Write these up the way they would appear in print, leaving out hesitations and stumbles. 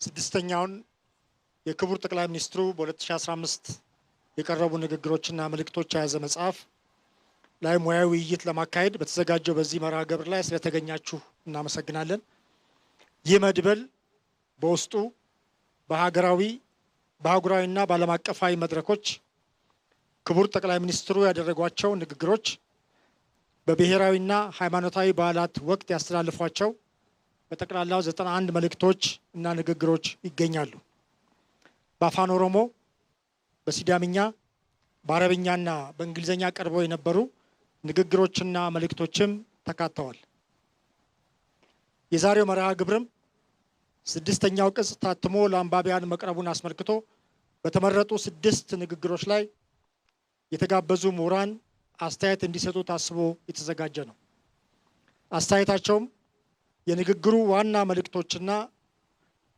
ስድስተኛውን የክቡር ጠቅላይ ሚኒስትሩ በ2015 የቀረቡ ንግግሮችና መልእክቶች የያዘ መጽሐፍ ላይ ሙያዊ ውይይት ለማካሄድ በተዘጋጀው በዚህ መርሃ ግብር ላይ ስለተገኛችሁ እናመሰግናለን። ይህ መድበል በውስጡ በሀገራዊ በአህጉራዊና በዓለም አቀፋዊ መድረኮች ክቡር ጠቅላይ ሚኒስትሩ ያደረጓቸው ንግግሮች፣ በብሔራዊና ሃይማኖታዊ በዓላት ወቅት ያስተላልፏቸው በጠቅላላው 91 መልእክቶች እና ንግግሮች ይገኛሉ። በአፋን ኦሮሞ፣ በሲዳምኛ፣ በአረብኛና በእንግሊዝኛ ቀርበው የነበሩ ንግግሮችና መልእክቶችም ተካተዋል። የዛሬው መርሃ ግብርም ስድስተኛው ቅጽ ታትሞ ለአንባቢያን መቅረቡን አስመልክቶ በተመረጡ 6 ንግግሮች ላይ የተጋበዙ ምሁራን አስተያየት እንዲሰጡ ታስቦ የተዘጋጀ ነው። አስተያየታቸውም የንግግሩ ዋና መልእክቶችና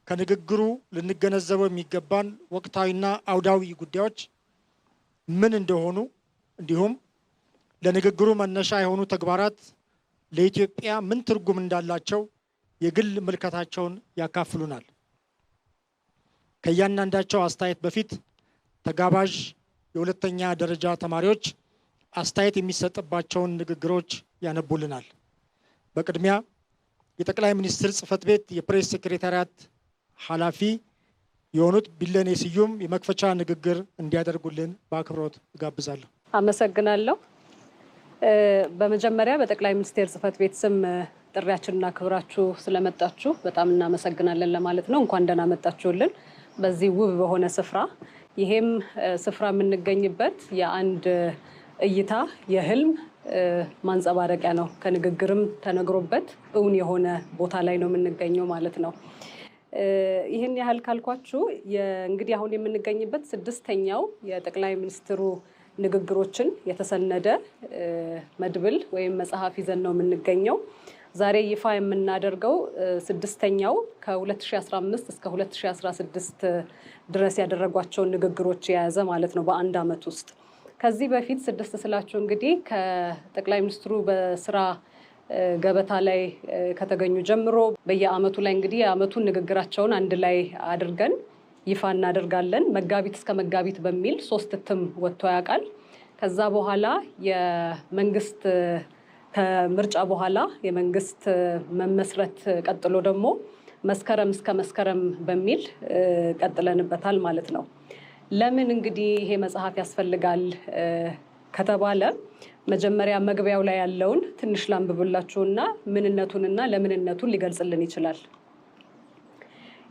ከንግግሩ ልንገነዘበው የሚገባን ወቅታዊና አውዳዊ ጉዳዮች ምን እንደሆኑ እንዲሁም ለንግግሩ መነሻ የሆኑ ተግባራት ለኢትዮጵያ ምን ትርጉም እንዳላቸው የግል ምልከታቸውን ያካፍሉናል። ከእያንዳንዳቸው አስተያየት በፊት ተጋባዥ የሁለተኛ ደረጃ ተማሪዎች አስተያየት የሚሰጥባቸውን ንግግሮች ያነቡልናል። በቅድሚያ የጠቅላይ ሚኒስትር ጽሕፈት ቤት የፕሬስ ሴክሬታሪያት ኃላፊ የሆኑት ቢለኔ ስዩም የመክፈቻ ንግግር እንዲያደርጉልን በአክብሮት እጋብዛለሁ። አመሰግናለሁ። በመጀመሪያ በጠቅላይ ሚኒስትር ጽሕፈት ቤት ስም ጥሪያችንና ክብራችሁ ስለመጣችሁ በጣም እናመሰግናለን ለማለት ነው። እንኳን ደህና መጣችሁልን በዚህ ውብ በሆነ ስፍራ። ይሄም ስፍራ የምንገኝበት የአንድ እይታ የህልም ማንጸባረቂያ ነው። ከንግግርም ተነግሮበት እውን የሆነ ቦታ ላይ ነው የምንገኘው ማለት ነው። ይህን ያህል ካልኳችሁ እንግዲህ አሁን የምንገኝበት 6ኛው የጠቅላይ ሚኒስትሩ ንግግሮችን የተሰነደ መድብል ወይም መጽሐፍ ይዘን ነው የምንገኘው። ዛሬ ይፋ የምናደርገው 6ኛው ከ2015 እስከ 2016 ድረስ ያደረጓቸውን ንግግሮች የያዘ ማለት ነው በአንድ ዓመት ውስጥ። ከዚህ በፊት 6 ስላችሁ እንግዲህ ከጠቅላይ ሚኒስትሩ በስራ ገበታ ላይ ከተገኙ ጀምሮ በየዓመቱ ላይ እንግዲህ የዓመቱን ንግግራቸውን አንድ ላይ አድርገን ይፋ እናደርጋለን። መጋቢት እስከ መጋቢት በሚል 3 እትም ወጥቶ ያውቃል። ከዛ በኋላ የመንግስት ከምርጫ በኋላ የመንግስት መመስረት ቀጥሎ ደግሞ መስከረም እስከ መስከረም በሚል ቀጥለንበታል ማለት ነው። ለምን እንግዲህ ይሄ መጽሐፍ ያስፈልጋል ከተባለ መጀመሪያ መግቢያው ላይ ያለውን ትንሽ ላንብብላችሁና ምንነቱንና ለምንነቱን ሊገልጽልን ይችላል።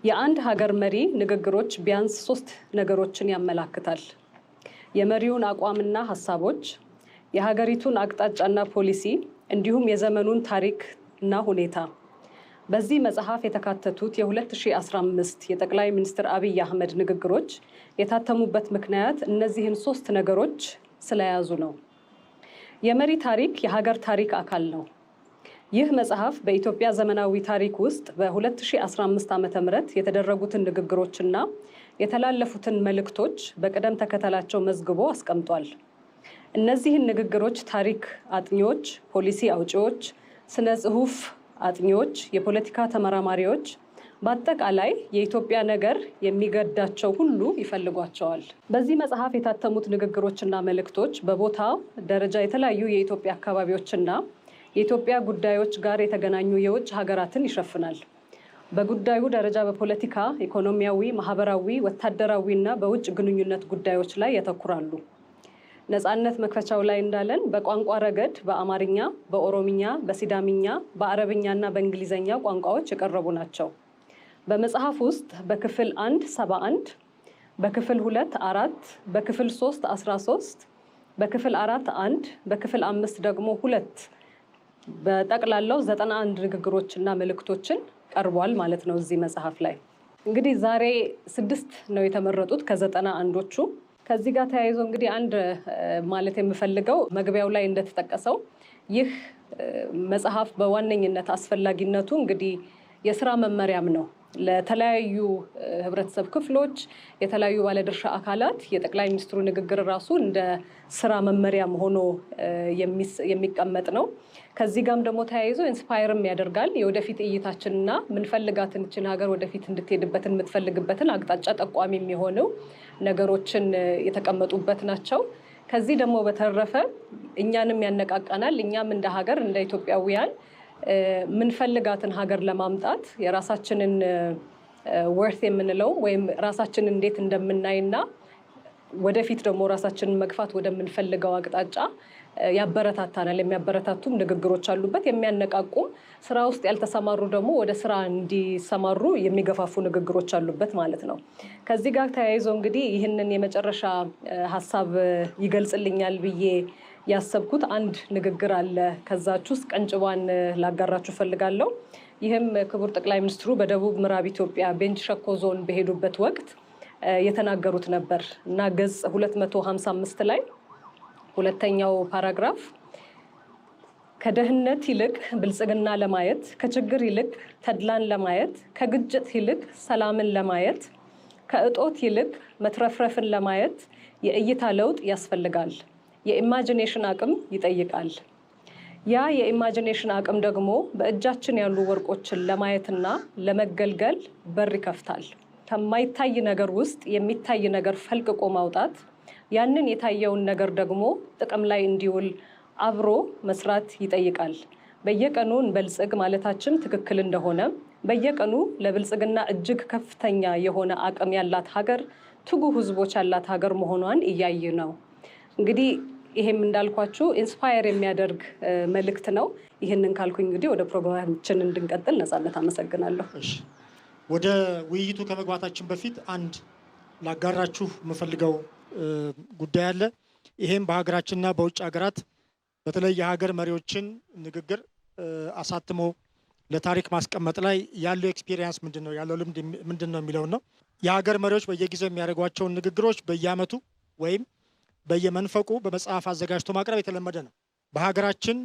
የአንድ ሀገር መሪ ንግግሮች ቢያንስ 3 ነገሮችን ያመላክታል። የመሪውን አቋምና ሀሳቦች፣ የሀገሪቱን አቅጣጫና ፖሊሲ እንዲሁም የዘመኑን ታሪክና ሁኔታ። በዚህ መጽሐፍ የተካተቱት የ2015 የጠቅላይ ሚኒስትር አብይ አህመድ ንግግሮች የታተሙበት ምክንያት እነዚህን 3 ነገሮች ስለያዙ ነው። የመሪ ታሪክ የሀገር ታሪክ አካል ነው። ይህ መጽሐፍ በኢትዮጵያ ዘመናዊ ታሪክ ውስጥ በ2015 ዓ.ም የተደረጉትን ንግግሮችና የተላለፉትን መልእክቶች በቅደም ተከተላቸው መዝግቦ አስቀምጧል። እነዚህን ንግግሮች ታሪክ አጥኚዎች፣ ፖሊሲ አውጪዎች፣ ስነ ጽሑፍ አጥኚዎች፣ የፖለቲካ ተመራማሪዎች፣ በአጠቃላይ የኢትዮጵያ ነገር የሚገዳቸው ሁሉ ይፈልጓቸዋል። በዚህ መጽሐፍ የታተሙት ንግግሮችና መልእክቶች በቦታ ደረጃ የተለያዩ የኢትዮጵያ አካባቢዎችና የኢትዮጵያ ጉዳዮች ጋር የተገናኙ የውጭ ሀገራትን ይሸፍናል። በጉዳዩ ደረጃ በፖለቲካ፣ ኢኮኖሚያዊ፣ ማህበራዊ፣ ወታደራዊ እና በውጭ ግንኙነት ጉዳዮች ላይ ያተኩራሉ። ነፃነት መክፈቻው ላይ እንዳለን በቋንቋ ረገድ በአማርኛ፣ በኦሮምኛ፣ በሲዳምኛ፣ በአረብኛና በእንግሊዝኛ ቋንቋዎች የቀረቡ ናቸው። በመጽሐፍ ውስጥ በክፍል 1 71፣ በክፍል 2 4፣ በክፍል 3 13፣ በክፍል 4 1፣ በክፍል 5 ደግሞ 2 በጠቅላላው 91 ንግግሮችና መልእክቶችን ቀርቧል ማለት ነው። እዚህ መጽሐፍ ላይ እንግዲህ ዛሬ 6 ነው የተመረጡት ከ91ዎቹ። ከዚህ ጋር ተያይዞ እንግዲህ አንድ ማለት የምፈልገው መግቢያው ላይ እንደተጠቀሰው ይህ መጽሐፍ በዋነኝነት አስፈላጊነቱ እንግዲህ የስራ መመሪያም ነው። ለተለያዩ ህብረተሰብ ክፍሎች የተለያዩ ባለድርሻ አካላት የጠቅላይ ሚኒስትሩ ንግግር ራሱ እንደ ስራ መመሪያም ሆኖ የሚቀመጥ ነው። ከዚህ ጋርም ደግሞ ተያይዞ ኢንስፓየርም ያደርጋል። የወደፊት እይታችንና ምንፈልጋትን ይችን ሀገር ወደፊት እንድትሄድበትን የምትፈልግበትን አቅጣጫ ጠቋሚ የሚሆነው ነገሮችን የተቀመጡበት ናቸው። ከዚህ ደግሞ በተረፈ እኛንም ያነቃቃናል። እኛም እንደ ሀገር እንደ ኢትዮጵያውያን ምንፈልጋትን ሀገር ለማምጣት የራሳችንን ወርት የምንለው ወይም ራሳችንን እንዴት እንደምናይና ወደፊት ደግሞ ራሳችንን መግፋት ወደምንፈልገው አቅጣጫ ያበረታታናል። የሚያበረታቱም ንግግሮች አሉበት፣ የሚያነቃቁም ስራ ውስጥ ያልተሰማሩ ደግሞ ወደ ስራ እንዲሰማሩ የሚገፋፉ ንግግሮች አሉበት ማለት ነው። ከዚህ ጋር ተያይዞ እንግዲህ ይህንን የመጨረሻ ሀሳብ ይገልጽልኛል ብዬ ያሰብኩት አንድ ንግግር አለ። ከዛች ውስጥ ቀንጭቧን ላጋራችሁ ፈልጋለሁ። ይህም ክቡር ጠቅላይ ሚኒስትሩ በደቡብ ምዕራብ ኢትዮጵያ ቤንች ሸኮ ዞን በሄዱበት ወቅት የተናገሩት ነበር እና ገጽ 255 ላይ ሁለተኛው ፓራግራፍ ከድህነት ይልቅ ብልጽግና ለማየት፣ ከችግር ይልቅ ተድላን ለማየት፣ ከግጭት ይልቅ ሰላምን ለማየት፣ ከእጦት ይልቅ መትረፍረፍን ለማየት የእይታ ለውጥ ያስፈልጋል። የኢማጂኔሽን አቅም ይጠይቃል። ያ የኢማጂኔሽን አቅም ደግሞ በእጃችን ያሉ ወርቆችን ለማየትና ለመገልገል በር ይከፍታል። ከማይታይ ነገር ውስጥ የሚታይ ነገር ፈልቅቆ ማውጣት፣ ያንን የታየውን ነገር ደግሞ ጥቅም ላይ እንዲውል አብሮ መስራት ይጠይቃል። በየቀኑ እንበልጽግ ማለታችን ትክክል እንደሆነ በየቀኑ ለብልጽግና እጅግ ከፍተኛ የሆነ አቅም ያላት ሀገር፣ ትጉ ህዝቦች ያላት ሀገር መሆኗን እያየ ነው። እንግዲህ ይሄም እንዳልኳችሁ ኢንስፓየር የሚያደርግ መልእክት ነው። ይህንን ካልኩኝ እንግዲህ ወደ ፕሮግራማችን እንድንቀጥል ነፃነት አመሰግናለሁ። ወደ ውይይቱ ከመግባታችን በፊት አንድ ላጋራችሁ የምፈልገው ጉዳይ አለ። ይሄም በሀገራችንና በውጭ ሀገራት በተለይ የሀገር መሪዎችን ንግግር አሳትሞ ለታሪክ ማስቀመጥ ላይ ያለው ኤክስፒሪየንስ ምንድን ነው፣ ያለው ልምድ ምንድን ነው የሚለውን ነው። የሀገር መሪዎች በየጊዜው የሚያደርጓቸውን ንግግሮች በየዓመቱ ወይም በየመንፈቁ በመጽሐፍ አዘጋጅቶ ማቅረብ የተለመደ ነው። በሀገራችን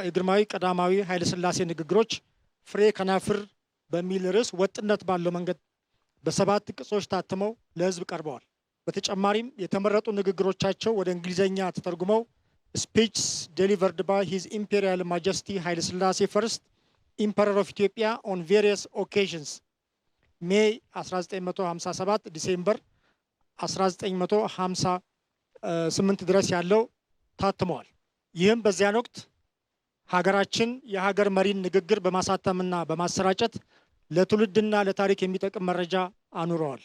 የግርማዊ ቀዳማዊ ኃይለሥላሴ ንግግሮች ፍሬ ከናፍር በሚል ርዕስ ወጥነት ባለው መንገድ በ7 ቅጾች ታትመው ለሕዝብ ቀርበዋል። በተጨማሪም የተመረጡ ንግግሮቻቸው ወደ እንግሊዝኛ ተተርጉመው ስፒችስ ዴሊቨርድ ባይ ሂዝ ኢምፔሪያል ማጀስቲ ኃይለሥላሴ ፈርስት ኢምፐረር ኦፍ ኢትዮጵያ ኦን ቬሪየስ ኦኬዥንስ ሜይ 1957 ዲሴምበር 1958 ድረስ ያለው ታትመዋል። ይህም በዚያን ወቅት ሀገራችን የሀገር መሪን ንግግር በማሳተምና በማሰራጨት ለትውልድና ለታሪክ የሚጠቅም መረጃ አኑረዋል።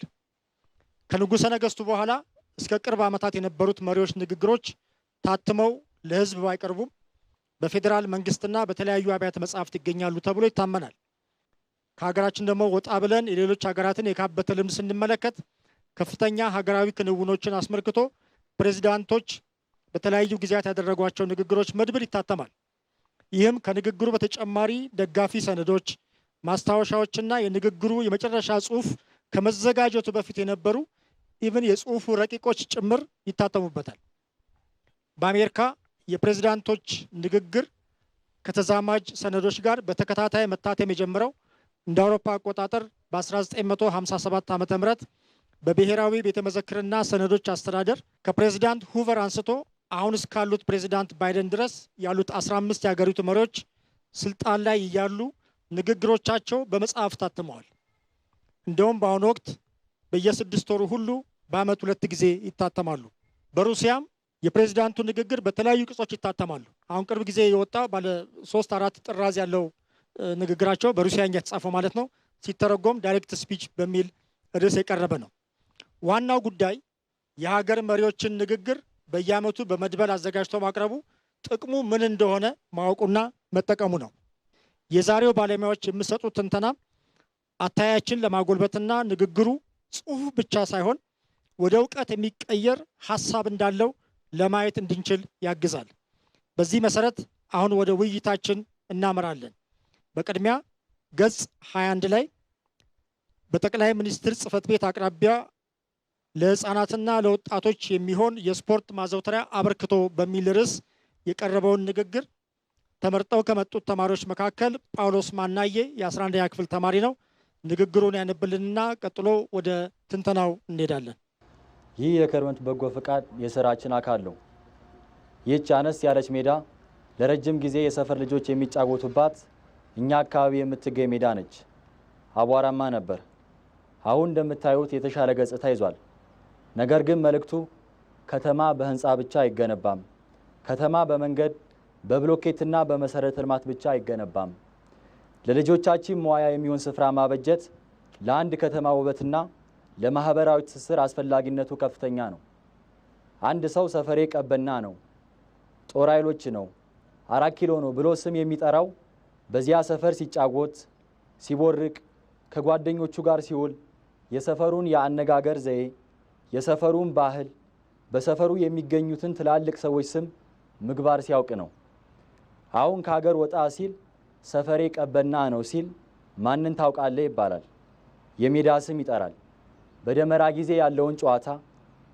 ከንጉሠ ነገሥቱ በኋላ እስከ ቅርብ ዓመታት የነበሩት መሪዎች ንግግሮች ታትመው ለሕዝብ ባይቀርቡም በፌዴራል መንግስትና በተለያዩ አብያተ መጻሕፍት ይገኛሉ ተብሎ ይታመናል። ከሀገራችን ደግሞ ወጣ ብለን የሌሎች ሀገራትን የካበተ ልምድ ስንመለከት ከፍተኛ ሀገራዊ ክንውኖችን አስመልክቶ ፕሬዚዳንቶች በተለያዩ ጊዜያት ያደረጓቸው ንግግሮች መድብል ይታተማል። ይህም ከንግግሩ በተጨማሪ ደጋፊ ሰነዶች፣ ማስታወሻዎችና የንግግሩ የመጨረሻ ጽሑፍ ከመዘጋጀቱ በፊት የነበሩ ኢቭን የጽሑፉ ረቂቆች ጭምር ይታተሙበታል። በአሜሪካ የፕሬዝዳንቶች ንግግር ከተዛማጅ ሰነዶች ጋር በተከታታይ መታተም የጀመረው እንደ አውሮፓ አቆጣጠር በ1957 ዓ.ም በብሔራዊ ቤተ መዘክርና ሰነዶች አስተዳደር ከፕሬዝዳንት ሁቨር አንስቶ አሁን እስካሉት ፕሬዝዳንት ባይደን ድረስ ያሉት 15 የሀገሪቱ መሪዎች ስልጣን ላይ እያሉ ንግግሮቻቸው በመጽሐፍ ታትመዋል። እንደውም በአሁኑ ወቅት በየ6 ወሩ ሁሉ በዓመት 2 ጊዜ ይታተማሉ። በሩሲያም የፕሬዝዳንቱ ንግግር በተለያዩ ቅጾች ይታተማሉ። አሁን ቅርብ ጊዜ የወጣ ባለ 3-4 ጥራዝ ያለው ንግግራቸው በሩሲያኛ የተጻፈው ማለት ነው፣ ሲተረጎም ዳይሬክት ስፒች በሚል ርዕስ የቀረበ ነው። ዋናው ጉዳይ የሀገር መሪዎችን ንግግር በየዓመቱ በመድበል አዘጋጅቶ ማቅረቡ ጥቅሙ ምን እንደሆነ ማወቁና መጠቀሙ ነው። የዛሬው ባለሙያዎች የሚሰጡት ትንተና አታያችን ለማጎልበትና ንግግሩ ጽሑፍ ብቻ ሳይሆን ወደ እውቀት የሚቀየር ሀሳብ እንዳለው ለማየት እንድንችል ያግዛል። በዚህ መሰረት አሁን ወደ ውይይታችን እናመራለን። በቅድሚያ ገጽ 21 ላይ በጠቅላይ ሚኒስትር ጽሕፈት ቤት አቅራቢያ ለሕፃናትና ለወጣቶች የሚሆን የስፖርት ማዘውተሪያ አበርክቶ በሚል ርዕስ የቀረበውን ንግግር ተመርጠው ከመጡት ተማሪዎች መካከል ጳውሎስ ማናዬ የ11ኛ ክፍል ተማሪ ነው። ንግግሩን ያነብልንና ቀጥሎ ወደ ትንተናው እንሄዳለን። ይህ የክረምት በጎ ፈቃድ የስራችን አካል ነው። ይህች አነስ ያለች ሜዳ ለረጅም ጊዜ የሰፈር ልጆች የሚጫወቱባት እኛ አካባቢ የምትገኝ ሜዳ ነች። አቧራማ ነበር። አሁን እንደምታዩት የተሻለ ገጽታ ይዟል። ነገር ግን መልእክቱ ከተማ በህንፃ ብቻ አይገነባም፣ ከተማ በመንገድ በብሎኬትና በመሰረተ ልማት ብቻ አይገነባም። ለልጆቻችን መዋያ የሚሆን ስፍራ ማበጀት ለአንድ ከተማ ውበትና ለማህበራዊ ትስስር አስፈላጊነቱ ከፍተኛ ነው። አንድ ሰው ሰፈሬ ቀበና ነው፣ ጦር ኃይሎች ነው፣ 4 ኪሎ ነው ብሎ ስም የሚጠራው በዚያ ሰፈር ሲጫወት፣ ሲቦርቅ፣ ከጓደኞቹ ጋር ሲውል የሰፈሩን የአነጋገር ዘዬ፣ የሰፈሩን ባህል፣ በሰፈሩ የሚገኙትን ትላልቅ ሰዎች ስም ምግባር ሲያውቅ ነው። አሁን ከሀገር ወጣ ሲል ሰፈሬ ቀበና ነው ሲል ማንን ታውቃለህ ይባላል። የሜዳ ስም ይጠራል። በደመራ ጊዜ ያለውን ጨዋታ፣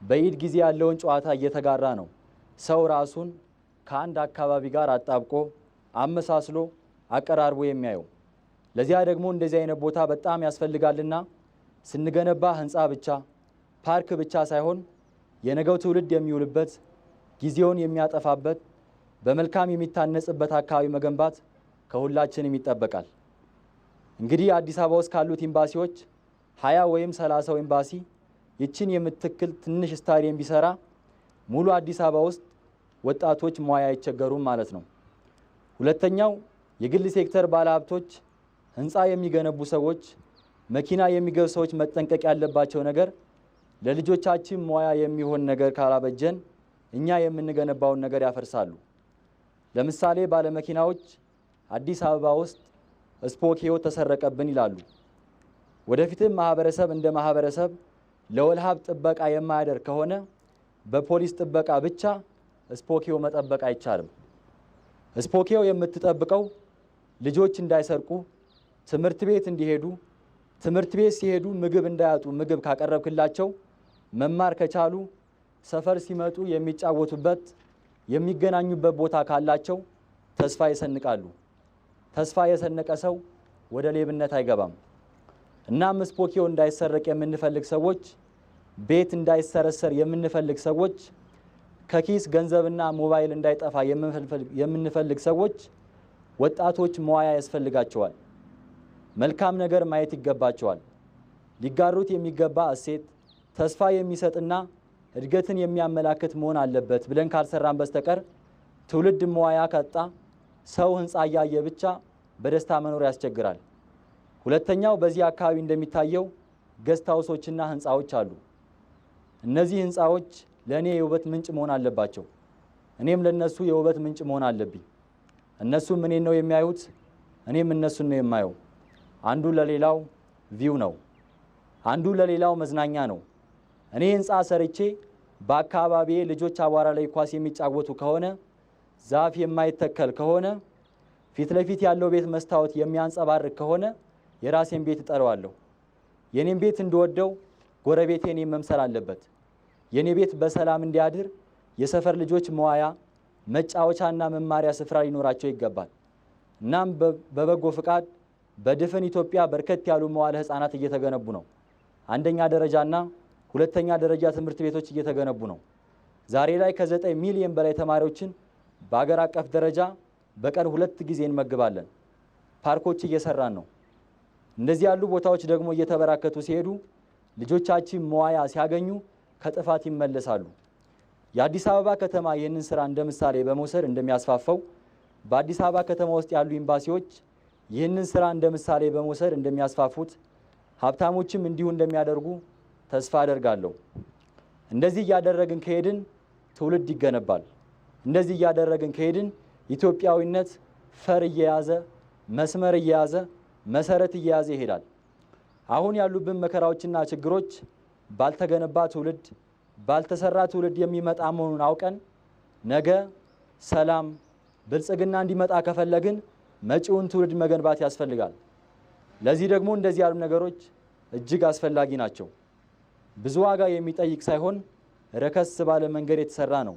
በኢድ ጊዜ ያለውን ጨዋታ እየተጋራ ነው ሰው ራሱን ከአንድ አካባቢ ጋር አጣብቆ አመሳስሎ አቀራርቦ የሚያየው። ለዚያ ደግሞ እንደዚህ አይነት ቦታ በጣም ያስፈልጋልና ስንገነባ ህንፃ ብቻ ፓርክ ብቻ ሳይሆን የነገው ትውልድ የሚውልበት ጊዜውን የሚያጠፋበት በመልካም የሚታነጽበት አካባቢ መገንባት ከሁላችንም ይጠበቃል። እንግዲህ አዲስ አበባ ውስጥ ካሉት ኤምባሲዎች 20 ወይም 30 ኤምባሲ ይችን የምትክል ትንሽ ስታዲየም ቢሰራ ሙሉ አዲስ አበባ ውስጥ ወጣቶች መዋያ አይቸገሩም ማለት ነው። ሁለተኛው የግል ሴክተር ባለሀብቶች፣ ህንፃ የሚገነቡ ሰዎች፣ መኪና የሚገዙ ሰዎች መጠንቀቅ ያለባቸው ነገር ለልጆቻችን መዋያ የሚሆን ነገር ካላበጀን እኛ የምንገነባውን ነገር ያፈርሳሉ። ለምሳሌ ባለመኪናዎች አዲስ አበባ ውስጥ ስፖኪዮ ተሰረቀብን ይላሉ። ወደፊትም ማህበረሰብ እንደ ማህበረሰብ ለወልሃብ ጥበቃ የማያደርግ ከሆነ በፖሊስ ጥበቃ ብቻ ስፖኪዮ መጠበቅ አይቻልም። ስፖኪዮ የምትጠብቀው ልጆች እንዳይሰርቁ፣ ትምህርት ቤት እንዲሄዱ፣ ትምህርት ቤት ሲሄዱ ምግብ እንዳያጡ ምግብ ካቀረብክላቸው መማር ከቻሉ ሰፈር ሲመጡ የሚጫወቱበት የሚገናኙበት ቦታ ካላቸው ተስፋ ይሰንቃሉ። ተስፋ የሰነቀ ሰው ወደ ሌብነት አይገባም። እናም ስፖኪዮ እንዳይሰረቅ የምንፈልግ ሰዎች፣ ቤት እንዳይሰረሰር የምንፈልግ ሰዎች፣ ከኪስ ገንዘብና ሞባይል እንዳይጠፋ የምንፈልግ ሰዎች ወጣቶች መዋያ ያስፈልጋቸዋል። መልካም ነገር ማየት ይገባቸዋል። ሊጋሩት የሚገባ እሴት ተስፋ የሚሰጥና እድገትን የሚያመላክት መሆን አለበት ብለን ካልሰራን በስተቀር ትውልድ መዋያ ካጣ ሰው ህንፃ እያየ ብቻ በደስታ መኖር ያስቸግራል። ሁለተኛው በዚህ አካባቢ እንደሚታየው ገስት ሃውሶችና ህንፃዎች አሉ። እነዚህ ህንፃዎች ለእኔ የውበት ምንጭ መሆን አለባቸው። እኔም ለነሱ የውበት ምንጭ መሆን አለብኝ። እነሱም እኔን ነው የሚያዩት፣ እኔም እነሱን ነው የማየው። አንዱ ለሌላው ቪው ነው፣ አንዱ ለሌላው መዝናኛ ነው። እኔ ህንፃ ሰርቼ በአካባቢዬ ልጆች አቧራ ላይ ኳስ የሚጫወቱ ከሆነ፣ ዛፍ የማይተከል ከሆነ፣ ፊት ለፊት ያለው ቤት መስታወት የሚያንጸባርቅ ከሆነ የራሴን ቤት እጠራዋለሁ። የኔን ቤት እንድወደው ጎረቤቴ እኔን መምሰል አለበት። የኔ ቤት በሰላም እንዲያድር የሰፈር ልጆች መዋያ መጫወቻና መማሪያ ስፍራ ሊኖራቸው ይገባል። እናም በበጎ ፍቃድ በድፍን ኢትዮጵያ በርከት ያሉ መዋለ ህፃናት እየተገነቡ ነው። አንደኛ ደረጃና ሁለተኛ ደረጃ ትምህርት ቤቶች እየተገነቡ ነው። ዛሬ ላይ ከ9 ሚሊዮን በላይ ተማሪዎችን በአገር አቀፍ ደረጃ በቀን 2 ጊዜ እንመግባለን። ፓርኮች እየሰራን ነው። እንደዚህ ያሉ ቦታዎች ደግሞ እየተበራከቱ ሲሄዱ ልጆቻችን መዋያ ሲያገኙ ከጥፋት ይመለሳሉ። የአዲስ አበባ ከተማ ይህንን ስራ እንደ ምሳሌ በመውሰድ እንደሚያስፋፋው በአዲስ አበባ ከተማ ውስጥ ያሉ ኤምባሲዎች ይህንን ስራ እንደ ምሳሌ በመውሰድ እንደሚያስፋፉት ሀብታሞችም እንዲሁ እንደሚያደርጉ ተስፋ አደርጋለሁ። እንደዚህ እያደረግን ከሄድን ትውልድ ይገነባል። እንደዚህ እያደረግን ከሄድን ኢትዮጵያዊነት ፈር እየያዘ መስመር እየያዘ መሰረት እየያዘ ይሄዳል። አሁን ያሉብን መከራዎችና ችግሮች ባልተገነባ ትውልድ ባልተሰራ ትውልድ የሚመጣ መሆኑን አውቀን ነገ ሰላም ብልጽግና እንዲመጣ ከፈለግን መጪውን ትውልድ መገንባት ያስፈልጋል። ለዚህ ደግሞ እንደዚህ ያሉ ነገሮች እጅግ አስፈላጊ ናቸው። ብዙ ዋጋ የሚጠይቅ ሳይሆን ረከስ ባለ መንገድ የተሰራ ነው።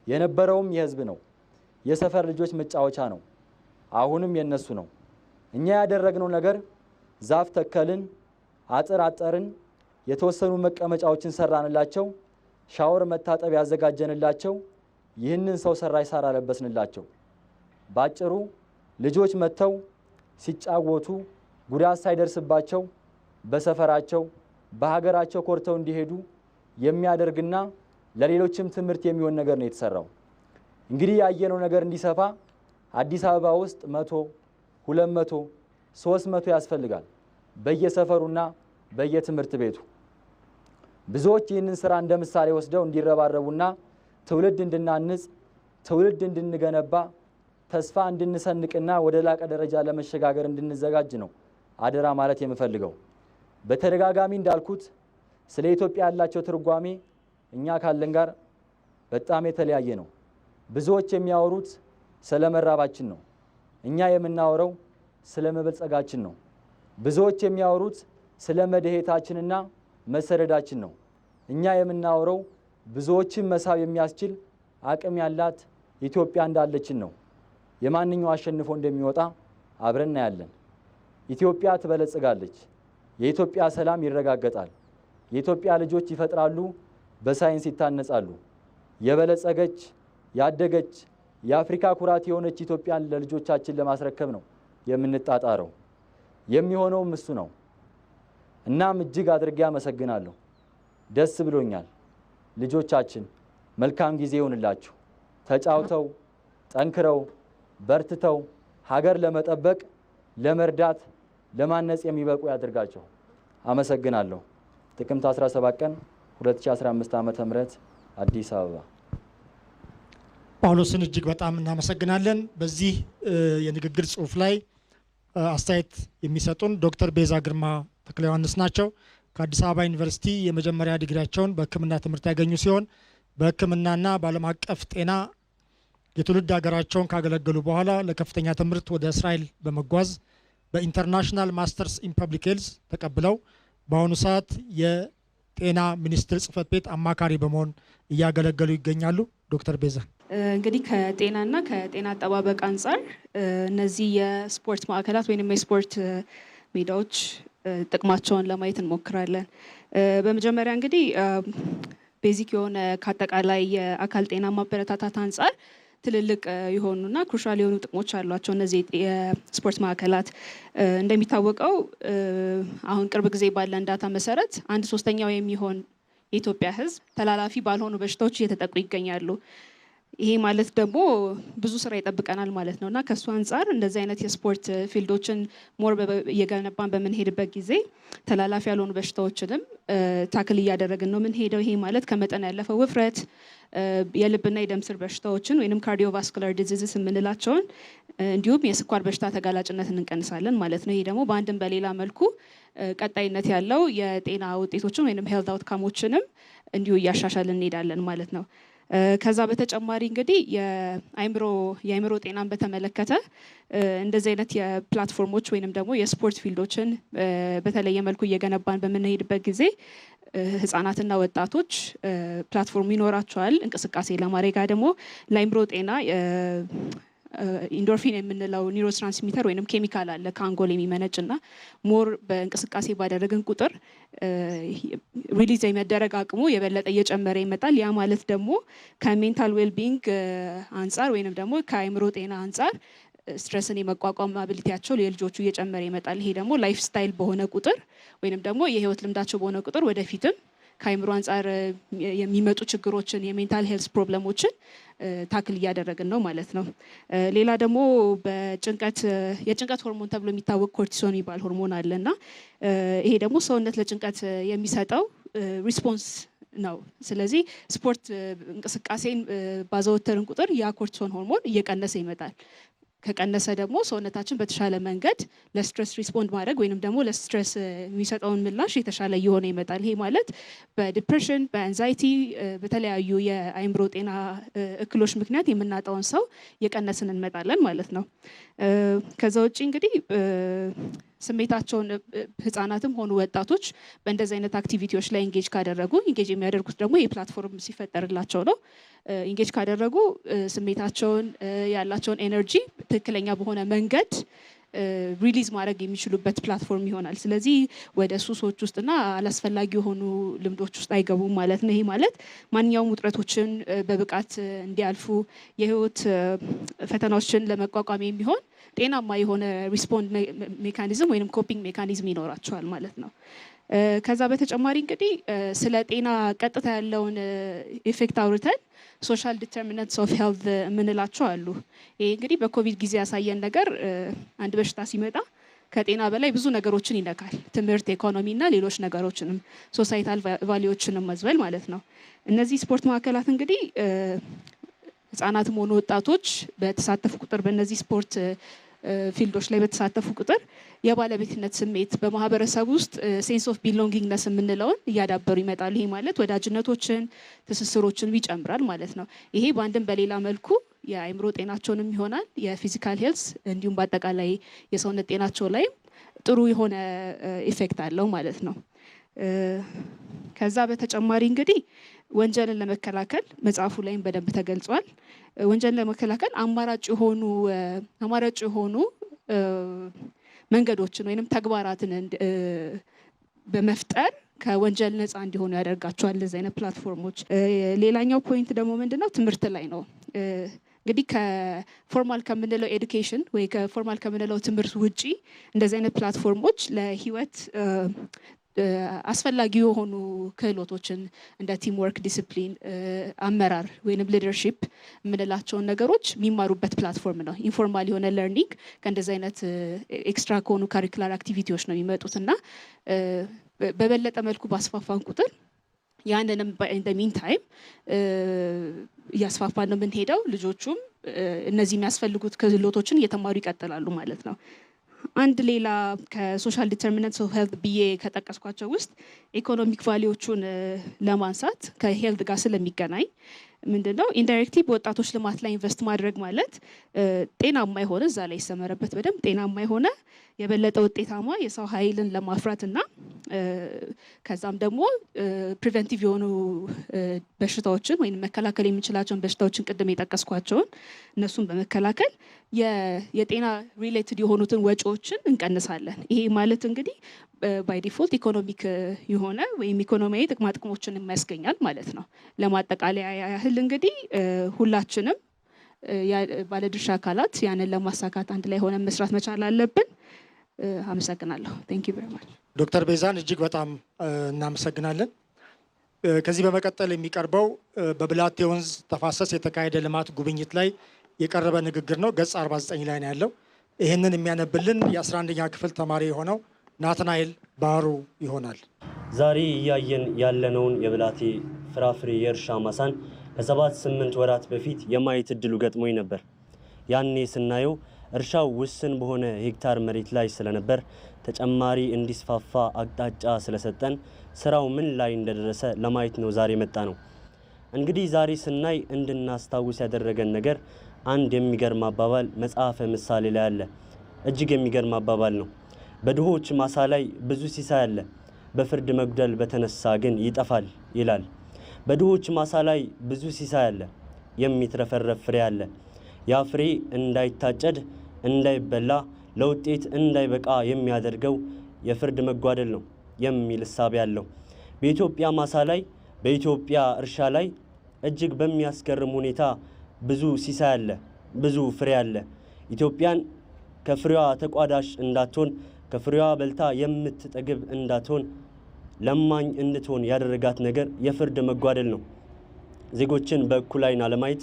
የነበረውም የህዝብ ነው። የሰፈር ልጆች መጫወቻ ነው። አሁንም የነሱ ነው። እኛ ያደረግነው ነገር ዛፍ ተከልን፣ አጥር አጠርን፣ የተወሰኑ መቀመጫዎችን ሰራንላቸው፣ ሻወር መታጠብ ያዘጋጀንላቸው፣ ይህንን ሰው ሰራሽ ሳር አለበስንላቸው። ባጭሩ ልጆች መጥተው ሲጫወቱ ጉዳት ሳይደርስባቸው በሰፈራቸው በሀገራቸው ኮርተው እንዲሄዱ የሚያደርግና ለሌሎችም ትምህርት የሚሆን ነገር ነው የተሰራው። እንግዲህ ያየነው ነገር እንዲሰፋ አዲስ አበባ ውስጥ 100፣ 200፣ 300 ያስፈልጋል በየሰፈሩና በየትምህርት ቤቱ። ብዙዎች ይህንን ስራ እንደ ምሳሌ ወስደው እንዲረባረቡና ትውልድ እንድናንጽ፣ ትውልድ እንድንገነባ፣ ተስፋ እንድንሰንቅና ወደ ላቀ ደረጃ ለመሸጋገር እንድንዘጋጅ ነው አደራ ማለት የምፈልገው። በተደጋጋሚ እንዳልኩት ስለ ኢትዮጵያ ያላቸው ትርጓሜ እኛ ካለን ጋር በጣም የተለያየ ነው። ብዙዎች የሚያወሩት ስለ መራባችን ነው። እኛ የምናወረው ስለ መበልጸጋችን ነው። ብዙዎች የሚያወሩት ስለ መደሄታችንና መሰደዳችን ነው። እኛ የምናወረው ብዙዎችን መሳብ የሚያስችል አቅም ያላት ኢትዮጵያ እንዳለችን ነው። የማንኛው አሸንፎ እንደሚወጣ አብረን እናያለን። ኢትዮጵያ ትበለጽጋለች። የኢትዮጵያ ሰላም ይረጋገጣል። የኢትዮጵያ ልጆች ይፈጥራሉ፣ በሳይንስ ይታነጻሉ። የበለጸገች ያደገች የአፍሪካ ኩራት የሆነች ኢትዮጵያን ለልጆቻችን ለማስረከብ ነው የምንጣጣረው። የሚሆነውም እሱ ነው። እናም እጅግ አድርጌ አመሰግናለሁ። ደስ ብሎኛል። ልጆቻችን መልካም ጊዜ ይሆንላችሁ። ተጫውተው ጠንክረው በርትተው ሀገር ለመጠበቅ ለመርዳት ለማነጽ የሚበቁ ያድርጋቸው። አመሰግናለሁ። ጥቅምት 17 ቀን 2015 ዓ.ም አዲስ አበባ። ጳውሎስን እጅግ በጣም እናመሰግናለን። በዚህ የንግግር ጽሁፍ ላይ አስተያየት የሚሰጡን ዶክተር ቤዛ ግርማ ተክለ ዮሐንስ ናቸው። ከአዲስ አበባ ዩኒቨርሲቲ የመጀመሪያ ዲግሪያቸውን በሕክምና ትምህርት ያገኙ ሲሆን በሕክምናና በዓለም አቀፍ ጤና የትውልድ ሀገራቸውን ካገለገሉ በኋላ ለከፍተኛ ትምህርት ወደ እስራኤል በመጓዝ በኢንተርናሽናል ማስተርስ ኢን ፐብሊክ ሄልዝ ተቀብለው በአሁኑ ሰዓት የጤና ሚኒስቴር ጽህፈት ቤት አማካሪ በመሆን እያገለገሉ ይገኛሉ። ዶክተር ቤዛ እንግዲህ ከጤናና ከጤና አጠባበቅ አንጻር እነዚህ የስፖርት ማዕከላት ወይም የስፖርት ሜዳዎች ጥቅማቸውን ለማየት እንሞክራለን። በመጀመሪያ እንግዲህ ቤዚክ የሆነ ከአጠቃላይ የአካል ጤና ማበረታታት አንጻር ትልልቅ የሆኑና ክሩሻል የሆኑ ጥቅሞች አሏቸው እነዚህ የስፖርት ማዕከላት። እንደሚታወቀው አሁን ቅርብ ጊዜ ባለን ዳታ መሰረት 1/3 የሚሆን የኢትዮጵያ ሕዝብ ተላላፊ ባልሆኑ በሽታዎች እየተጠቁ ይገኛሉ። ይሄ ማለት ደግሞ ብዙ ስራ ይጠብቀናል ማለት ነው እና ከእሱ አንጻር እንደዚህ አይነት የስፖርት ፊልዶችን ሞር እየገነባን በምንሄድበት ጊዜ ተላላፊ ያልሆኑ በሽታዎችንም ታክል እያደረግን ነው የምንሄደው። ይሄ ማለት ከመጠን ያለፈው ውፍረት፣ የልብና የደም ስር በሽታዎችን ወይም ካርዲዮቫስኩላር ዲዚዝስ የምንላቸውን እንዲሁም የስኳር በሽታ ተጋላጭነትን እንቀንሳለን ማለት ነው። ይሄ ደግሞ በአንድም በሌላ መልኩ ቀጣይነት ያለው የጤና ውጤቶችን ወይም ሄልት አውትካሞችንም እንዲሁ እያሻሻልን እንሄዳለን ማለት ነው። ከዛ በተጨማሪ እንግዲህ የአእምሮ ጤናን በተመለከተ እንደዚህ አይነት የፕላትፎርሞች ወይንም ደግሞ የስፖርት ፊልዶችን በተለየ መልኩ እየገነባን በምንሄድበት ጊዜ ህጻናትና ወጣቶች ፕላትፎርም ይኖራቸዋል እንቅስቃሴ ለማድረግ ደግሞ ለአእምሮ ጤና ኢንዶርፊን የምንለው ኒውሮትራንስሚተር ወይም ኬሚካል አለ ከአንጎል የሚመነጭና ሞር በእንቅስቃሴ ባደረግን ቁጥር ሪሊዝ የመደረግ አቅሙ የበለጠ እየጨመረ ይመጣል። ያ ማለት ደግሞ ከሜንታል ዌልቢንግ አንጻር ወይም ደግሞ ከአእምሮ ጤና አንጻር ስትረስን የመቋቋም አቢሊቲያቸው የልጆቹ እየጨመረ ይመጣል። ይሄ ደግሞ ላይፍ ስታይል በሆነ ቁጥር ወይም ደግሞ የህይወት ልምዳቸው በሆነ ቁጥር ወደፊትም ከአእምሮ አንጻር የሚመጡ ችግሮችን የሜንታል ሄልስ ፕሮብለሞችን ታክል እያደረግን ነው ማለት ነው። ሌላ ደግሞ የጭንቀት ሆርሞን ተብሎ የሚታወቅ ኮርቲሶን የሚባል ሆርሞን አለና ይሄ ደግሞ ሰውነት ለጭንቀት የሚሰጠው ሪስፖንስ ነው። ስለዚህ ስፖርት እንቅስቃሴን ባዘወተርን ቁጥር ያ ኮርቲሶን ሆርሞን እየቀነሰ ይመጣል። ከቀነሰ ደግሞ ሰውነታችን በተሻለ መንገድ ለስትረስ ሪስፖንድ ማድረግ ወይንም ደግሞ ለስትረስ የሚሰጠውን ምላሽ የተሻለ እየሆነ ይመጣል። ይሄ ማለት በዲፕሬሽን፣ በአንዛይቲ፣ በተለያዩ የአእምሮ ጤና እክሎች ምክንያት የምናጣውን ሰው የቀነስን እንመጣለን ማለት ነው። ከዛ ውጭ እንግዲህ ስሜታቸውን ህጻናትም ሆኑ ወጣቶች በእንደዚህ አይነት አክቲቪቲዎች ላይ ኢንጌጅ ካደረጉ ኢንጌጅ የሚያደርጉት ደግሞ ይህ ፕላትፎርም ሲፈጠርላቸው ነው። ኢንጌጅ ካደረጉ ስሜታቸውን ያላቸውን ኤነርጂ ትክክለኛ በሆነ መንገድ ሪሊዝ ማድረግ የሚችሉበት ፕላትፎርም ይሆናል። ስለዚህ ወደ ሱሶች ውስጥና አላስፈላጊ የሆኑ ልምዶች ውስጥ አይገቡም ማለት ነው። ይሄ ማለት ማንኛውም ውጥረቶችን በብቃት እንዲያልፉ የህይወት ፈተናዎችን ለመቋቋም የሚሆን ጤናማ የሆነ ሪስፖንድ ሜካኒዝም ወይም ኮፒንግ ሜካኒዝም ይኖራቸዋል ማለት ነው። ከዛ በተጨማሪ እንግዲህ ስለ ጤና ቀጥታ ያለውን ኢፌክት አውርተን ሶሻል ዲተርሚናንትስ ኦፍ ሄልዝ የምንላቸው አሉ። ይሄ እንግዲህ በኮቪድ ጊዜ ያሳየን ነገር አንድ በሽታ ሲመጣ ከጤና በላይ ብዙ ነገሮችን ይነካል። ትምህርት፣ ኢኮኖሚ እና ሌሎች ነገሮችንም ሶሳይታል ቫሊዎችንም መዝበል ማለት ነው። እነዚህ ስፖርት ማዕከላት እንግዲህ ህጻናትም ሆኑ ወጣቶች በተሳተፉ ቁጥር በእነዚህ ስፖርት ፊልዶች ላይ በተሳተፉ ቁጥር የባለቤትነት ስሜት በማህበረሰብ ውስጥ ሴንስ ኦፍ ቢሎንጊንግነስ የምንለውን እያዳበሩ ይመጣሉ። ይሄ ማለት ወዳጅነቶችን፣ ትስስሮችን ይጨምራል ማለት ነው። ይሄ በአንድም በሌላ መልኩ የአእምሮ ጤናቸውንም ይሆናል የፊዚካል ሄልስ እንዲሁም በአጠቃላይ የሰውነት ጤናቸው ላይ ጥሩ የሆነ ኢፌክት አለው ማለት ነው። ከዛ በተጨማሪ እንግዲህ ወንጀልን ለመከላከል መጽሐፉ ላይም በደንብ ተገልጿል። ወንጀልን ለመከላከል አማራጭ የሆኑ መንገዶችን ወይንም ተግባራትን በመፍጠር ከወንጀል ነፃ እንዲሆኑ ያደርጋቸዋል እንደዚህ አይነት ፕላትፎርሞች። ሌላኛው ፖይንት ደግሞ ምንድነው? ትምህርት ላይ ነው። እንግዲህ ከፎርማል ከምንለው ኤዱኬሽን ወይ ከፎርማል ከምንለው ትምህርት ውጪ እንደዚህ አይነት ፕላትፎርሞች ለህይወት አስፈላጊ የሆኑ ክህሎቶችን እንደ ቲም ወርክ፣ ዲስፕሊን፣ አመራር ወይንም ሊደርሺፕ የምንላቸውን ነገሮች የሚማሩበት ፕላትፎርም ነው። ኢንፎርማል የሆነ ለርኒንግ ከእንደዚህ አይነት ኤክስትራ ከሆኑ ካሪኩላር አክቲቪቲዎች ነው የሚመጡት እና በበለጠ መልኩ ባስፋፋን ቁጥር ያንንም ኢን ዘ ሚን ታይም እያስፋፋን ነው የምንሄደው። ልጆቹም እነዚህ የሚያስፈልጉት ክህሎቶችን እየተማሩ ይቀጥላሉ ማለት ነው። አንድ ሌላ ከሶሻል ዲተርሚናንትስ ኦፍ ሄልዝ ብዬ ከጠቀስኳቸው ውስጥ ኢኮኖሚክ ቫሊዎቹን ለማንሳት ከሄልዝ ጋር ስለሚገናኝ ምንድነው ኢንዳይሬክትሊ በወጣቶች ልማት ላይ ኢንቨስት ማድረግ ማለት ጤናማ የሆነ እዛ ላይ ይሰመረበት በደንብ ጤናማ የሆነ የበለጠ ውጤታማ የሰው ኃይልን ለማፍራት እና ከዛም ደግሞ ፕሪቨንቲቭ የሆኑ በሽታዎችን ወይም መከላከል የምንችላቸውን በሽታዎችን ቅድም የጠቀስኳቸውን እነሱን በመከላከል የጤና ሪሌትድ የሆኑትን ወጪዎችን እንቀንሳለን። ይሄ ማለት እንግዲህ ባይ ዲፎልት ኢኮኖሚክ የሆነ ወይም ኢኮኖሚያዊ ጥቅማ ጥቅሞችን የሚያስገኛል ማለት ነው። ለማጠቃለያ ያህል እንግዲህ ሁላችንም ባለድርሻ አካላት ያንን ለማሳካት አንድ ላይ ሆነን መስራት መቻል አለብን። አመሰግናለሁ። ቴንክ ዩ ቬሪ ማች። ዶክተር ቤዛን እጅግ በጣም እናመሰግናለን። ከዚህ በመቀጠል የሚቀርበው በብላቴ ወንዝ ተፋሰስ የተካሄደ ልማት ጉብኝት ላይ የቀረበ ንግግር ነው። ገጽ 49 ላይ ነው ያለው። ይህንን የሚያነብልን የ11ኛ ክፍል ተማሪ የሆነው ናትናኤል ባህሩ ይሆናል። ዛሬ እያየን ያለነውን የብላቴ ፍራፍሬ የእርሻ ማሳን ከ7-8 ወራት በፊት የማየት እድሉ ገጥሞኝ ነበር። ያኔ ስናየው እርሻው ውስን በሆነ ሄክታር መሬት ላይ ስለነበር ተጨማሪ እንዲስፋፋ አቅጣጫ ስለሰጠን ስራው ምን ላይ እንደደረሰ ለማየት ነው ዛሬ መጣ ነው። እንግዲህ ዛሬ ስናይ እንድናስታውስ ያደረገን ነገር አንድ የሚገርም አባባል መጽሐፈ ምሳሌ ላይ አለ። እጅግ የሚገርም አባባል ነው። በድሆች ማሳ ላይ ብዙ ሲሳይ አለ፣ በፍርድ መጉደል በተነሳ ግን ይጠፋል ይላል። በድሆች ማሳ ላይ ብዙ ሲሳይ አለ፣ የሚትረፈረፍ ፍሬ አለ። ያ ፍሬ እንዳይታጨድ እንዳይበላ ለውጤት እንዳይበቃ የሚያደርገው የፍርድ መጓደል ነው የሚል እሳቤ አለው። በኢትዮጵያ ማሳ ላይ በኢትዮጵያ እርሻ ላይ እጅግ በሚያስገርም ሁኔታ ብዙ ሲሳይ አለ፣ ብዙ ፍሬ አለ። ኢትዮጵያን ከፍሬዋ ተቋዳሽ እንዳትሆን ከፍሬዋ በልታ የምትጠግብ እንዳትሆን ለማኝ እንድትሆን ያደረጋት ነገር የፍርድ መጓደል ነው። ዜጎችን በእኩል ዓይን አለማየት፣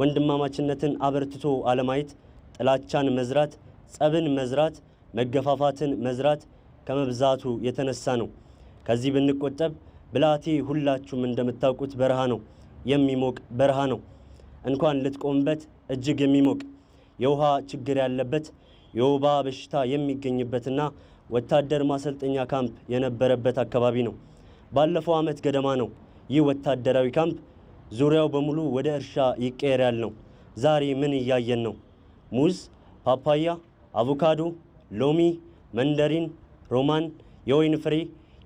ወንድማማችነትን አበርትቶ አለማየት፣ ጥላቻን መዝራት፣ ጸብን መዝራት፣ መገፋፋትን መዝራት ከመብዛቱ የተነሳ ነው። ከዚህ ብንቆጠብ ብላቴ ሁላችሁም እንደምታውቁት በረሃ ነው፣ የሚሞቅ በረሃ ነው። እንኳን ልትቆምበት እጅግ የሚሞቅ የውሃ ችግር ያለበት የወባ በሽታ የሚገኝበትና ወታደር ማሰልጠኛ ካምፕ የነበረበት አካባቢ ነው። ባለፈው ዓመት ገደማ ነው ይህ ወታደራዊ ካምፕ ዙሪያው በሙሉ ወደ እርሻ ይቀየራል ነው። ዛሬ ምን እያየን ነው? ሙዝ፣ ፓፓያ፣ አቮካዶ፣ ሎሚ፣ መንደሪን፣ ሮማን፣ የወይን ፍሬ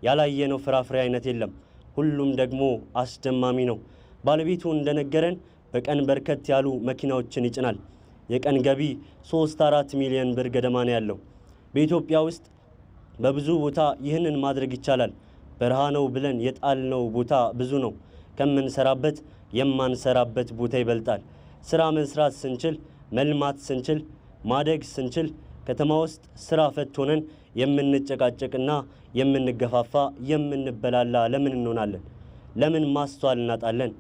ያላየነው ፍራፍሬ አይነት የለም። ሁሉም ደግሞ አስደማሚ ነው። ባለቤቱ እንደነገረን በቀን በርከት ያሉ መኪናዎችን ይጭናል። የቀን ገቢ 3-4 ሚሊዮን ብር ገደማ ነው ያለው። በኢትዮጵያ ውስጥ በብዙ ቦታ ይህንን ማድረግ ይቻላል። በረሃ ነው ብለን የጣልነው ቦታ ብዙ ነው። ከምንሰራበት የማንሰራበት ቦታ ይበልጣል። ስራ መስራት ስንችል፣ መልማት ስንችል፣ ማደግ ስንችል ከተማ ውስጥ ስራ ፈት ሆነን የምንጨቃጨቅና የምንገፋፋ የምንበላላ ለምን እንሆናለን? ለምን ማስተዋል እናጣለን?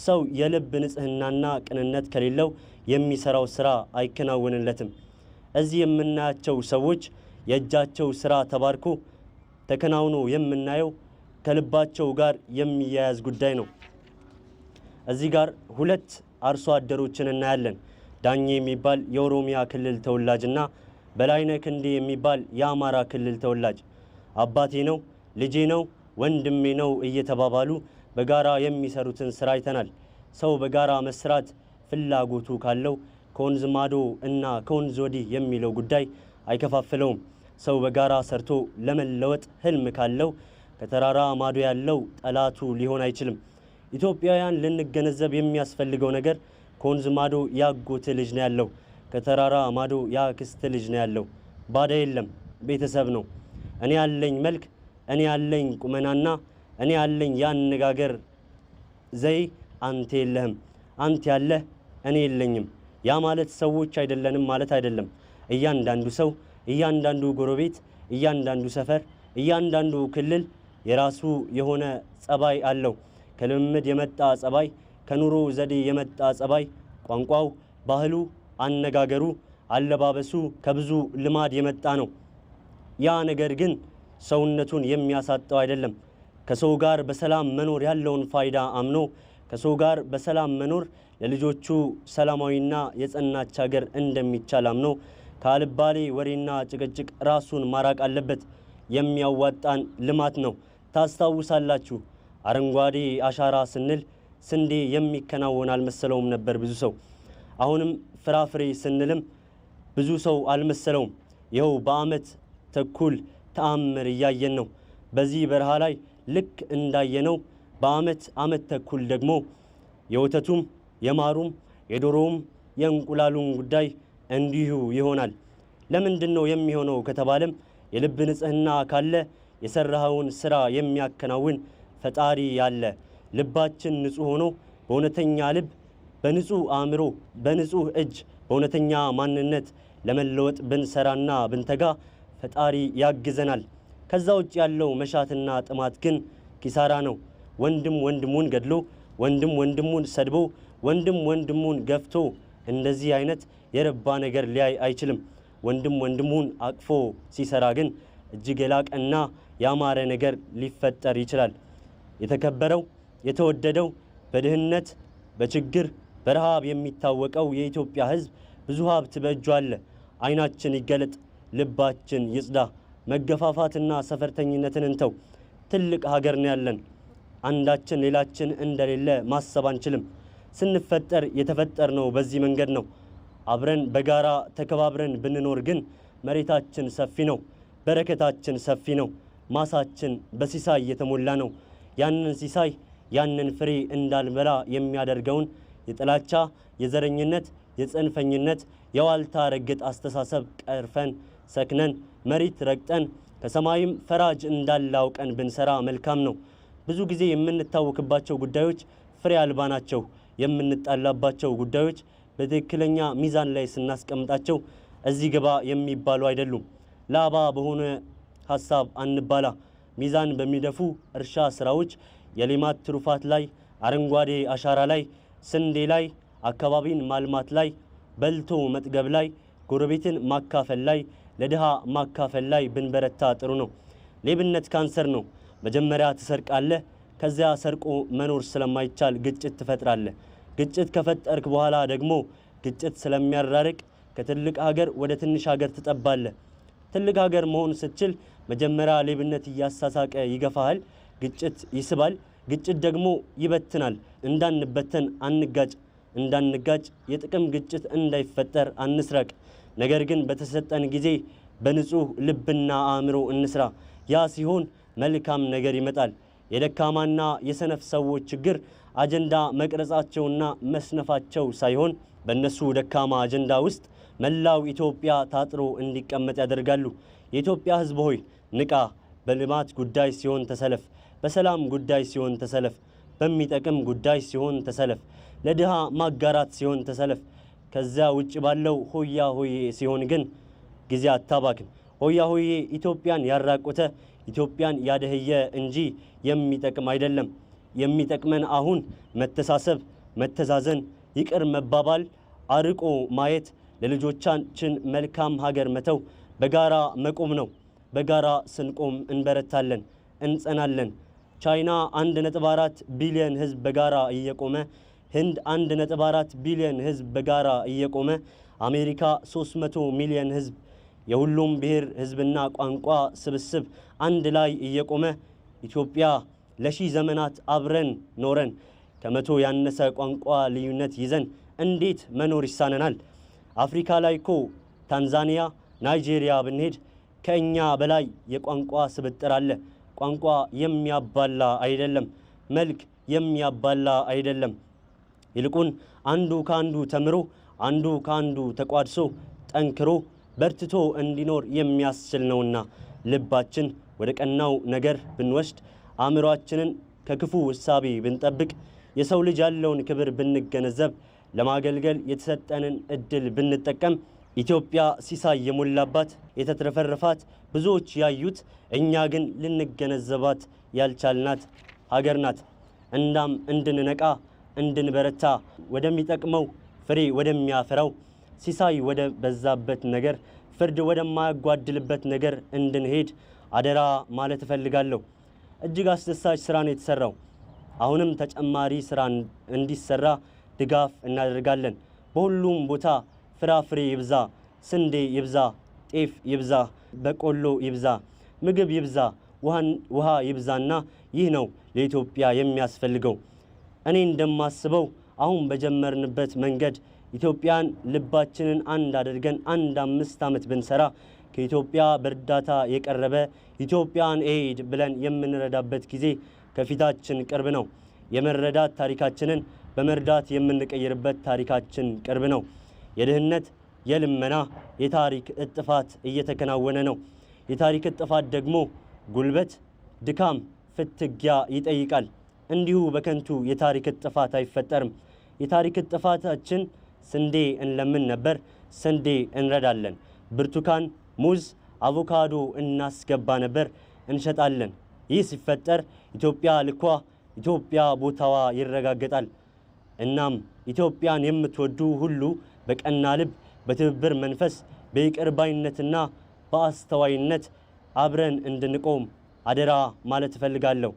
ሰው የልብ ንጽህናና ቅንነት ከሌለው የሚሰራው ስራ አይከናወንለትም። እዚህ የምናያቸው ሰዎች የእጃቸው ስራ ተባርኮ ተከናውኖ የምናየው ከልባቸው ጋር የሚያያዝ ጉዳይ ነው። እዚህ ጋር ሁለት አርሶ አደሮችን እናያለን። ዳኜ የሚባል የኦሮሚያ ክልል ተወላጅና በላይነህ ክንዴ የሚባል የአማራ ክልል ተወላጅ። አባቴ ነው፣ ልጄ ነው፣ ወንድሜ ነው እየተባባሉ በጋራ የሚሰሩትን ስራ አይተናል። ሰው በጋራ መስራት ፍላጎቱ ካለው ከወንዝ ማዶ እና ከወንዝ ወዲህ የሚለው ጉዳይ አይከፋፍለውም። ሰው በጋራ ሰርቶ ለመለወጥ ህልም ካለው ከተራራ ማዶ ያለው ጠላቱ ሊሆን አይችልም። ኢትዮጵያውያን ልንገነዘብ የሚያስፈልገው ነገር ከወንዝ ማዶ ያጎት ልጅ ነው ያለው፣ ከተራራ ማዶ ያክስት ልጅ ነው ያለው። ባዳ የለም፣ ቤተሰብ ነው። እኔ ያለኝ መልክ፣ እኔ ያለኝ ቁመናና እኔ ያለኝ ያነጋገር ዘይ አንተ የለህም፣ አንተ ያለህ እኔ የለኝም። ያ ማለት ሰዎች አይደለንም ማለት አይደለም። እያንዳንዱ ሰው፣ እያንዳንዱ ጎረቤት፣ እያንዳንዱ ሰፈር፣ እያንዳንዱ ክልል የራሱ የሆነ ጸባይ አለው። ከልምምድ የመጣ ጸባይ፣ ከኑሮ ዘዴ የመጣ ጸባይ፣ ቋንቋው፣ ባህሉ፣ አነጋገሩ፣ አለባበሱ ከብዙ ልማድ የመጣ ነው። ያ ነገር ግን ሰውነቱን የሚያሳጣው አይደለም። ከሰው ጋር በሰላም መኖር ያለውን ፋይዳ አምኖ ከሰው ጋር በሰላም መኖር ለልጆቹ ሰላማዊና የጸናች ሀገር እንደሚቻል አምኖ ከአልባሌ ወሬና ጭቅጭቅ ራሱን ማራቅ አለበት። የሚያዋጣን ልማት ነው። ታስታውሳላችሁ፣ አረንጓዴ አሻራ ስንል ስንዴ የሚከናወን አልመሰለውም ነበር ብዙ ሰው። አሁንም ፍራፍሬ ስንልም ብዙ ሰው አልመሰለውም። ይኸው በአመት ተኩል ተአምር እያየን ነው። በዚህ በረሃ ላይ ልክ እንዳየነው በአመት ተኩል ደግሞ የወተቱም የማሩም የዶሮውም የእንቁላሉም ጉዳይ እንዲሁ ይሆናል። ለምንድን ነው የሚሆነው ከተባለም የልብ ንጽህና ካለ የሰራኸውን ስራ የሚያከናውን ፈጣሪ ያለ፣ ልባችን ንጹህ ሆኖ በእውነተኛ ልብ፣ በንጹህ አእምሮ፣ በንጹህ እጅ፣ በእውነተኛ ማንነት ለመለወጥ ብንሰራና ብንተጋ ፈጣሪ ያግዘናል። ከዛ ውጭ ያለው መሻትና ጥማት ግን ኪሳራ ነው። ወንድም ወንድሙን ገድሎ፣ ወንድም ወንድሙን ሰድቦ፣ ወንድም ወንድሙን ገፍቶ እንደዚህ አይነት የረባ ነገር ሊያይ አይችልም። ወንድም ወንድሙን አቅፎ ሲሰራ ግን እጅግ የላቀና ያማረ ነገር ሊፈጠር ይችላል። የተከበረው የተወደደው በድህነት በችግር በረሃብ የሚታወቀው የኢትዮጵያ ሕዝብ ብዙ ሀብት በእጁ አለ። አይናችን ይገለጥ፣ ልባችን ይጽዳ። መገፋፋትና ሰፈርተኝነትን እንተው። ትልቅ ሀገር ነው ያለን። አንዳችን ሌላችን እንደሌለ ማሰብ አንችልም። ስንፈጠር የተፈጠርነው በዚህ መንገድ ነው። አብረን በጋራ ተከባብረን ብንኖር ግን መሬታችን ሰፊ ነው፣ በረከታችን ሰፊ ነው፣ ማሳችን በሲሳይ የተሞላ ነው። ያንን ሲሳይ ያንን ፍሬ እንዳልበላ የሚያደርገውን የጥላቻ፣ የዘረኝነት፣ የጽንፈኝነት፣ የዋልታ ረገጥ አስተሳሰብ ቀርፈን ሰክነን መሬት ረግጠን ከሰማይም ፈራጅ እንዳላውቀን ብንሰራ መልካም ነው። ብዙ ጊዜ የምንታወክባቸው ጉዳዮች ፍሬ አልባ ናቸው። የምንጣላባቸው ጉዳዮች በትክክለኛ ሚዛን ላይ ስናስቀምጣቸው እዚህ ግባ የሚባሉ አይደሉም። ላባ በሆነ ሀሳብ አንባላ። ሚዛን በሚደፉ እርሻ ስራዎች፣ የሌማት ትሩፋት ላይ፣ አረንጓዴ አሻራ ላይ፣ ስንዴ ላይ፣ አካባቢን ማልማት ላይ፣ በልቶ መጥገብ ላይ፣ ጎረቤትን ማካፈል ላይ፣ ለድሃ ማካፈል ላይ ብንበረታ ጥሩ ነው። ሌብነት ካንሰር ነው። መጀመሪያ ትሰርቃለህ፣ ከዚያ ሰርቆ መኖር ስለማይቻል ግጭት ትፈጥራለህ። ግጭት ከፈጠርክ በኋላ ደግሞ ግጭት ስለሚያራርቅ ከትልቅ ሀገር ወደ ትንሽ ሀገር ትጠባለህ። ትልቅ ሀገር መሆን ስትችል መጀመሪያ ሌብነት እያሳሳቀ ይገፋሃል፣ ግጭት ይስባል፣ ግጭት ደግሞ ይበትናል። እንዳንበተን አንጋጭ፣ እንዳንጋጭ የጥቅም ግጭት እንዳይፈጠር አንስረቅ። ነገር ግን በተሰጠን ጊዜ በንጹህ ልብና አእምሮ እንስራ። ያ ሲሆን መልካም ነገር ይመጣል። የደካማና የሰነፍ ሰዎች ችግር አጀንዳ መቅረጻቸውና መስነፋቸው ሳይሆን በእነሱ ደካማ አጀንዳ ውስጥ መላው ኢትዮጵያ ታጥሮ እንዲቀመጥ ያደርጋሉ። የኢትዮጵያ ሕዝብ ሆይ ንቃ። በልማት ጉዳይ ሲሆን ተሰለፍ፣ በሰላም ጉዳይ ሲሆን ተሰለፍ፣ በሚጠቅም ጉዳይ ሲሆን ተሰለፍ፣ ለድሃ ማጋራት ሲሆን ተሰለፍ። ከዚያ ውጭ ባለው ሆያ ሆዬ ሲሆን ግን ጊዜ አታባክን። ሆያ ሆዬ ኢትዮጵያን ያራቆተ ኢትዮጵያን ያደህየ እንጂ የሚጠቅም አይደለም። የሚጠቅመን አሁን መተሳሰብ፣ መተዛዘን፣ ይቅር መባባል፣ አርቆ ማየት፣ ለልጆቻችን መልካም ሀገር መተው፣ በጋራ መቆም ነው። በጋራ ስንቆም እንበረታለን፣ እንጸናለን። ቻይና 1.4 ቢሊዮን ህዝብ በጋራ እየቆመ፣ ህንድ 1.4 ቢሊዮን ህዝብ በጋራ እየቆመ፣ አሜሪካ 300 ሚሊዮን ህዝብ የሁሉም ብሔር ህዝብና ቋንቋ ስብስብ አንድ ላይ እየቆመ፣ ኢትዮጵያ ለሺህ ዘመናት አብረን ኖረን ከመቶ ያነሰ ቋንቋ ልዩነት ይዘን እንዴት መኖር ይሳነናል? አፍሪካ ላይ እኮ ታንዛኒያ፣ ናይጄሪያ ብንሄድ ከእኛ በላይ የቋንቋ ስብጥር አለ። ቋንቋ የሚያባላ አይደለም፣ መልክ የሚያባላ አይደለም። ይልቁን አንዱ ከአንዱ ተምሮ አንዱ ከአንዱ ተቋድሶ ጠንክሮ በርትቶ እንዲኖር የሚያስችል ነውና ልባችን ወደ ቀናው ነገር ብንወስድ፣ አእምሯችንን ከክፉ እሳቤ ብንጠብቅ፣ የሰው ልጅ ያለውን ክብር ብንገነዘብ፣ ለማገልገል የተሰጠንን እድል ብንጠቀም፣ ኢትዮጵያ ሲሳይ የሞላባት የተትረፈረፋት ብዙዎች ያዩት እኛ ግን ልንገነዘባት ያልቻልናት ሀገር ናት። እናም እንድንነቃ እንድንበረታ፣ ወደሚጠቅመው ፍሬ ወደሚያፈራው ሲሳይ ወደ በዛበት ነገር፣ ፍርድ ወደማያጓድልበት ነገር እንድንሄድ አደራ ማለት እፈልጋለሁ። እጅግ አስደሳች ስራ ነው የተሰራው። አሁንም ተጨማሪ ስራ እንዲሰራ ድጋፍ እናደርጋለን። በሁሉም ቦታ ፍራፍሬ ይብዛ፣ ስንዴ ይብዛ፣ ጤፍ ይብዛ፣ በቆሎ ይብዛ፣ ምግብ ይብዛ፣ ውሃ ይብዛና ይህ ነው ለኢትዮጵያ የሚያስፈልገው። እኔ እንደማስበው አሁን በጀመርንበት መንገድ ኢትዮጵያን ልባችንን አንድ አድርገን 5 ዓመት ብንሰራ ከኢትዮጵያ በእርዳታ የቀረበ ኢትዮጵያን ኤድ ብለን የምንረዳበት ጊዜ ከፊታችን ቅርብ ነው። የመረዳት ታሪካችንን በመርዳት የምንቀይርበት ታሪካችን ቅርብ ነው። የድህነት፣ የልመና፣ የታሪክ እጥፋት እየተከናወነ ነው። የታሪክ እጥፋት ደግሞ ጉልበት፣ ድካም፣ ፍትጊያ ይጠይቃል። እንዲሁ በከንቱ የታሪክ እጥፋት አይፈጠርም። የታሪክ እጥፋታችን ስንዴ እንለምን ነበር፣ ስንዴ እንረዳለን። ብርቱካን፣ ሙዝ፣ አቮካዶ እናስገባ ነበር፣ እንሸጣለን። ይህ ሲፈጠር ኢትዮጵያ ልኳ፣ ኢትዮጵያ ቦታዋ ይረጋገጣል። እናም ኢትዮጵያን የምትወዱ ሁሉ በቀና ልብ፣ በትብብር መንፈስ፣ በይቅር ባይነትና በአስተዋይነት አብረን እንድንቆም አደራ ማለት እፈልጋለሁ።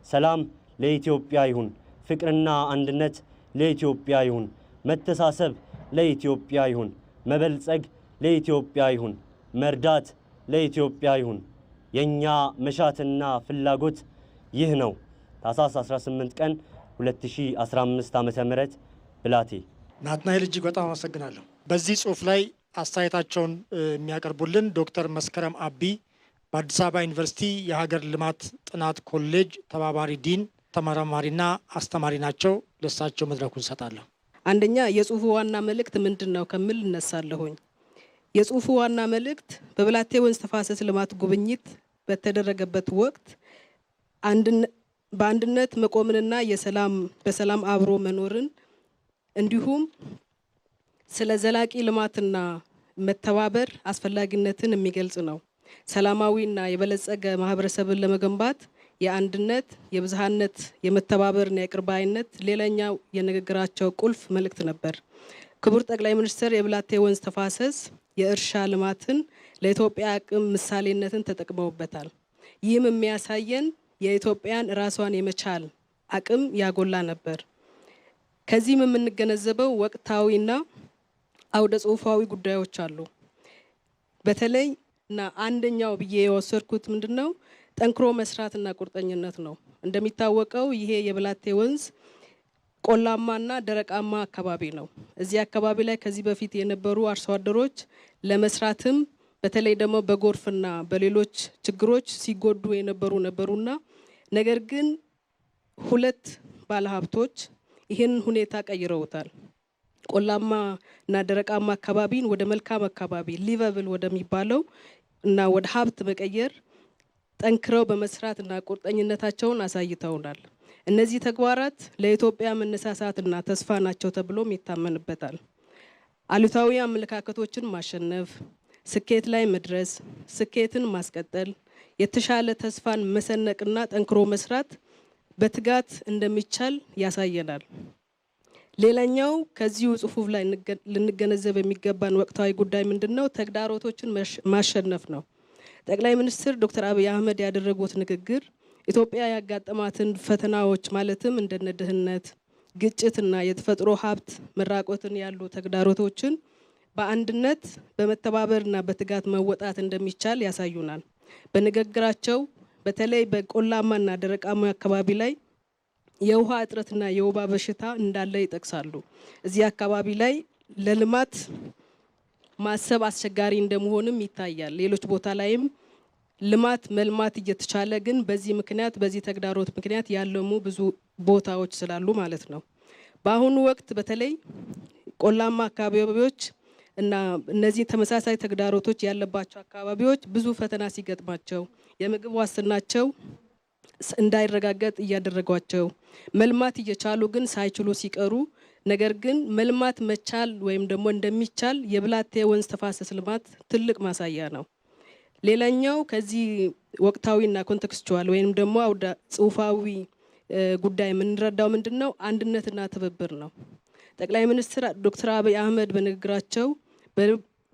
ሰላም ለኢትዮጵያ ይሁን። ፍቅርና አንድነት ለኢትዮጵያ ይሁን። መተሳሰብ ለኢትዮጵያ ይሁን። መበልጸግ ለኢትዮጵያ ይሁን። መርዳት ለኢትዮጵያ ይሁን። የኛ መሻትና ፍላጎት ይህ ነው። ታኅሳስ 18 ቀን 2015 ዓ.ም ብላቴ። ናትናኤል እጅግ በጣም አመሰግናለሁ። በዚህ ጽሁፍ ላይ አስተያየታቸውን የሚያቀርቡልን ዶክተር መስከረም አቢ በአዲስ አበባ ዩኒቨርሲቲ የሀገር ልማት ጥናት ኮሌጅ ተባባሪ ዲን ተመራማሪና አስተማሪ ናቸው። ለሳቸው መድረኩን ሰጣለሁ። አንደኛ የጽሁፉ ዋና መልእክት ምንድን ነው ከምል እነሳለሁኝ። የጽሁፉ ዋና መልእክት በብላቴ ወንዝ ተፋሰስ ልማት ጉብኝት በተደረገበት ወቅት በአንድነት መቆምንና በሰላም አብሮ መኖርን እንዲሁም ስለ ዘላቂ ልማትና መተባበር አስፈላጊነትን የሚገልጽ ነው። ሰላማዊና የበለጸገ ማህበረሰብን ለመገንባት የአንድነት፣ የብዝሃነት፣ የመተባበርና የይቅር ባይነት ሌላኛው የንግግራቸው ቁልፍ መልእክት ነበር። ክቡር ጠቅላይ ሚኒስትር የብላቴ ወንዝ ተፋሰስ የእርሻ ልማትን ለኢትዮጵያ አቅም ምሳሌነትን ተጠቅመውበታል። ይህም የሚያሳየን የኢትዮጵያን ራሷን የመቻል አቅም ያጎላ ነበር። ከዚህም የምንገነዘበው ወቅታዊና አውደ ጽሁፋዊ ጉዳዮች አሉ። በተለይ እና አንደኛው ብዬ የወሰድኩት ምንድነው ጠንክሮ መስራትና ቁርጠኝነት ነው። እንደሚታወቀው ይሄ የብላቴ ወንዝ ቆላማና ደረቃማ አካባቢ ነው። እዚህ አካባቢ ላይ ከዚህ በፊት የነበሩ አርሶ አደሮች ለመስራትም በተለይ ደግሞ በጎርፍና በሌሎች ችግሮች ሲጎዱ የነበሩና ነገር ግን ሁለት ባለሀብቶች ይህን ሁኔታ ቀይረውታል። ቆላማ እና ደረቃማ አካባቢን ወደ መልካም አካባቢ ሊቨብል ወደሚባለው እና ወደ ሀብት መቀየር ጠንክረው በመስራት እና ቁርጠኝነታቸውን አሳይተውናል። እነዚህ ተግባራት ለኢትዮጵያ መነሳሳትና ተስፋ ናቸው ተብሎም ይታመንበታል። አሉታዊ አመለካከቶችን ማሸነፍ፣ ስኬት ላይ መድረስ፣ ስኬትን ማስቀጠል፣ የተሻለ ተስፋን መሰነቅና ጠንክሮ መስራት በትጋት እንደሚቻል ያሳየናል። ሌላኛው ከዚሁ ጽሁፍ ላይ ልንገነዘብ የሚገባን ወቅታዊ ጉዳይ ምንድነው? ተግዳሮቶችን ማሸነፍ ነው። ጠቅላይ ሚኒስትር ዶክተር አብይ አህመድ ያደረጉት ንግግር ኢትዮጵያ ያጋጠማትን ፈተናዎች ማለትም እንደነ ድህነት፣ ግጭትና የተፈጥሮ ሀብት መራቆትን ያሉ ተግዳሮቶችን በአንድነት በመተባበርና በትጋት መወጣት እንደሚቻል ያሳዩናል። በንግግራቸው በተለይ በቆላማና ደረቃማ አካባቢ ላይ የውሃ እጥረትና የወባ በሽታ እንዳለ ይጠቅሳሉ። እዚህ አካባቢ ላይ ለልማት ማሰብ አስቸጋሪ እንደመሆንም ይታያል። ሌሎች ቦታ ላይም ልማት መልማት እየተቻለ ግን በዚህ ምክንያት በዚህ ተግዳሮት ምክንያት ያለሙ ብዙ ቦታዎች ስላሉ ማለት ነው። በአሁኑ ወቅት በተለይ ቆላማ አካባቢዎች እና እነዚህ ተመሳሳይ ተግዳሮቶች ያለባቸው አካባቢዎች ብዙ ፈተና ሲገጥማቸው የምግብ ዋስትናቸው እንዳይረጋገጥ እያደረጓቸው መልማት እየቻሉ ግን ሳይችሉ ሲቀሩ ነገር ግን መልማት መቻል ወይም ደግሞ እንደሚቻል የብላቴ ወንዝ ተፋሰስ ልማት ትልቅ ማሳያ ነው። ሌላኛው ከዚህ ወቅታዊና ኮንቴክስቹዋል ወይም ደግሞ አውዳ ጽሁፋዊ ጉዳይ የምንረዳው ምንድነው? አንድነትና ትብብር ነው። ጠቅላይ ሚኒስትር ዶክተር አብይ አህመድ በንግግራቸው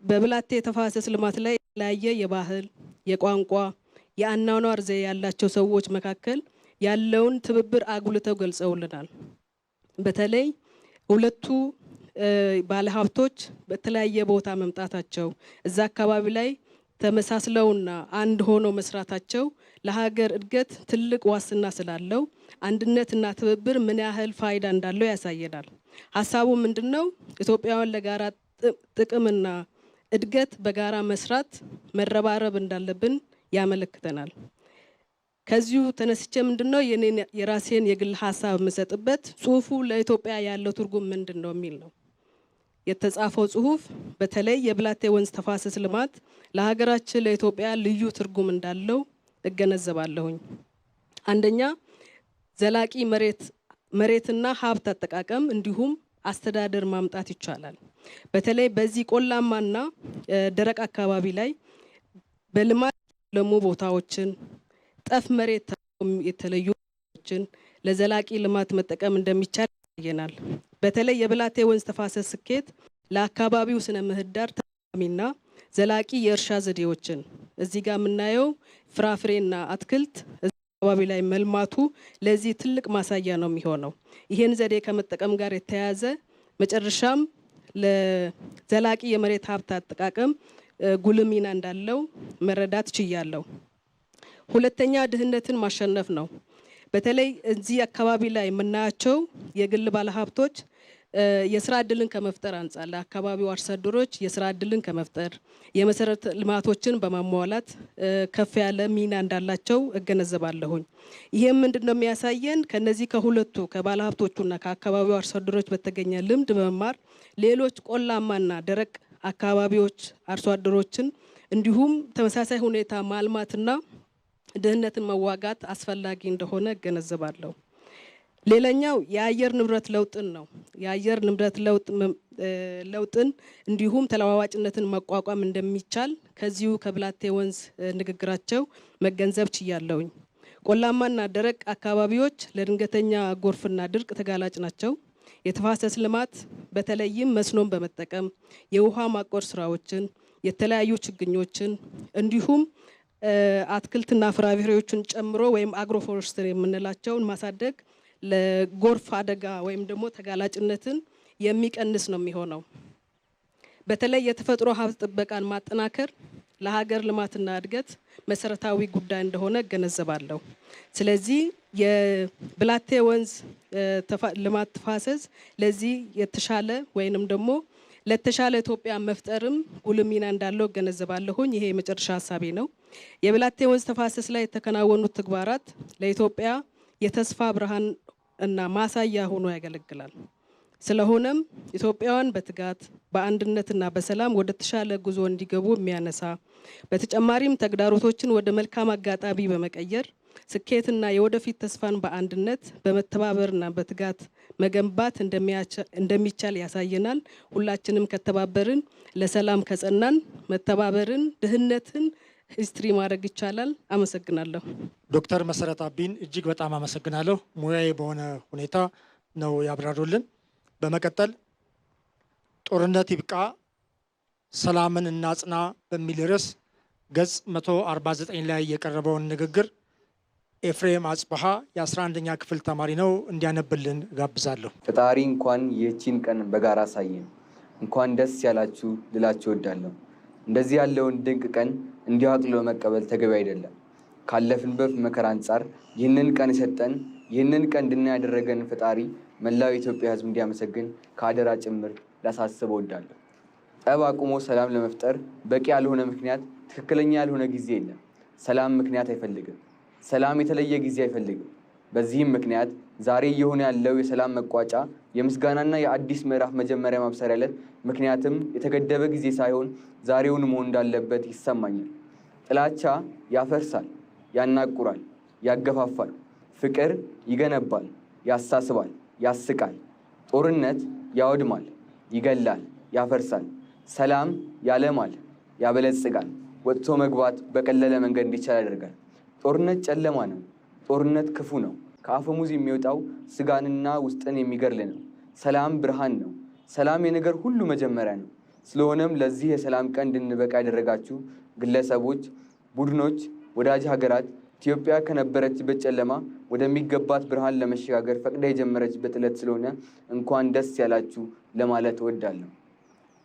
በብላቴ ተፋሰስ ልማት ላይ የተለያየ የባህል፣ የቋንቋ፣ የአኗኗር ዘዬ ያላቸው ሰዎች መካከል ያለውን ትብብር አጉልተው ገልጸውልናል። በተለይ ሁለቱ ባለሀብቶች በተለያየ ቦታ መምጣታቸው እዛ አካባቢ ላይ ተመሳስለውና አንድ ሆኖ መስራታቸው ለሀገር እድገት ትልቅ ዋስትና ስላለው አንድነትና ትብብር ምን ያህል ፋይዳ እንዳለው ያሳየናል። ሀሳቡ ምንድነው? ኢትዮጵያውያን ለጋራ ጥቅምና እድገት በጋራ መስራት መረባረብ እንዳለብን ያመለክተናል። ከዚሁ ተነስቼ ምንድነው የራሴን የግል ሀሳብ የምሰጥበት ጽሁፉ ለኢትዮጵያ ያለው ትርጉም ምንድነው የሚል ነው። የተጻፈው ጽሁፍ በተለይ የብላቴ ወንዝ ተፋሰስ ልማት ለሀገራችን ለኢትዮጵያ ልዩ ትርጉም እንዳለው እገነዘባለሁኝ። አንደኛ ዘላቂ መሬትና ሀብት አጠቃቀም እንዲሁም አስተዳደር ማምጣት ይቻላል። በተለይ በዚህ ቆላማና ደረቅ አካባቢ ላይ በልማት ለሙ ቦታዎችን ጠፍ መሬት የተለዩ ቦታዎችን ለዘላቂ ልማት መጠቀም እንደሚቻል ያሳየናል። በተለይ የብላቴ ወንዝ ተፋሰስ ስኬት ለአካባቢው ስነ ምህዳር ተስማሚና ዘላቂ የእርሻ ዘዴዎችን እዚህ ጋር የምናየው ፍራፍሬና አትክልት አካባቢ ላይ መልማቱ ለዚህ ትልቅ ማሳያ ነው የሚሆነው። ይሄን ዘዴ ከመጠቀም ጋር የተያያዘ መጨረሻም ለዘላቂ የመሬት ሀብት አጠቃቀም ጉልህ ሚና እንዳለው መረዳት ችያለሁ። ሁለተኛ ድህነትን ማሸነፍ ነው። በተለይ እዚህ አካባቢ ላይ የምናያቸው የግል ባለሀብቶች የስራ እድልን ከመፍጠር አንጻር ለአካባቢው አርሶ አደሮች የስራ እድልን ከመፍጠር የመሰረተ ልማቶችን በማሟላት ከፍ ያለ ሚና እንዳላቸው እገነዘባለሁኝ። ይሄም ምንድነው የሚያሳየን? ከነዚህ ከሁለቱ ከባለሀብቶቹና ከአካባቢው አርሶ አደሮች በተገኘ ልምድ በመማር ሌሎች ቆላማና ደረቅ አካባቢዎች አርሶ አደሮችን እንዲሁም ተመሳሳይ ሁኔታ ማልማትና ድህነትን መዋጋት አስፈላጊ እንደሆነ እገነዘባለሁ። ሌላኛው የአየር ንብረት ለውጥን ነው። የአየር ንብረት ለውጥን እንዲሁም ተለዋዋጭነትን መቋቋም እንደሚቻል ከዚሁ ከብላቴ ወንዝ ንግግራቸው መገንዘብ ችያለሁኝ። ቆላማና ደረቅ አካባቢዎች ለድንገተኛ ጎርፍና ድርቅ ተጋላጭ ናቸው። የተፋሰስ ልማት በተለይም መስኖን በመጠቀም የውሃ ማቆር ስራዎችን፣ የተለያዩ ችግኞችን እንዲሁም አትክልትና ፍራፍሬዎችን ጨምሮ ወይም አግሮፎረስትሪ የምንላቸውን ማሳደግ ለጎርፍ አደጋ ወይም ደግሞ ተጋላጭነትን የሚቀንስ ነው የሚሆነው። በተለይ የተፈጥሮ ሀብት ጥበቃን ማጠናከር ለሀገር ልማትና እድገት መሰረታዊ ጉዳይ እንደሆነ እገነዘባለሁ። ስለዚህ የብላቴ ወንዝ ልማት ተፋሰስ ለዚህ የተሻለ ወይንም ደግሞ ለተሻለ ኢትዮጵያ መፍጠርም ጉልህ ሚና እንዳለው እገነዘባለሁኝ። ይሄ የመጨረሻ ሀሳቤ ነው። የብላቴ ወንዝ ተፋሰስ ላይ የተከናወኑት ተግባራት ለኢትዮጵያ የተስፋ ብርሃን እና ማሳያ ሆኖ ያገለግላል። ስለሆነም ኢትዮጵያውያን በትጋት በአንድነትና በሰላም ወደ ተሻለ ጉዞ እንዲገቡ የሚያነሳ በተጨማሪም ተግዳሮቶችን ወደ መልካም አጋጣሚ በመቀየር ስኬትና የወደፊት ተስፋን በአንድነት በመተባበርና በትጋት መገንባት እንደሚቻል ያሳየናል። ሁላችንም ከተባበርን፣ ለሰላም ከጸናን፣ መተባበርን፣ ድህነትን ሂስትሪ ማድረግ ይቻላል። አመሰግናለሁ። ዶክተር መሰረት አቢን እጅግ በጣም አመሰግናለሁ። ሙያዊ በሆነ ሁኔታ ነው ያብራሩልን። በመቀጠል ጦርነት ይብቃ ሰላምን እናጽና በሚል ርዕስ ገጽ 149 ላይ የቀረበውን ንግግር ኤፍሬም አጽበሃ የ11ኛ ክፍል ተማሪ ነው እንዲያነብልን ጋብዛለሁ። ፈጣሪ እንኳን ይህቺን ቀን በጋራ አሳየን። እንኳን ደስ ያላችሁ ልላችሁ እወዳለሁ። እንደዚህ ያለውን ድንቅ ቀን እንዲሁ አቅልሎ መቀበል ተገቢ አይደለም። ካለፍንበት መከራ አንጻር ይህንን ቀን የሰጠን ይህንን ቀን እንድናይ ያደረገን ፈጣሪ መላው የኢትዮጵያ ሕዝብ እንዲያመሰግን ከአደራ ጭምር ላሳስብ እወዳለሁ። ጠብ አቁሞ ሰላም ለመፍጠር በቂ ያልሆነ ምክንያት፣ ትክክለኛ ያልሆነ ጊዜ የለም። ሰላም ምክንያት አይፈልግም። ሰላም የተለየ ጊዜ አይፈልግም። በዚህም ምክንያት ዛሬ እየሆነ ያለው የሰላም መቋጫ የምስጋናና የአዲስ ምዕራፍ መጀመሪያ ማብሰሪያ ዕለት ምክንያትም የተገደበ ጊዜ ሳይሆን ዛሬውን መሆን እንዳለበት ይሰማኛል። ጥላቻ ያፈርሳል፣ ያናቁራል፣ ያገፋፋል። ፍቅር ይገነባል፣ ያሳስባል፣ ያስቃል። ጦርነት ያወድማል፣ ይገላል፣ ያፈርሳል። ሰላም ያለማል፣ ያበለጽጋል። ወጥቶ መግባት በቀለለ መንገድ እንዲቻል ያደርጋል። ጦርነት ጨለማ ነው። ጦርነት ክፉ ነው። ከአፈሙዝ የሚወጣው ስጋንና ውስጥን የሚገድል ነው። ሰላም ብርሃን ነው። ሰላም የነገር ሁሉ መጀመሪያ ነው። ስለሆነም ለዚህ የሰላም ቀን እንድንበቃ ያደረጋችሁ ግለሰቦች፣ ቡድኖች፣ ወዳጅ ሀገራት ኢትዮጵያ ከነበረችበት ጨለማ ወደሚገባት ብርሃን ለመሸጋገር ፈቅዳ የጀመረችበት ዕለት ስለሆነ እንኳን ደስ ያላችሁ ለማለት እወዳለሁ።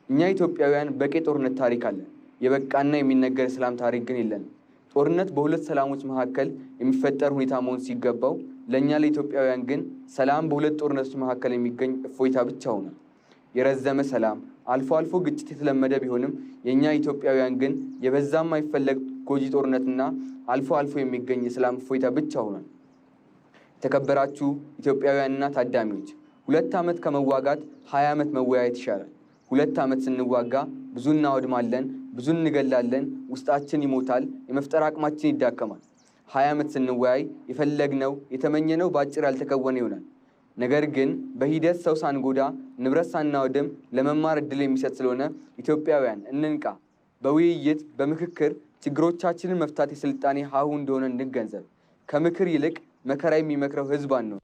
እኛ ኢትዮጵያውያን በቂ ጦርነት ታሪክ አለን። የበቃና የሚነገር የሰላም ታሪክ ግን የለንም። ጦርነት በሁለት ሰላሞች መካከል የሚፈጠር ሁኔታ መሆን ሲገባው ለእኛ ለኢትዮጵያውያን ግን ሰላም በሁለት ጦርነቶች መካከል የሚገኝ እፎይታ ብቻ ሆኗል። የረዘመ ሰላም፣ አልፎ አልፎ ግጭት የተለመደ ቢሆንም የእኛ ኢትዮጵያውያን ግን የበዛም የማይፈለግ ጎጂ ጦርነትና አልፎ አልፎ የሚገኝ የሰላም እፎይታ ብቻ ሆኗል። የተከበራችሁ ኢትዮጵያውያንና ታዳሚዎች 2 ዓመት ከመዋጋት 20 ዓመት መወያየት ይሻላል። 2 ዓመት ስንዋጋ ብዙ እናወድማለን፣ ብዙ እንገላለን፣ ውስጣችን ይሞታል፣ የመፍጠር አቅማችን ይዳከማል። 20 ዓመት ስንወያይ የፈለግነው የተመኘነው በአጭር ያልተከወነ ይሆናል። ነገር ግን በሂደት ሰው ሳንጎዳ ንብረት ሳናወድም ለመማር እድል የሚሰጥ ስለሆነ ኢትዮጵያውያን እንንቃ። በውይይት በምክክር ችግሮቻችንን መፍታት የስልጣኔ ሀሁ እንደሆነ እንገንዘብ። ከምክር ይልቅ መከራ የሚመክረው ህዝብ ነው።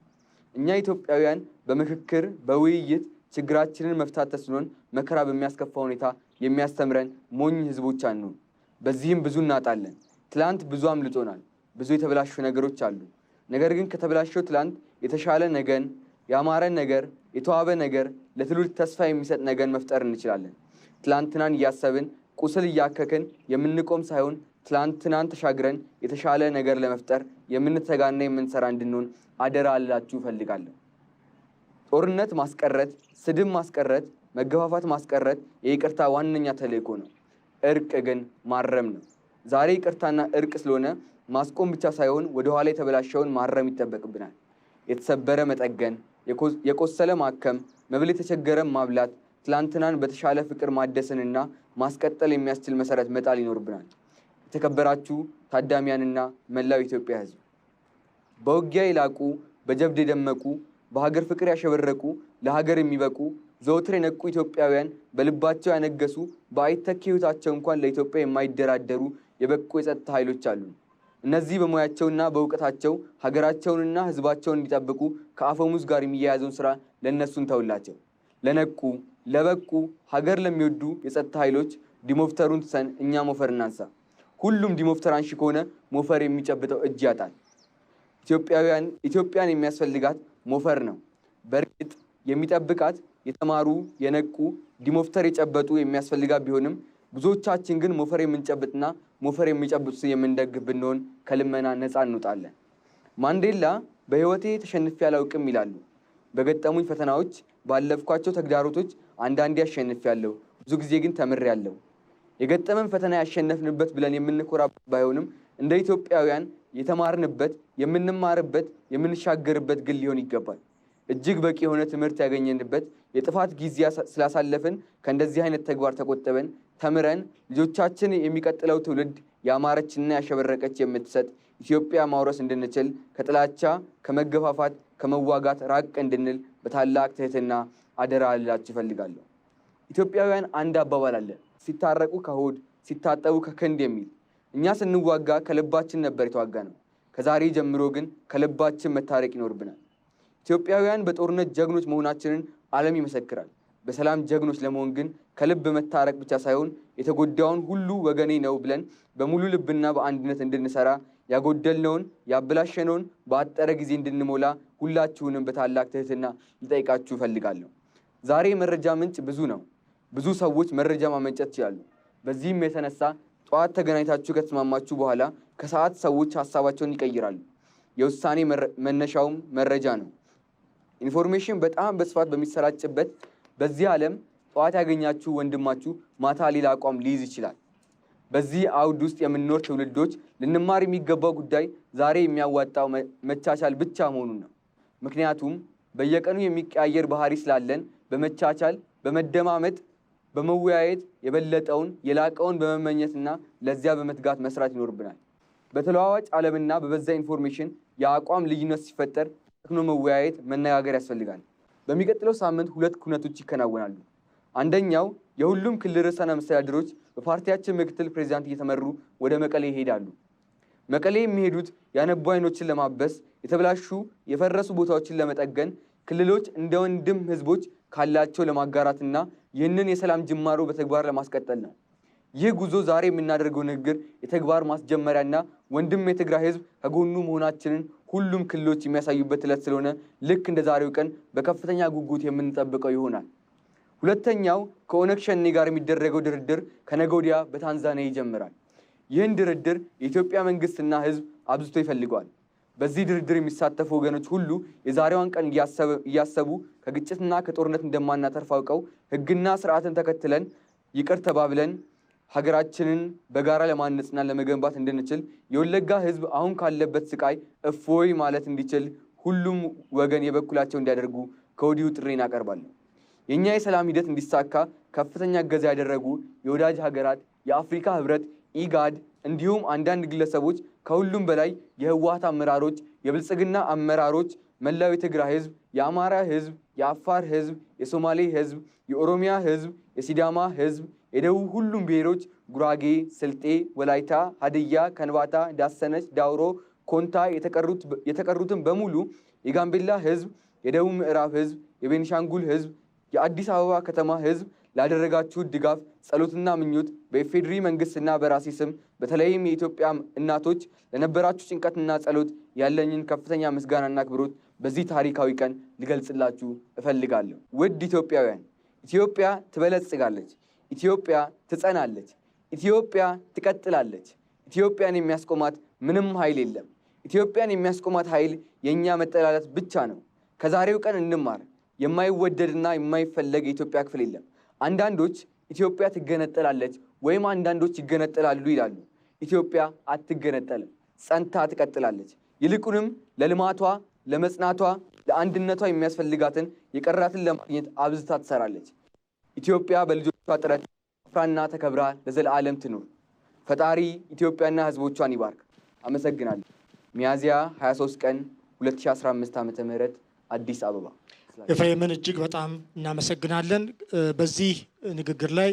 እኛ ኢትዮጵያውያን በምክክር በውይይት ችግራችንን መፍታት ተስኖን መከራ በሚያስከፋ ሁኔታ የሚያስተምረን ሞኝ ህዝቦች አንሁን። በዚህም ብዙ እናጣለን። ትላንት ብዙ አምልጦናል። ብዙ የተበላሹ ነገሮች አሉ። ነገር ግን ከተበላሸው ትላንት የተሻለ ነገን፣ ያማረ ነገር፣ የተዋበ ነገር፣ ለትውልድ ተስፋ የሚሰጥ ነገን መፍጠር እንችላለን። ትላንትናን እያሰብን ቁስል እያከክን የምንቆም ሳይሆን ትላንትናን ተሻግረን የተሻለ ነገር ለመፍጠር የምንተጋና የምንሰራ እንድንሆን አደራ አላችሁ እፈልጋለሁ። ጦርነት ማስቀረት፣ ስድብ ማስቀረት፣ መገፋፋት ማስቀረት የይቅርታ ዋነኛ ተልእኮ ነው። እርቅ ግን ማረም ነው። ዛሬ ይቅርታና እርቅ ስለሆነ ማስቆም ብቻ ሳይሆን ወደ ኋላ የተበላሸውን ማረም ይጠበቅብናል። የተሰበረ መጠገን፣ የቆሰለ ማከም፣ መብል የተቸገረ ማብላት፣ ትላንትናን በተሻለ ፍቅር ማደስንና ማስቀጠል የሚያስችል መሰረት መጣል ይኖርብናል። የተከበራችሁ ታዳሚያንና መላው ኢትዮጵያ ሕዝብ በውጊያ የላቁ፣ በጀብድ የደመቁ፣ በሀገር ፍቅር ያሸበረቁ፣ ለሀገር የሚበቁ ዘወትር የነቁ ኢትዮጵያውያን በልባቸው ያነገሱ በአይተኪ ሕይወታቸው እንኳን ለኢትዮጵያ የማይደራደሩ የበቁ የጸጥታ ኃይሎች አሉ። እነዚህ በሙያቸውና በእውቀታቸው ሀገራቸውንና ሕዝባቸውን እንዲጠብቁ ከአፈሙዝ ጋር የሚያያዘውን ስራ ለእነሱን ተውላቸው። ለነቁ ለበቁ ሀገር ለሚወዱ የጸጥታ ኃይሎች ዲሞፍተሩን ትሰን እኛ ሞፈር እናንሳ። ሁሉም ዲሞፍተር አንሺ ከሆነ ሞፈር የሚጨብጠው እጅ ያጣል። ኢትዮጵያን የሚያስፈልጋት ሞፈር ነው። በእርግጥ የሚጠብቃት የተማሩ የነቁ ዲሞፍተር የጨበጡ የሚያስፈልጋት ቢሆንም ብዙዎቻችን ግን ሞፈር የምንጨብጥና ሞፈር የሚጨብጡ የምንደግፍ ብንሆን ከልመና ነፃ እንውጣለን። ማንዴላ በህይወቴ ተሸንፌ አላውቅም ይላሉ። በገጠሙኝ ፈተናዎች፣ ባለፍኳቸው ተግዳሮቶች አንዳንዴ አሸንፌያለሁ፣ ብዙ ጊዜ ግን ተምሬያለሁ። የገጠመን ፈተና ያሸነፍንበት ብለን የምንኮራበት ባይሆንም እንደ ኢትዮጵያውያን የተማርንበት፣ የምንማርበት፣ የምንሻገርበት ግን ሊሆን ይገባል። እጅግ በቂ የሆነ ትምህርት ያገኘንበት የጥፋት ጊዜ ስላሳለፍን ከእንደዚህ አይነት ተግባር ተቆጥበን ተምረን ልጆቻችን የሚቀጥለው ትውልድ ያማረችና ያሸበረቀች የምትሰጥ ኢትዮጵያ ማውረስ እንድንችል ከጥላቻ፣ ከመገፋፋት፣ ከመዋጋት ራቅ እንድንል በታላቅ ትህትና አደራ ልላችሁ እፈልጋለሁ። ኢትዮጵያውያን አንድ አባባል አለ፣ ሲታረቁ ከሆድ ሲታጠቡ ከክንድ የሚል። እኛ ስንዋጋ ከልባችን ነበር የተዋጋነው። ከዛሬ ጀምሮ ግን ከልባችን መታረቅ ይኖርብናል። ኢትዮጵያውያን በጦርነት ጀግኖች መሆናችንን ዓለም ይመሰክራል። በሰላም ጀግኖች ለመሆን ግን ከልብ መታረቅ ብቻ ሳይሆን የተጎዳውን ሁሉ ወገኔ ነው ብለን በሙሉ ልብና በአንድነት እንድንሰራ ያጎደልነውን ያበላሸነውን በአጠረ ጊዜ እንድንሞላ ሁላችሁንም በታላቅ ትህትና ልጠይቃችሁ እፈልጋለሁ። ዛሬ መረጃ ምንጭ ብዙ ነው። ብዙ ሰዎች መረጃ ማመንጨት ይችላሉ። በዚህም የተነሳ ጠዋት ተገናኝታችሁ ከተስማማችሁ በኋላ ከሰዓት ሰዎች ሀሳባቸውን ይቀይራሉ። የውሳኔ መነሻውም መረጃ ነው። ኢንፎርሜሽን በጣም በስፋት በሚሰራጭበት በዚህ ዓለም ጠዋት ያገኛችሁ ወንድማችሁ ማታ ሌላ አቋም ሊይዝ ይችላል። በዚህ አውድ ውስጥ የምንኖር ትውልዶች ልንማር የሚገባው ጉዳይ ዛሬ የሚያዋጣው መቻቻል ብቻ መሆኑን ነው። ምክንያቱም በየቀኑ የሚቀያየር ባህሪ ስላለን በመቻቻል፣ በመደማመጥ፣ በመወያየት የበለጠውን የላቀውን በመመኘትና ለዚያ በመትጋት መስራት ይኖርብናል። በተለዋዋጭ ዓለምና በበዛ ኢንፎርሜሽን የአቋም ልዩነት ሲፈጠር ተክኖ መወያየት፣ መነጋገር ያስፈልጋል። በሚቀጥለው ሳምንት 2 ኩነቶች ይከናወናሉ። አንደኛው የሁሉም ክልል ርዕሰ መስተዳድሮች በፓርቲያችን ምክትል ፕሬዚዳንት እየተመሩ ወደ መቀሌ ይሄዳሉ። መቀሌ የሚሄዱት ያነቡ አይኖችን ለማበስ፣ የተበላሹ የፈረሱ ቦታዎችን ለመጠገን፣ ክልሎች እንደ ወንድም ህዝቦች ካላቸው ለማጋራትና ይህንን የሰላም ጅማሮ በተግባር ለማስቀጠል ነው። ይህ ጉዞ ዛሬ የምናደርገው ንግግር የተግባር ማስጀመሪያና ወንድም የትግራይ ህዝብ ከጎኑ መሆናችንን ሁሉም ክልሎች የሚያሳዩበት ዕለት ስለሆነ ልክ እንደ ዛሬው ቀን በከፍተኛ ጉጉት የምንጠብቀው ይሆናል። ሁለተኛው ከኦነግ ሸኔ ጋር የሚደረገው ድርድር ከነገ ወዲያ በታንዛኒያ ይጀምራል። ይህን ድርድር የኢትዮጵያ መንግስትና ህዝብ አብዝቶ ይፈልገዋል። በዚህ ድርድር የሚሳተፉ ወገኖች ሁሉ የዛሬዋን ቀን እያሰቡ ከግጭትና ከጦርነት እንደማናተርፍ አውቀው ህግና ስርዓትን ተከትለን ይቅር ተባብለን ሀገራችንን በጋራ ለማነጽና ለመገንባት እንድንችል የወለጋ ህዝብ አሁን ካለበት ስቃይ እፎይ ማለት እንዲችል ሁሉም ወገን የበኩላቸው እንዲያደርጉ ከወዲሁ ጥሪን አቀርባለሁ። የእኛ የሰላም ሂደት እንዲሳካ ከፍተኛ እገዛ ያደረጉ የወዳጅ ሀገራት፣ የአፍሪካ ህብረት፣ ኢጋድ እንዲሁም አንዳንድ ግለሰቦች፣ ከሁሉም በላይ የህወሓት አመራሮች፣ የብልጽግና አመራሮች፣ መላው የትግራይ ህዝብ፣ የአማራ ህዝብ፣ የአፋር ህዝብ፣ የሶማሌ ህዝብ፣ የኦሮሚያ ህዝብ፣ የሲዳማ ህዝብ፣ የደቡብ ሁሉም ብሔሮች፣ ጉራጌ፣ ስልጤ፣ ወላይታ፣ ሀድያ፣ ከንባታ፣ ዳሰነች፣ ዳውሮ፣ ኮንታ የተቀሩትን በሙሉ የጋምቤላ ህዝብ፣ የደቡብ ምዕራብ ህዝብ፣ የቤኒሻንጉል ህዝብ፣ የአዲስ አበባ ከተማ ህዝብ ላደረጋችሁት ድጋፍ፣ ጸሎትና ምኞት በኢፌዴሪ መንግስትና በራሴ ስም በተለይም የኢትዮጵያ እናቶች ለነበራችሁ ጭንቀትና ጸሎት ያለኝን ከፍተኛ ምስጋናና አክብሮት በዚህ ታሪካዊ ቀን ልገልጽላችሁ እፈልጋለሁ። ውድ ኢትዮጵያውያን፣ ኢትዮጵያ ትበለጽጋለች፣ ኢትዮጵያ ትጸናለች፣ ኢትዮጵያ ትቀጥላለች። ኢትዮጵያን የሚያስቆማት ምንም ኃይል የለም። ኢትዮጵያን የሚያስቆማት ኃይል የእኛ መጠላላት ብቻ ነው። ከዛሬው ቀን እንማር። የማይወደድና የማይፈለግ የኢትዮጵያ ክፍል የለም። አንዳንዶች ኢትዮጵያ ትገነጠላለች ወይም አንዳንዶች ይገነጠላሉ ይላሉ። ኢትዮጵያ አትገነጠልም፣ ጸንታ ትቀጥላለች። ይልቁንም ለልማቷ፣ ለመጽናቷ፣ ለአንድነቷ የሚያስፈልጋትን የቀራትን ለማግኘት አብዝታ ትሰራለች። ኢትዮጵያ በልጆቿ ጥረት አፍራና ተከብራ ለዘለዓለም ትኑር። ፈጣሪ ኢትዮጵያና ሕዝቦቿን ይባርክ። አመሰግናለሁ። ሚያዝያ 23 ቀን 2015 ዓ.ም አዲስ አበባ። ኤፍሬምን እጅግ በጣም እናመሰግናለን። በዚህ ንግግር ላይ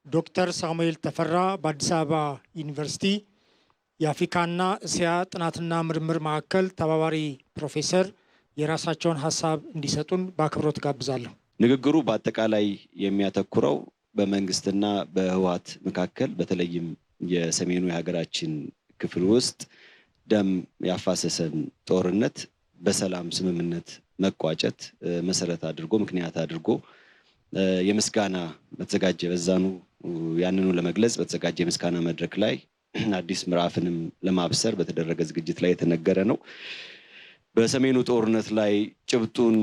ዶክተር ሳሙኤል ተፈራ በአዲስ አበባ ዩኒቨርሲቲ የአፍሪካና እስያ ጥናትና ምርምር ማዕከል ተባባሪ ፕሮፌሰር የራሳቸውን ሀሳብ እንዲሰጡን በአክብሮት ጋብዛለሁ። ንግግሩ በአጠቃላይ የሚያተኩረው በመንግስትና በህወሓት መካከል በተለይም የሰሜኑ የሀገራችን ክፍል ውስጥ ደም ያፋሰሰን ጦርነት በሰላም ስምምነት መቋጨት መሰረት አድርጎ ምክንያት አድርጎ የምስጋና በተዘጋጀ በዛኑ ያንኑ ለመግለጽ በተዘጋጀ የምስጋና መድረክ ላይ አዲስ ምዕራፍንም ለማብሰር በተደረገ ዝግጅት ላይ የተነገረ ነው። በሰሜኑ ጦርነት ላይ ጭብጡን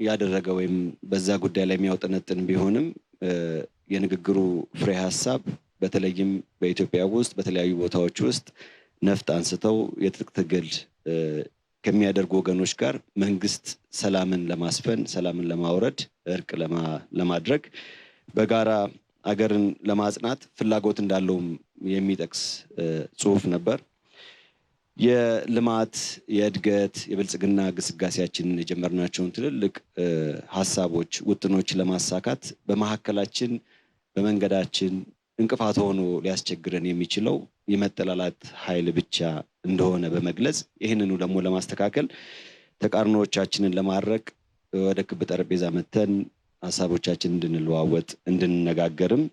ያደረገ ወይም በዛ ጉዳይ ላይ የሚያውጠነጥን ቢሆንም የንግግሩ ፍሬ ሀሳብ በተለይም በኢትዮጵያ ውስጥ በተለያዩ ቦታዎች ውስጥ ነፍጥ አንስተው የትጥቅ ትግል ከሚያደርጉ ወገኖች ጋር መንግስት ሰላምን ለማስፈን ሰላምን ለማውረድ እርቅ ለማድረግ በጋራ አገርን ለማጽናት ፍላጎት እንዳለውም የሚጠቅስ ጽሁፍ ነበር። የልማት የእድገት የብልጽግና ግስጋሴያችንን የጀመርናቸውን ትልልቅ ሀሳቦች ውጥኖች ለማሳካት በመሐከላችን በመንገዳችን እንቅፋት ሆኖ ሊያስቸግረን የሚችለው የመጠላላት ኃይል ብቻ እንደሆነ በመግለጽ ይህንኑ ደግሞ ለማስተካከል ተቃርኖዎቻችንን ለማድረቅ ወደ ክብ ጠረጴዛ መተን ሀሳቦቻችንን እንድንለዋወጥ እንድንነጋገርም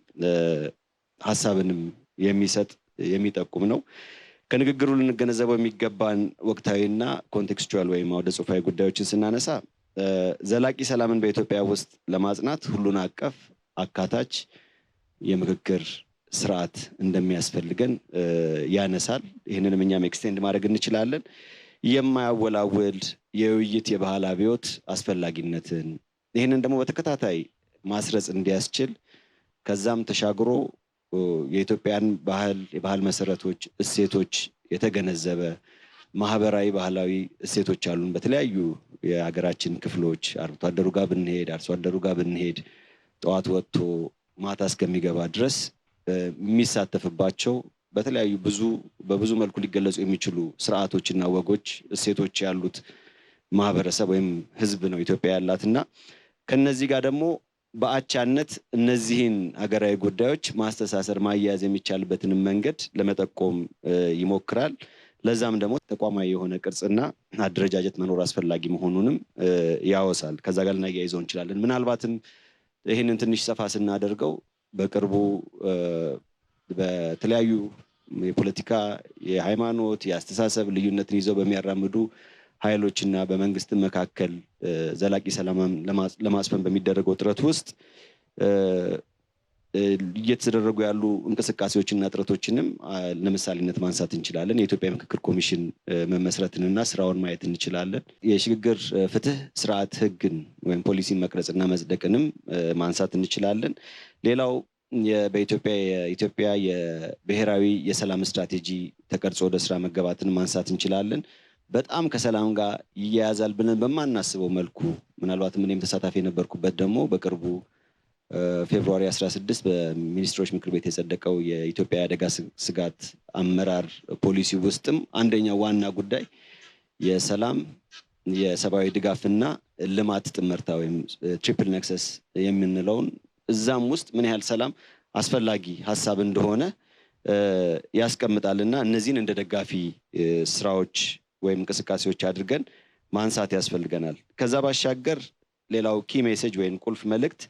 ሀሳብንም የሚሰጥ የሚጠቁም ነው። ከንግግሩ ልንገነዘበው የሚገባን ወቅታዊና ኮንቴክስቹዋል ወይም አውደ ጽሑፋዊ ጉዳዮችን ስናነሳ ዘላቂ ሰላምን በኢትዮጵያ ውስጥ ለማጽናት ሁሉን አቀፍ አካታች የምክክር ስርዓት እንደሚያስፈልገን ያነሳል። ይህንንም እኛም ኤክስቴንድ ማድረግ እንችላለን። የማያወላውል የውይይት የባህል አብዮት አስፈላጊነትን ይህንን ደግሞ በተከታታይ ማስረጽ እንዲያስችል ከዛም ተሻግሮ የኢትዮጵያን የባህል መሰረቶች እሴቶች የተገነዘበ ማህበራዊ ባህላዊ እሴቶች አሉን። በተለያዩ የሀገራችን ክፍሎች አርብቶ አደሩ ጋር ብንሄድ አርሶ አደሩ ጋር ብንሄድ ጠዋት ወጥቶ ማታ እስከሚገባ ድረስ የሚሳተፍባቸው በተለያዩ በብዙ መልኩ ሊገለጹ የሚችሉ ስርዓቶችና ወጎች እሴቶች ያሉት ማህበረሰብ ወይም ህዝብ ነው ኢትዮጵያ ያላትና ከነዚህ ጋር ደግሞ በአቻነት እነዚህን ሀገራዊ ጉዳዮች ማስተሳሰር ማያያዝ የሚቻልበትን መንገድ ለመጠቆም ይሞክራል። ለዛም ደግሞ ተቋማዊ የሆነ ቅርጽና አደረጃጀት መኖር አስፈላጊ መሆኑንም ያወሳል። ከዛ ጋር ልናያይዘው እንችላለን። ምናልባትም ይህንን ትንሽ ሰፋ ስናደርገው በቅርቡ በተለያዩ የፖለቲካ የሃይማኖት የአስተሳሰብ ልዩነትን ይዘው በሚያራምዱ ኃይሎችና በመንግስት መካከል ዘላቂ ሰላም ለማስፈን በሚደረገው ጥረት ውስጥ እየተደረጉ ያሉ እንቅስቃሴዎችና ጥረቶችንም ለምሳሌነት ማንሳት እንችላለን። የኢትዮጵያ ምክክር ኮሚሽን መመስረትንና ስራውን ማየት እንችላለን። የሽግግር ፍትህ ስርዓት ህግን ወይም ፖሊሲን መቅረጽና መጽደቅንም ማንሳት እንችላለን። ሌላው በኢትዮጵያ የብሔራዊ የሰላም ስትራቴጂ ተቀርጾ ወደ ስራ መገባትን ማንሳት እንችላለን። በጣም ከሰላም ጋር ይያያዛል ብለን በማናስበው መልኩ ምናልባትም እኔም ተሳታፊ የነበርኩበት ደግሞ በቅርቡ ፌብሩዋሪ 16 በሚኒስትሮች ምክር ቤት የጸደቀው የኢትዮጵያ የአደጋ ስጋት አመራር ፖሊሲ ውስጥም አንደኛው ዋና ጉዳይ የሰላም የሰብአዊ ድጋፍና ልማት ጥምርታ ወይም ትሪፕል ነክሰስ የምንለውን እዛም ውስጥ ምን ያህል ሰላም አስፈላጊ ሀሳብ እንደሆነ ያስቀምጣልና እነዚህን እንደ ደጋፊ ስራዎች ወይም እንቅስቃሴዎች አድርገን ማንሳት ያስፈልገናል። ከዛ ባሻገር ሌላው ኪ ሜሴጅ ወይም ቁልፍ መልእክት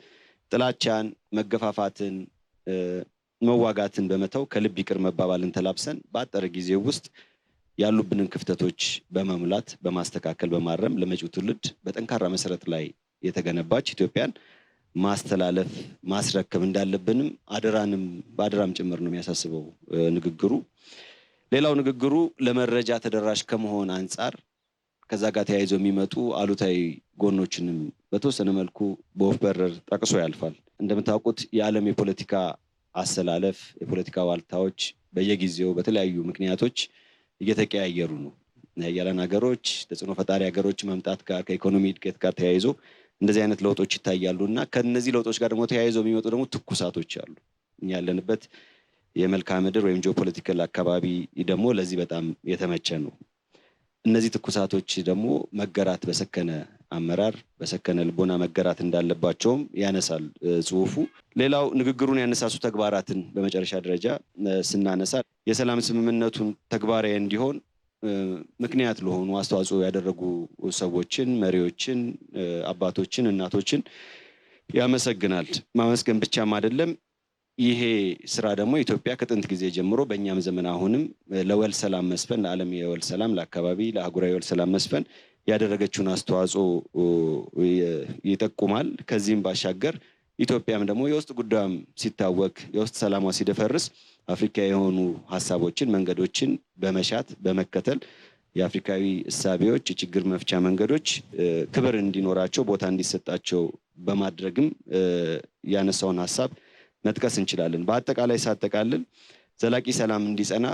ጥላቻን፣ መገፋፋትን፣ መዋጋትን በመተው ከልብ ይቅር መባባልን ተላብሰን በአጠረ ጊዜ ውስጥ ያሉብንን ክፍተቶች በመሙላት በማስተካከል በማረም ለመጪው ትውልድ በጠንካራ መሰረት ላይ የተገነባች ኢትዮጵያን ማስተላለፍ ማስረከብ እንዳለብንም በአደራም ጭምር ነው የሚያሳስበው ንግግሩ። ሌላው ንግግሩ ለመረጃ ተደራሽ ከመሆን አንጻር ከዛ ጋር ተያይዘው የሚመጡ አሉታዊ ጎኖችንም በተወሰነ መልኩ በወፍ በረር ጠቅሶ ያልፋል። እንደምታውቁት የዓለም የፖለቲካ አሰላለፍ የፖለቲካ ዋልታዎች በየጊዜው በተለያዩ ምክንያቶች እየተቀያየሩ ነው። ያለን ሀገሮች ተጽዕኖ ፈጣሪ ሀገሮች መምጣት ጋር ከኢኮኖሚ እድገት ጋር ተያይዞ እንደዚህ አይነት ለውጦች ይታያሉና ከነዚህ ለውጦች ጋር ደግሞ ተያይዘው የሚመጡ ደግሞ ትኩሳቶች አሉ። ያለንበት የመልክዓ ምድር ወይም ጂኦፖለቲካል አካባቢ ደግሞ ለዚህ በጣም የተመቸ ነው። እነዚህ ትኩሳቶች ደግሞ መገራት በሰከነ አመራር በሰከነ ልቦና መገራት እንዳለባቸውም ያነሳል ጽሁፉ። ሌላው ንግግሩን ያነሳሱ ተግባራትን በመጨረሻ ደረጃ ስናነሳ የሰላም ስምምነቱን ተግባራዊ እንዲሆን ምክንያት ለሆኑ አስተዋጽኦ ያደረጉ ሰዎችን፣ መሪዎችን፣ አባቶችን፣ እናቶችን ያመሰግናል። ማመስገን ብቻም አይደለም። ይሄ ስራ ደግሞ ኢትዮጵያ ከጥንት ጊዜ ጀምሮ በእኛም ዘመን አሁንም ለወል ሰላም መስፈን ለዓለም የወል ሰላም ለአካባቢ ለአህጉራዊ የወል ሰላም መስፈን ያደረገችውን አስተዋጽኦ ይጠቁማል። ከዚህም ባሻገር ኢትዮጵያም ደግሞ የውስጥ ጉዳዩም ሲታወክ የውስጥ ሰላሟ ሲደፈርስ አፍሪካ የሆኑ ሀሳቦችን መንገዶችን በመሻት በመከተል የአፍሪካዊ እሳቤዎች የችግር መፍቻ መንገዶች ክብር እንዲኖራቸው ቦታ እንዲሰጣቸው በማድረግም ያነሳውን ሀሳብ መጥቀስ እንችላለን። በአጠቃላይ ሳጠቃልል ዘላቂ ሰላም እንዲጸና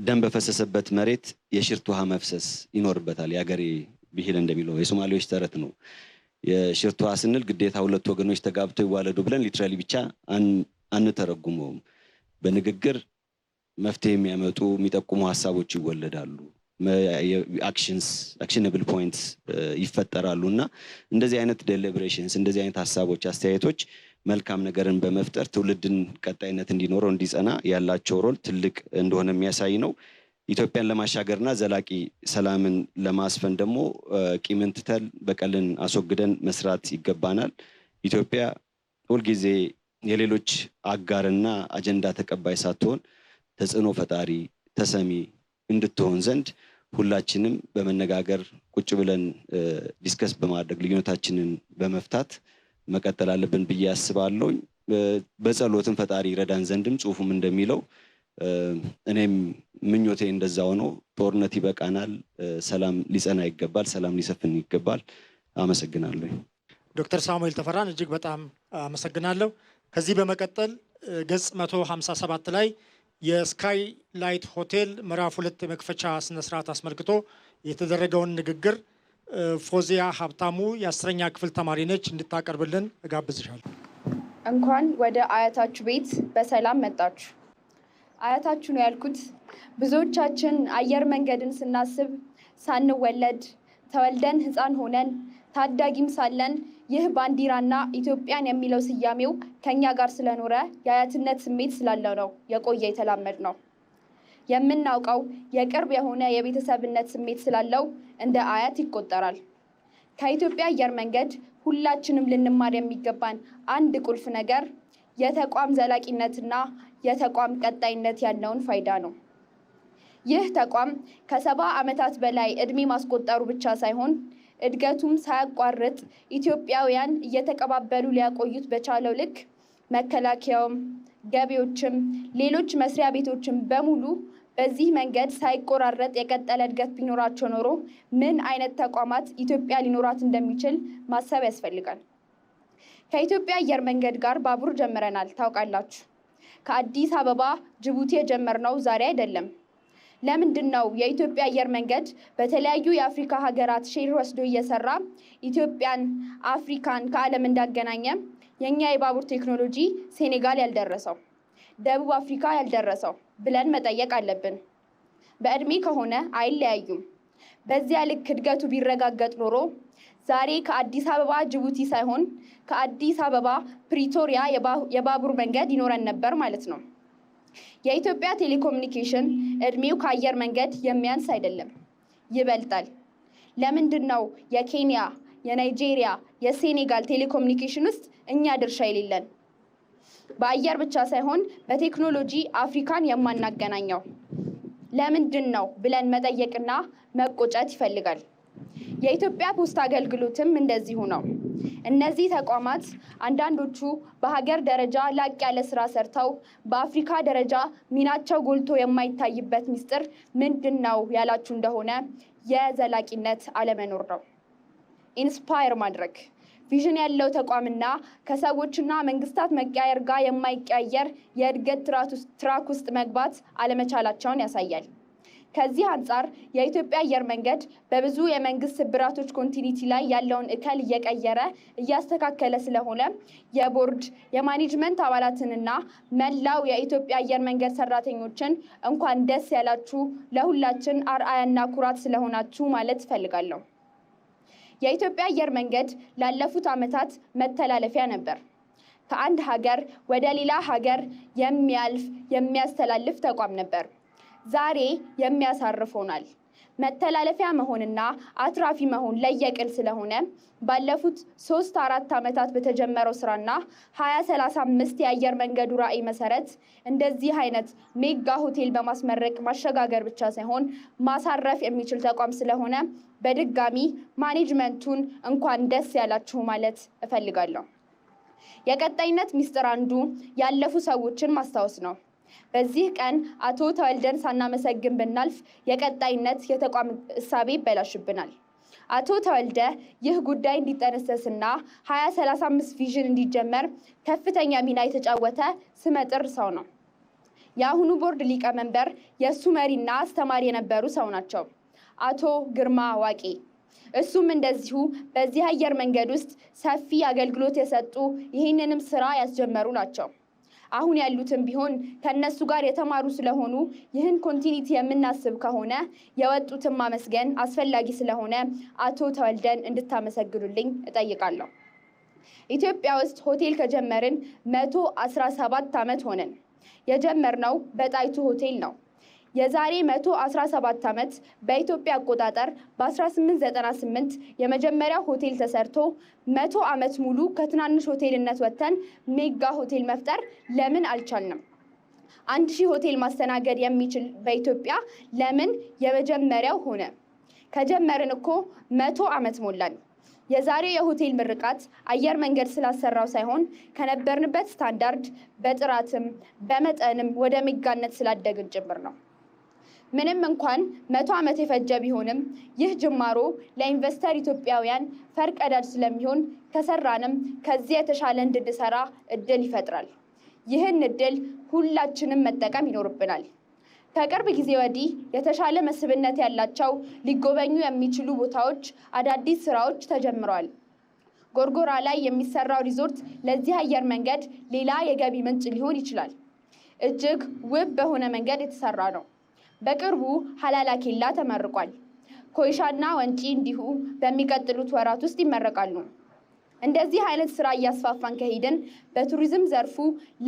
ደም በፈሰሰበት መሬት የሽርት ውሃ መፍሰስ ይኖርበታል። የሀገሬ ብሂል እንደሚለው የሶማሌዎች ተረት ነው። የሽርት ውሃ ስንል ግዴታ ሁለት ወገኖች ተጋብተው ይዋለዱ ብለን ሊትራሊ ብቻ አንተረጉመውም። በንግግር መፍትሄ የሚያመጡ የሚጠቁሙ ሀሳቦች ይወለዳሉ። አክሽነብል ፖይንትስ ይፈጠራሉ እና እንደዚህ አይነት ዴሊብሬሽንስ እንደዚህ አይነት ሀሳቦች፣ አስተያየቶች መልካም ነገርን በመፍጠር ትውልድን ቀጣይነት እንዲኖረው እንዲጸና ያላቸው ሮል ትልቅ እንደሆነ የሚያሳይ ነው። ኢትዮጵያን ለማሻገርና ዘላቂ ሰላምን ለማስፈን ደግሞ ቂምን ትተን በቀልን አስወግደን መስራት ይገባናል። ኢትዮጵያ ሁልጊዜ የሌሎች አጋርና አጀንዳ ተቀባይ ሳትሆን ተጽዕኖ ፈጣሪ ተሰሚ እንድትሆን ዘንድ ሁላችንም በመነጋገር ቁጭ ብለን ዲስከስ በማድረግ ልዩነታችንን በመፍታት መቀጠል አለብን ብዬ አስባለሁ። በጸሎትም ፈጣሪ ረዳን ዘንድም ጽሁፉም እንደሚለው እኔም ምኞቴ እንደዛ ሆኖ ጦርነት ይበቃናል፣ ሰላም ሊጸና ይገባል፣ ሰላም ሊሰፍን ይገባል። አመሰግናለሁ። ዶክተር ሳሙኤል ተፈራን እጅግ በጣም አመሰግናለሁ። ከዚህ በመቀጠል ገጽ 157 ላይ የስካይ ላይት ሆቴል ምዕራፍ 2 የመክፈቻ ስነስርዓት አስመልክቶ የተደረገውን ንግግር ፎዚያ ሀብታሙ የ10ኛ ክፍል ተማሪ ነች እንድታቀርብልን እጋብዝሻለሁ። እንኳን ወደ አያታችሁ ቤት በሰላም መጣችሁ። አያታችሁ ነው ያልኩት። ብዙዎቻችን አየር መንገድን ስናስብ ሳንወለድ ተወልደን ሕፃን ሆነን ታዳጊም ሳለን ይህ ባንዲራና ኢትዮጵያን የሚለው ስያሜው ከኛ ጋር ስለኖረ የአያትነት ስሜት ስላለው ነው የቆየ የተላመድ ነው። የምናውቀው የቅርብ የሆነ የቤተሰብነት ስሜት ስላለው እንደ አያት ይቆጠራል። ከኢትዮጵያ አየር መንገድ ሁላችንም ልንማር የሚገባን አንድ ቁልፍ ነገር የተቋም ዘላቂነትና የተቋም ቀጣይነት ያለውን ፋይዳ ነው። ይህ ተቋም ከ70 ዓመታት በላይ እድሜ ማስቆጠሩ ብቻ ሳይሆን እድገቱም ሳያቋርጥ ኢትዮጵያውያን እየተቀባበሉ ሊያቆዩት በቻለው ልክ መከላከያውም፣ ገቢዎችም፣ ሌሎች መስሪያ ቤቶችም በሙሉ በዚህ መንገድ ሳይቆራረጥ የቀጠለ እድገት ቢኖራቸው ኖሮ ምን አይነት ተቋማት ኢትዮጵያ ሊኖራት እንደሚችል ማሰብ ያስፈልጋል። ከኢትዮጵያ አየር መንገድ ጋር ባቡር ጀምረናል። ታውቃላችሁ፣ ከአዲስ አበባ ጅቡቲ የጀመርነው ዛሬ አይደለም። ለምንድን ነው የኢትዮጵያ አየር መንገድ በተለያዩ የአፍሪካ ሀገራት ሼር ወስዶ እየሰራ ኢትዮጵያን፣ አፍሪካን ከዓለም እንዳገናኘ የኛ የባቡር ቴክኖሎጂ ሴኔጋል ያልደረሰው፣ ደቡብ አፍሪካ ያልደረሰው ብለን መጠየቅ አለብን። በእድሜ ከሆነ አይለያዩም። በዚያ ልክ እድገቱ ቢረጋገጥ ኖሮ ዛሬ ከአዲስ አበባ ጅቡቲ ሳይሆን ከአዲስ አበባ ፕሪቶሪያ የባቡር መንገድ ይኖረን ነበር ማለት ነው። የኢትዮጵያ ቴሌኮሙኒኬሽን እድሜው ከአየር መንገድ የሚያንስ አይደለም፣ ይበልጣል። ለምንድን ነው የኬንያ፣ የናይጄሪያ፣ የሴኔጋል ቴሌኮሙኒኬሽን ውስጥ እኛ ድርሻ የሌለን? በአየር ብቻ ሳይሆን በቴክኖሎጂ አፍሪካን የማናገናኘው ለምንድን ነው ብለን መጠየቅና መቆጨት ይፈልጋል። የኢትዮጵያ ፖስታ አገልግሎትም እንደዚሁ ነው። እነዚህ ተቋማት አንዳንዶቹ በሀገር ደረጃ ላቅ ያለ ስራ ሰርተው በአፍሪካ ደረጃ ሚናቸው ጎልቶ የማይታይበት ሚስጥር ምንድን ነው ያላችሁ እንደሆነ የዘላቂነት አለመኖር ነው። ኢንስፓየር ማድረግ ቪዥን ያለው ተቋምና ከሰዎችና መንግስታት መቀያየር ጋር የማይቀያየር የእድገት ትራክ ውስጥ መግባት አለመቻላቸውን ያሳያል። ከዚህ አንጻር የኢትዮጵያ አየር መንገድ በብዙ የመንግስት ስብራቶች ኮንቲኒቲ ላይ ያለውን እከል እየቀየረ እያስተካከለ ስለሆነ የቦርድ የማኔጅመንት አባላትንና መላው የኢትዮጵያ አየር መንገድ ሰራተኞችን እንኳን ደስ ያላችሁ፣ ለሁላችን አርአያና ኩራት ስለሆናችሁ ማለት እፈልጋለሁ። የኢትዮጵያ አየር መንገድ ላለፉት ዓመታት መተላለፊያ ነበር። ከአንድ ሀገር ወደ ሌላ ሀገር የሚያስተላልፍ ተቋም ነበር። ዛሬ የሚያሳርፍ ሆኗል። መተላለፊያ መሆንና አትራፊ መሆን ለየቅል ስለሆነ ባለፉት 3-4 ዓመታት በተጀመረው ስራና 2035 የአየር መንገዱ ራዕይ መሰረት እንደዚህ አይነት ሜጋ ሆቴል በማስመረቅ ማሸጋገር ብቻ ሳይሆን ማሳረፍ የሚችል ተቋም ስለሆነ በድጋሚ ማኔጅመንቱን እንኳን ደስ ያላችሁ ማለት እፈልጋለሁ። የቀጣይነት ሚስጥር አንዱ ያለፉ ሰዎችን ማስታወስ ነው። በዚህ ቀን አቶ ተወልደን ሳናመሰግን ብናልፍ የቀጣይነት የተቋም እሳቤ ይበላሽብናል። አቶ ተወልደ ይህ ጉዳይ እንዲጠነሰስና 2035 ቪዥን እንዲጀመር ከፍተኛ ሚና የተጫወተ ስመጥር ሰው ነው። የአሁኑ ቦርድ ሊቀመንበር የእሱ መሪና አስተማሪ የነበሩ ሰው ናቸው፣ አቶ ግርማ ዋቄ። እሱም እንደዚሁ በዚህ አየር መንገድ ውስጥ ሰፊ አገልግሎት የሰጡ ይህንንም ስራ ያስጀመሩ ናቸው። አሁን ያሉትም ቢሆን ከነሱ ጋር የተማሩ ስለሆኑ ይህን ኮንቲኒቲ የምናስብ ከሆነ የወጡትን ማመስገን አስፈላጊ ስለሆነ አቶ ተወልደን እንድታመሰግኑልኝ እጠይቃለሁ። ኢትዮጵያ ውስጥ ሆቴል ከጀመርን 117 ዓመት ሆነን። የጀመርነው በጣይቱ ሆቴል ነው። የዛሬ 117 ዓመት በኢትዮጵያ አቆጣጠር በ1898 የመጀመሪያው ሆቴል ተሰርቶ 100 ዓመት ሙሉ ከትናንሽ ሆቴልነት ወጥተን ሜጋ ሆቴል መፍጠር ለምን አልቻልንም? 1000 ሆቴል ማስተናገድ የሚችል በኢትዮጵያ ለምን የመጀመሪያው ሆነ? ከጀመርን እኮ 100 ዓመት ሞላን። የዛሬው የሆቴል ምርቃት አየር መንገድ ስላሰራው ሳይሆን ከነበርንበት ስታንዳርድ በጥራትም በመጠንም ወደ ሜጋነት ስላደግን ጭምር ነው። ምንም እንኳን 100 ዓመት የፈጀ ቢሆንም ይህ ጅማሮ ለኢንቨስተር ኢትዮጵያውያን ፈርቀዳጅ ስለሚሆን ከሰራንም ከዚህ የተሻለ እንድንሰራ እድል ይፈጥራል። ይህን እድል ሁላችንም መጠቀም ይኖርብናል። ከቅርብ ጊዜ ወዲህ የተሻለ መስህብነት ያላቸው ሊጎበኙ የሚችሉ ቦታዎች፣ አዳዲስ ስራዎች ተጀምረዋል። ጎርጎራ ላይ የሚሰራው ሪዞርት ለዚህ አየር መንገድ ሌላ የገቢ ምንጭ ሊሆን ይችላል። እጅግ ውብ በሆነ መንገድ የተሰራ ነው። በቅርቡ ሀላላ ኬላ ተመርቋል። ኮይሻና ወንጪ እንዲሁ በሚቀጥሉት ወራት ውስጥ ይመረቃሉ። እንደዚህ አይነት ስራ እያስፋፋን ከሄድን በቱሪዝም ዘርፉ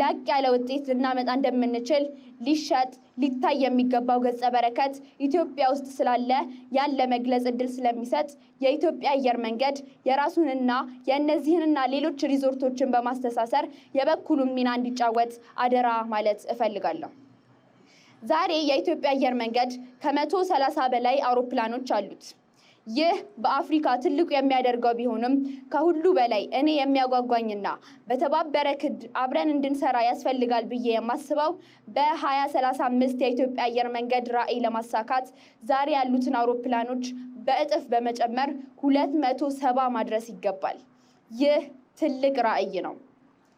ላቅ ያለ ውጤት ልናመጣ እንደምንችል ሊሸጥ ሊታይ የሚገባው ገጸ በረከት ኢትዮጵያ ውስጥ ስላለ ያለ መግለጽ እድል ስለሚሰጥ የኢትዮጵያ አየር መንገድ የራሱንና የእነዚህንና ሌሎች ሪዞርቶችን በማስተሳሰር የበኩሉን ሚና እንዲጫወት አደራ ማለት እፈልጋለሁ። ዛሬ የኢትዮጵያ አየር መንገድ ከ130 በላይ አውሮፕላኖች አሉት። ይህ በአፍሪካ ትልቁ የሚያደርገው ቢሆንም ከሁሉ በላይ እኔ የሚያጓጓኝና በተባበረ ክንድ አብረን እንድንሰራ ያስፈልጋል ብዬ የማስበው በ2035 የኢትዮጵያ አየር መንገድ ራዕይ ለማሳካት ዛሬ ያሉትን አውሮፕላኖች በእጥፍ በመጨመር 270 ማድረስ ይገባል። ይህ ትልቅ ራዕይ ነው።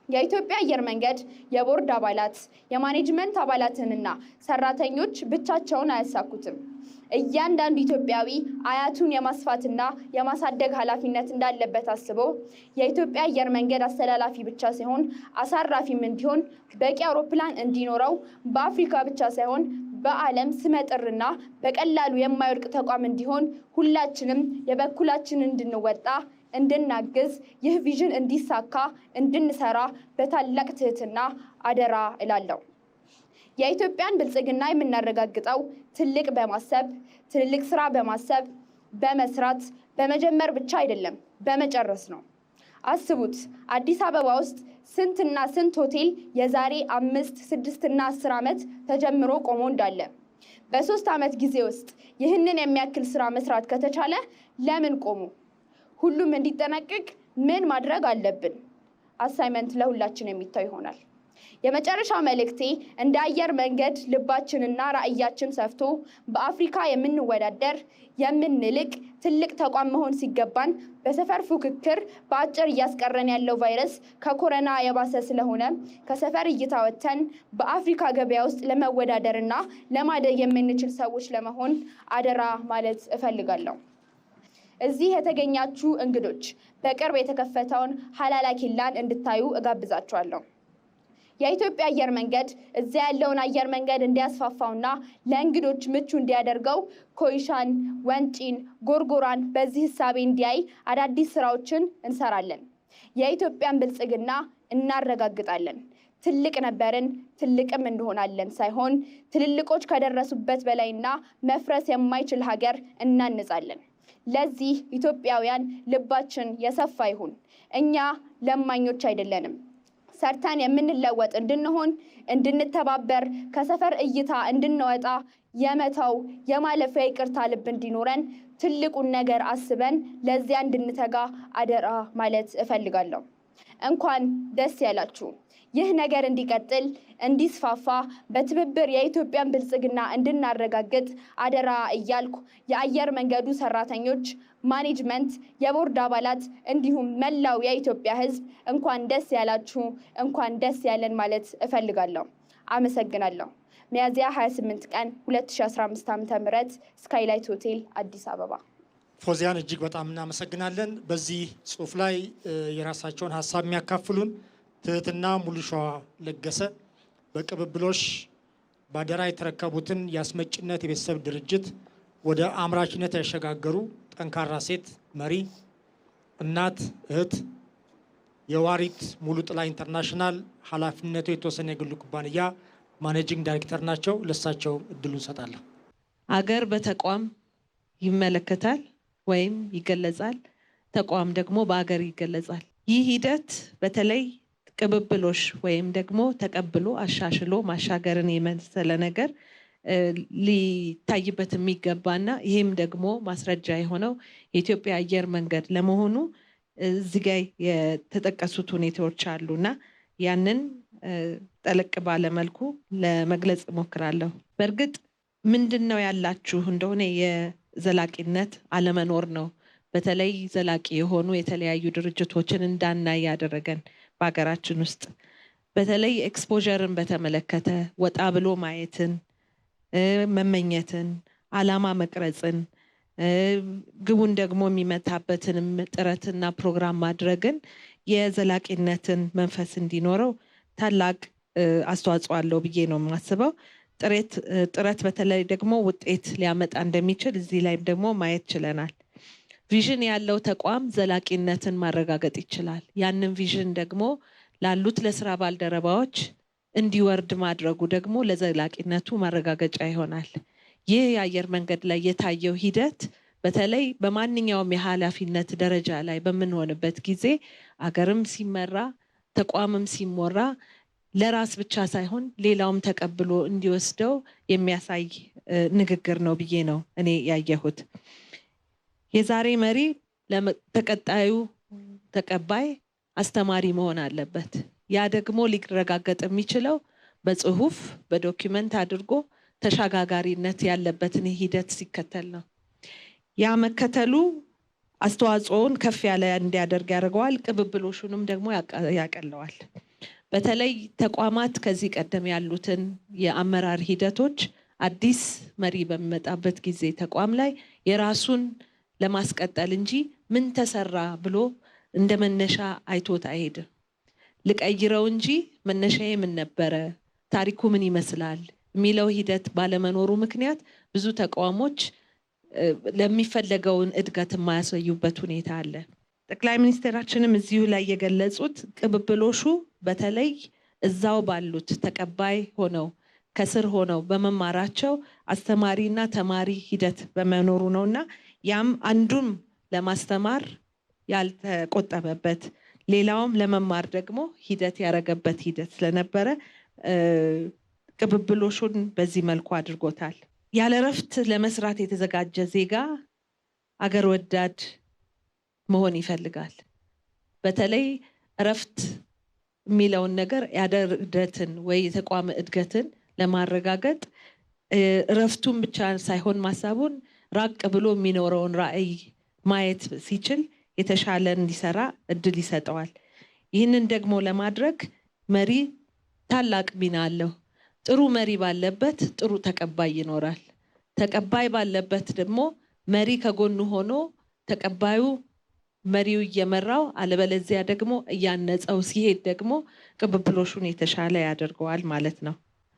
የኢትዮጵያ አየር መንገድ የቦርድ አባላት የማኔጅመንት አባላትንና ሰራተኞች ብቻቸውን አያሳኩትም። እያንዳንዱ ኢትዮጵያዊ አያቱን የማስፋትና የማሳደግ ኃላፊነት እንዳለበት አስቦ የኢትዮጵያ አየር መንገድ አስተላላፊ ብቻ ሳይሆን አሳራፊም እንዲሆን በቂ አውሮፕላን እንዲኖረው በአፍሪካ ብቻ ሳይሆን በዓለም ስመጥርና በቀላሉ የማይወድቅ ተቋም እንዲሆን ሁላችንም የበኩላችንን እንድንወጣ እንድናግዝ ይህ ቪዥን እንዲሳካ እንድንሰራ በታላቅ ትህትና አደራ እላለሁ። የኢትዮጵያን ብልጽግና የምናረጋግጠው ትልቅ በማሰብ ትልልቅ ስራ በማሰብ በመስራት በመጀመር ብቻ አይደለም፣ በመጨረስ ነው። አስቡት፣ አዲስ አበባ ውስጥ ስንትና ስንት ሆቴል የዛሬ 5፣ 6 እና 10 ዓመት ተጀምሮ ቆሞ እንዳለ። በ3 ዓመት ጊዜ ውስጥ ይህንን የሚያክል ስራ መስራት ከተቻለ ለምን ቆሙ? ሁሉም እንዲጠናቀቅ ምን ማድረግ አለብን? አሳይመንት ለሁላችን የሚታይ ይሆናል። የመጨረሻው መልእክቴ እንደ አየር መንገድ ልባችንና ራዕያችን ሰፍቶ በአፍሪካ የምንወዳደር የምንልቅ ትልቅ ተቋም መሆን ሲገባን በሰፈር ፉክክር በአጭር እያስቀረን ያለው ቫይረስ ከኮሮና የባሰ ስለሆነ ከሰፈር እይታ ወጥተን በአፍሪካ ገበያ ውስጥ ለመወዳደርና ለማደግ የምንችል ሰዎች ለመሆን አደራ ማለት እፈልጋለሁ። እዚህ የተገኛችሁ እንግዶች በቅርብ የተከፈተውን ሀላላ ኬላን እንድታዩ እጋብዛችኋለሁ። የኢትዮጵያ አየር መንገድ እዚያ ያለውን አየር መንገድ እንዲያስፋፋውና ለእንግዶች ምቹ እንዲያደርገው ኮይሻን፣ ወንጪን፣ ጎርጎራን በዚህ ህሳቤ እንዲያይ አዳዲስ ስራዎችን እንሰራለን። የኢትዮጵያን ብልጽግና እናረጋግጣለን። ትልቅ ነበርን ትልቅም እንሆናለን ሳይሆን ትልልቆች ከደረሱበት በላይና መፍረስ የማይችል ሀገር እናንጻለን። ለዚህ ኢትዮጵያውያን ልባችን የሰፋ ይሁን። እኛ ለማኞች አይደለንም። ሰርተን የምንለወጥ እንድንሆን እንድንተባበር ከሰፈር እይታ እንድንወጣ የመተው የማለፊያ ይቅርታ ልብ እንዲኖረን ትልቁን ነገር አስበን ለዚያ እንድንተጋ አደራ ማለት እፈልጋለሁ። እንኳን ደስ ያላችሁ። ይህ ነገር እንዲቀጥል እንዲስፋፋ በትብብር የኢትዮጵያን ብልጽግና እንድናረጋግጥ አደራ እያልኩ የአየር መንገዱ ሰራተኞች፣ ማኔጅመንት፣ የቦርድ አባላት እንዲሁም መላው የኢትዮጵያ ሕዝብ እንኳን ደስ ያላችሁ፣ እንኳን ደስ ያለን ማለት እፈልጋለሁ። አመሰግናለሁ። ሚያዝያ 28 ቀን 2015 ዓ.ም ስካይላይት ሆቴል አዲስ አበባ። ፎዚያን እጅግ በጣም እናመሰግናለን። በዚህ ጽሁፍ ላይ የራሳቸውን ሀሳብ የሚያካፍሉን ትህትና ሙሉሸዋ ለገሰ በቅብብሎሽ ባደራ የተረከቡትን የአስመጭነት የቤተሰብ ድርጅት ወደ አምራችነት ያሸጋገሩ ጠንካራ ሴት መሪ፣ እናት፣ እህት፣ የዋሪት ሙሉ ጥላ ኢንተርናሽናል ኃላፊነቱ የተወሰነ የግሉ ኩባንያ ማኔጂንግ ዳይሬክተር ናቸው። ለሳቸው እድሉን እንሰጣለን። አገር በተቋም ይመለከታል ወይም ይገለጻል፣ ተቋም ደግሞ በአገር ይገለጻል። ይህ ሂደት በተለይ ቅብብሎሽ ወይም ደግሞ ተቀብሎ አሻሽሎ ማሻገርን የመሰለ ነገር ሊታይበት የሚገባና ይህም ደግሞ ማስረጃ የሆነው የኢትዮጵያ አየር መንገድ ለመሆኑ እዚህ ጋር የተጠቀሱት ሁኔታዎች አሉና ያንን ጠለቅ ባለ መልኩ ለመግለጽ እሞክራለሁ። በእርግጥ ምንድነው ያላችሁ እንደሆነ የዘላቂነት አለመኖር ነው። በተለይ ዘላቂ የሆኑ የተለያዩ ድርጅቶችን እንዳናይ ያደረገን በሀገራችን ውስጥ በተለይ ኤክስፖዠርን በተመለከተ ወጣ ብሎ ማየትን፣ መመኘትን፣ አላማ መቅረጽን፣ ግቡን ደግሞ የሚመታበትንም ጥረትና ፕሮግራም ማድረግን የዘላቂነትን መንፈስ እንዲኖረው ታላቅ አስተዋጽኦ አለው ብዬ ነው የማስበው። ጥረት በተለይ ደግሞ ውጤት ሊያመጣ እንደሚችል እዚህ ላይም ደግሞ ማየት ችለናል። ቪዥን ያለው ተቋም ዘላቂነትን ማረጋገጥ ይችላል። ያንን ቪዥን ደግሞ ላሉት ለስራ ባልደረባዎች እንዲወርድ ማድረጉ ደግሞ ለዘላቂነቱ ማረጋገጫ ይሆናል። ይህ የአየር መንገድ ላይ የታየው ሂደት በተለይ በማንኛውም የኃላፊነት ደረጃ ላይ በምንሆንበት ጊዜ አገርም ሲመራ ተቋምም ሲሞራ ለራስ ብቻ ሳይሆን ሌላውም ተቀብሎ እንዲወስደው የሚያሳይ ንግግር ነው ብዬ ነው እኔ ያየሁት። የዛሬ መሪ ለተቀጣዩ ተቀባይ አስተማሪ መሆን አለበት። ያ ደግሞ ሊረጋገጥ የሚችለው በጽሁፍ በዶክመንት አድርጎ ተሻጋጋሪነት ያለበትን ሂደት ሲከተል ነው። ያ መከተሉ አስተዋጽኦውን ከፍ ያለ እንዲያደርግ ያደርገዋል። ቅብብሎሹንም ደግሞ ያቀለዋል። በተለይ ተቋማት ከዚህ ቀደም ያሉትን የአመራር ሂደቶች አዲስ መሪ በሚመጣበት ጊዜ ተቋም ላይ የራሱን ለማስቀጠል እንጂ ምን ተሰራ ብሎ እንደ መነሻ አይቶት አይሄድም። ልቀይረው እንጂ መነሻዬ ምን ነበረ፣ ታሪኩ ምን ይመስላል የሚለው ሂደት ባለመኖሩ ምክንያት ብዙ ተቋሞች ለሚፈለገውን እድገት የማያሳዩበት ሁኔታ አለ። ጠቅላይ ሚኒስትራችንም እዚሁ ላይ የገለጹት ቅብብሎሹ በተለይ እዛው ባሉት ተቀባይ ሆነው ከስር ሆነው በመማራቸው አስተማሪና ተማሪ ሂደት በመኖሩ ነውና ያም አንዱም ለማስተማር ያልተቆጠበበት ሌላውም ለመማር ደግሞ ሂደት ያረገበት ሂደት ስለነበረ ቅብብሎሹን በዚህ መልኩ አድርጎታል። ያለ እረፍት ለመስራት የተዘጋጀ ዜጋ አገር ወዳድ መሆን ይፈልጋል። በተለይ እረፍት የሚለውን ነገር ያደረደትን ወይ የተቋም እድገትን ለማረጋገጥ እረፍቱን ብቻ ሳይሆን ማሳቡን ራቅ ብሎ የሚኖረውን ራዕይ ማየት ሲችል የተሻለ እንዲሰራ እድል ይሰጠዋል። ይህንን ደግሞ ለማድረግ መሪ ታላቅ ሚና አለው። ጥሩ መሪ ባለበት ጥሩ ተቀባይ ይኖራል። ተቀባይ ባለበት ደግሞ መሪ ከጎኑ ሆኖ ተቀባዩ መሪው እየመራው አለበለዚያ ደግሞ እያነጸው ሲሄድ ደግሞ ቅብብሎሹን የተሻለ ያደርገዋል ማለት ነው።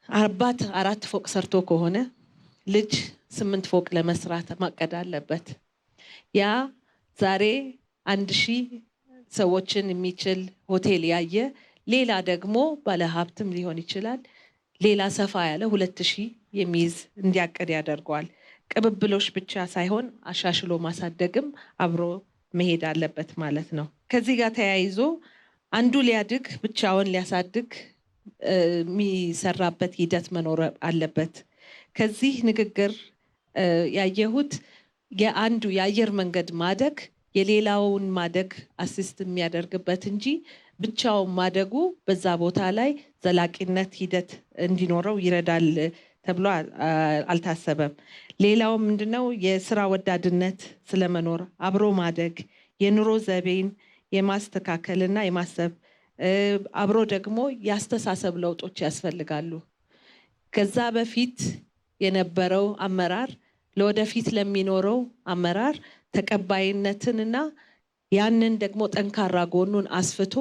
አባት 4 ፎቅ ሰርቶ ከሆነ ልጅ 8 ፎቅ ለመስራት ማቀድ አለበት። ያ ዛሬ 1000 ሰዎችን የሚችል ሆቴል ያየ ሌላ ደግሞ ባለሀብትም ሊሆን ይችላል ሌላ ሰፋ ያለ 2000 የሚይዝ እንዲያቀድ ያደርገዋል። ቅብብሎሽ ብቻ ሳይሆን አሻሽሎ ማሳደግም አብሮ መሄድ አለበት ማለት ነው። ከዚህ ጋር ተያይዞ አንዱ ሊያድግ ብቻውን ሊያሳድግ የሚሰራበት ሂደት መኖር አለበት። ከዚህ ንግግር ያየሁት የአንዱ የአየር መንገድ ማደግ የሌላውን ማደግ አሲስት የሚያደርግበት እንጂ ብቻውን ማደጉ በዛ ቦታ ላይ ዘላቂነት ሂደት እንዲኖረው ይረዳል ተብሎ አልታሰበም። ሌላው ምንድነው የስራ ወዳድነት ስለመኖር አብሮ ማደግ የኑሮ ዘይቤን የማስተካከልና የማሰብ አብሮ ደግሞ ያስተሳሰብ ለውጦች ያስፈልጋሉ። ከዛ በፊት የነበረው አመራር ለወደፊት ለሚኖረው አመራር ተቀባይነትንና ያንን ደግሞ ጠንካራ ጎኑን አስፍቶ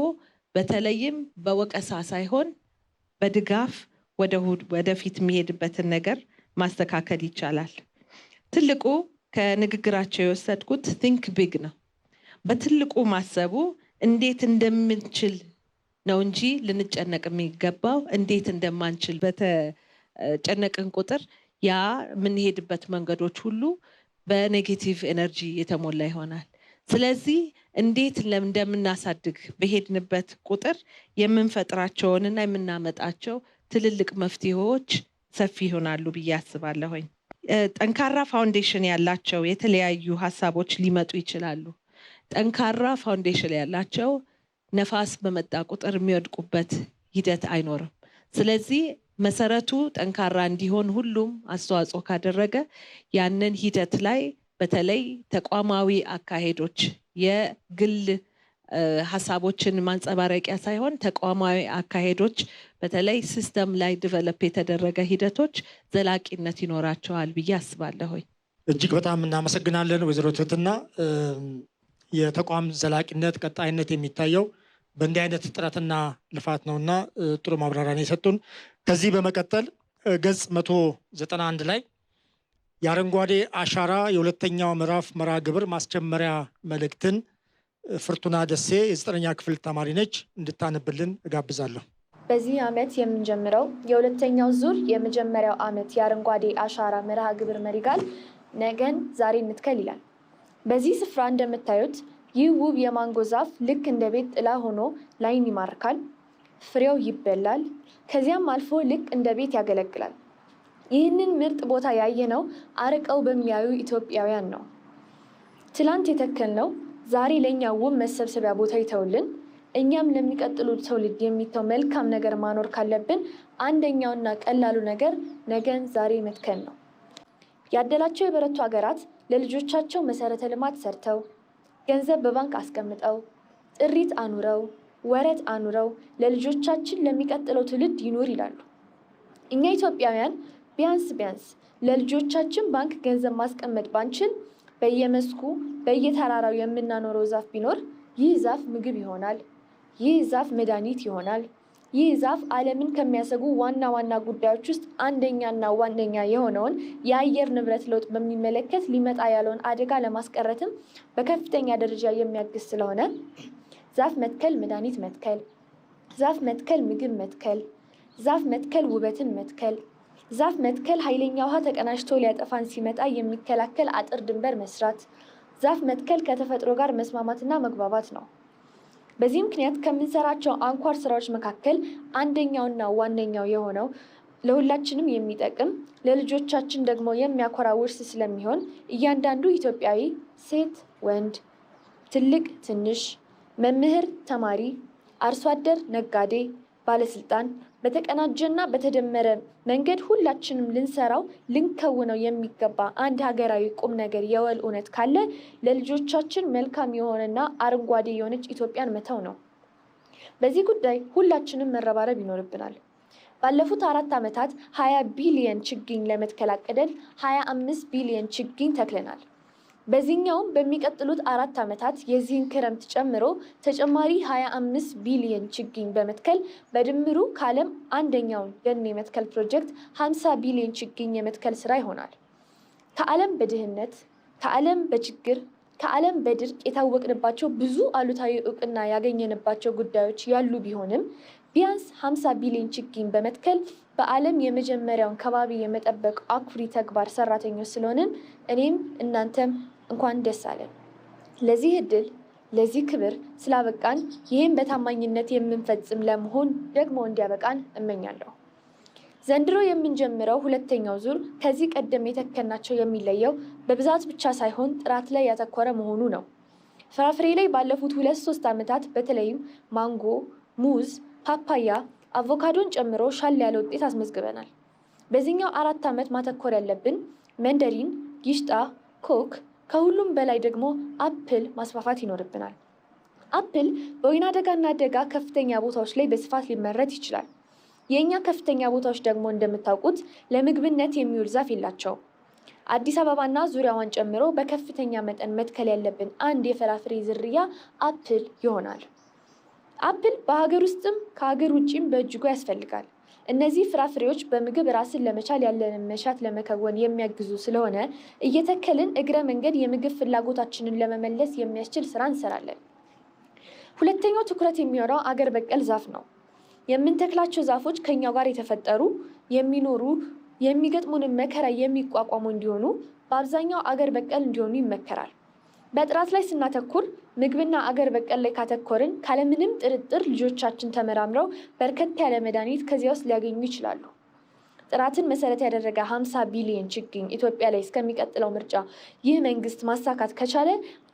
በተለይም በወቀሳ ሳይሆን በድጋፍ ወደፊት የሚሄድበትን ነገር ማስተካከል ይቻላል። ትልቁ ከንግግራቸው የወሰድኩት ቲንክ ቢግ ነው። በትልቁ ማሰቡ እንዴት እንደምንችል ነው እንጂ ልንጨነቅ የሚገባው እንዴት እንደማንችል በተጨነቅን ቁጥር ያ የምንሄድበት መንገዶች ሁሉ በኔጌቲቭ ኤነርጂ የተሞላ ይሆናል። ስለዚህ እንዴት እንደምናሳድግ በሄድንበት ቁጥር የምንፈጥራቸውንና የምናመጣቸው ትልልቅ መፍትሄዎች ሰፊ ይሆናሉ ብዬ አስባለሁኝ። ጠንካራ ፋውንዴሽን ያላቸው የተለያዩ ሀሳቦች ሊመጡ ይችላሉ። ጠንካራ ፋውንዴሽን ያላቸው ነፋስ በመጣ ቁጥር የሚወድቁበት ሂደት አይኖርም። ስለዚህ መሰረቱ ጠንካራ እንዲሆን ሁሉም አስተዋጽኦ ካደረገ ያንን ሂደት ላይ በተለይ ተቋማዊ አካሄዶች የግል ሀሳቦችን ማንጸባረቂያ ሳይሆን ተቋማዊ አካሄዶች በተለይ ሲስተም ላይ ዲቨሎፕ የተደረገ ሂደቶች ዘላቂነት ይኖራቸዋል ብዬ አስባለሁኝ። እጅግ በጣም እናመሰግናለን ወይዘሮ ትህትና። የተቋም ዘላቂነት ቀጣይነት የሚታየው በእንዲህ አይነት ጥረትና ልፋት ነውና ጥሩ ማብራሪያ ነው የሰጡን። ከዚህ በመቀጠል ገጽ 191 ላይ የአረንጓዴ አሻራ የሁለተኛው ምዕራፍ መርሃ ግብር ማስጀመሪያ መልእክትን ፍርቱና ደሴ የ9ኛ ክፍል ተማሪ ነች እንድታነብልን እጋብዛለሁ። በዚህ ዓመት የምንጀምረው የሁለተኛው ዙር የመጀመሪያው ዓመት የአረንጓዴ አሻራ መርሃ ግብር መሪ ቃል ነገን ዛሬ እንትከል ይላል። በዚህ ስፍራ እንደምታዩት ይህ ውብ የማንጎ ዛፍ ልክ እንደ ቤት ጥላ ሆኖ ላይን ይማርካል። ፍሬው ይበላል፣ ከዚያም አልፎ ልክ እንደ ቤት ያገለግላል። ይህንን ምርጥ ቦታ ያየነው አርቀው በሚያዩ ኢትዮጵያውያን ነው። ትላንት የተከልነው ዛሬ ለእኛ ውብ መሰብሰቢያ ቦታ ይተውልን። እኛም ለሚቀጥሉ ትውልድ የሚተው መልካም ነገር ማኖር ካለብን አንደኛውና ቀላሉ ነገር ነገን ዛሬ መትከል ነው። ያደላቸው የበረቱ ሀገራት ለልጆቻቸው መሰረተ ልማት ሰርተው ገንዘብ በባንክ አስቀምጠው ጥሪት አኑረው ወረት አኑረው ለልጆቻችን ለሚቀጥለው ትውልድ ይኑር ይላሉ። እኛ ኢትዮጵያውያን ቢያንስ ለልጆቻችን ባንክ ገንዘብ ማስቀመጥ ባንችል በየመስኩ በየተራራው የምናኖረው ዛፍ ቢኖር ይህ ዛፍ ምግብ ይሆናል። ይህ ዛፍ መድኃኒት ይሆናል። ይህ ዛፍ ዓለምን ከሚያሰጉ ዋና ዋና ጉዳዮች ውስጥ አንደኛና ዋነኛ የሆነውን የአየር ንብረት ለውጥ በሚመለከት ሊመጣ ያለውን አደጋ ለማስቀረትም በከፍተኛ ደረጃ የሚያግዝ ስለሆነ ዛፍ መትከል መድኃኒት መትከል፣ ዛፍ መትከል ምግብ መትከል፣ ዛፍ መትከል ውበትን መትከል፣ ዛፍ መትከል ኃይለኛ ውሃ ተቀናጅቶ ሊያጠፋን ሲመጣ የሚከላከል አጥር ድንበር መስራት፣ ዛፍ መትከል ከተፈጥሮ ጋር መስማማትና መግባባት ነው። በዚህ ምክንያት ከምንሰራቸው አንኳር ስራዎች መካከል አንደኛውና ዋነኛው የሆነው ለሁላችንም የሚጠቅም ለልጆቻችን ደግሞ የሚያኮራ ውርስ ስለሚሆን እያንዳንዱ ኢትዮጵያዊ ሴት፣ ወንድ፣ ትልቅ፣ ትንሽ፣ መምህር፣ ተማሪ፣ አርሶ አደር፣ ነጋዴ፣ ባለስልጣን በተቀናጀና በተደመረ መንገድ ሁላችንም ልንሰራው ልንከውነው የሚገባ አንድ ሀገራዊ ቁም ነገር የወል እውነት ካለ ለልጆቻችን መልካም የሆነና አረንጓዴ የሆነች ኢትዮጵያን መተው ነው። በዚህ ጉዳይ ሁላችንም መረባረብ ይኖርብናል። ባለፉት 4 ዓመታት 20 ቢሊየን ችግኝ ለመትከል አቅደን 25 ቢሊየን ችግኝ ተክለናል። በዚህኛውም በሚቀጥሉት 4 ዓመታት የዚህን ክረምት ጨምሮ ተጨማሪ 25 ቢሊየን ችግኝ በመትከል በድምሩ ከዓለም አንደኛውን ደን የመትከል ፕሮጀክት 50 ቢሊየን ችግኝ የመትከል ስራ ይሆናል። ከዓለም በድህነት፣ ከዓለም በችግር፣ ከዓለም በድርቅ የታወቅንባቸው ብዙ አሉታዊ እውቅና ያገኘንባቸው ጉዳዮች ያሉ ቢሆንም ቢያንስ 50 ቢሊዮን ችግኝ በመትከል በዓለም የመጀመሪያውን ከባቢ የመጠበቅ አኩሪ ተግባር ሰራተኞች ስለሆንን እኔም እናንተም እንኳን ደስ አለን። ለዚህ እድል ለዚህ ክብር ስላበቃን ይህም በታማኝነት የምንፈጽም ለመሆን ደግሞ እንዲያበቃን እመኛለሁ። ዘንድሮ የምንጀምረው ሁለተኛው ዙር ከዚህ ቀደም የተከልናቸው የሚለየው በብዛት ብቻ ሳይሆን ጥራት ላይ ያተኮረ መሆኑ ነው። ፍራፍሬ ላይ ባለፉት 2-3 ዓመታት በተለይም ማንጎ፣ ሙዝ፣ ፓፓያ፣ አቮካዶን ጨምሮ ሻል ያለ ውጤት አስመዝግበናል። በዚህኛው 4 ዓመት ማተኮር ያለብን መንደሪን፣ ጊሽጣ፣ ኮክ፣ ከሁሉም በላይ ደግሞ አፕል ማስፋፋት ይኖርብናል። አፕል በወይና ደጋና ደጋ ከፍተኛ ቦታዎች ላይ በስፋት ሊመረት ይችላል። የእኛ ከፍተኛ ቦታዎች ደግሞ እንደምታውቁት ለምግብነት የሚውል ዛፍ የላቸው። አዲስ አበባና ዙሪያዋን ጨምሮ በከፍተኛ መጠን መትከል ያለብን አንድ የፍራፍሬ ዝርያ አፕል ይሆናል። አፕል በሀገር ውስጥም ከሀገር ውጭም በእጅጉ ያስፈልጋል። እነዚህ ፍራፍሬዎች በምግብ ራስን ለመቻል ያለንን መሻት ለመከወን የሚያግዙ ስለሆነ እየተከልን እግረ መንገድ የምግብ ፍላጎታችንን ለመመለስ የሚያስችል ስራ እንሰራለን። ሁለተኛው ትኩረት የሚሆነው አገር በቀል ዛፍ ነው። የምንተክላቸው ዛፎች ከኛው ጋር የተፈጠሩ የሚኖሩ የሚገጥሙንን መከራ የሚቋቋሙ እንዲሆኑ በአብዛኛው አገር በቀል እንዲሆኑ ይመከራል። በጥራት ላይ ስናተኩር ምግብና አገር በቀል ላይ ካተኮርን ካለምንም ጥርጥር ልጆቻችን ተመራምረው በርከት ያለ መድኃኒት ከዚያ ውስጥ ሊያገኙ ይችላሉ። ጥራትን መሰረት ያደረገ 50 ቢሊዮን ችግኝ ኢትዮጵያ ላይ እስከሚቀጥለው ምርጫ ይህ መንግስት ማሳካት ከቻለ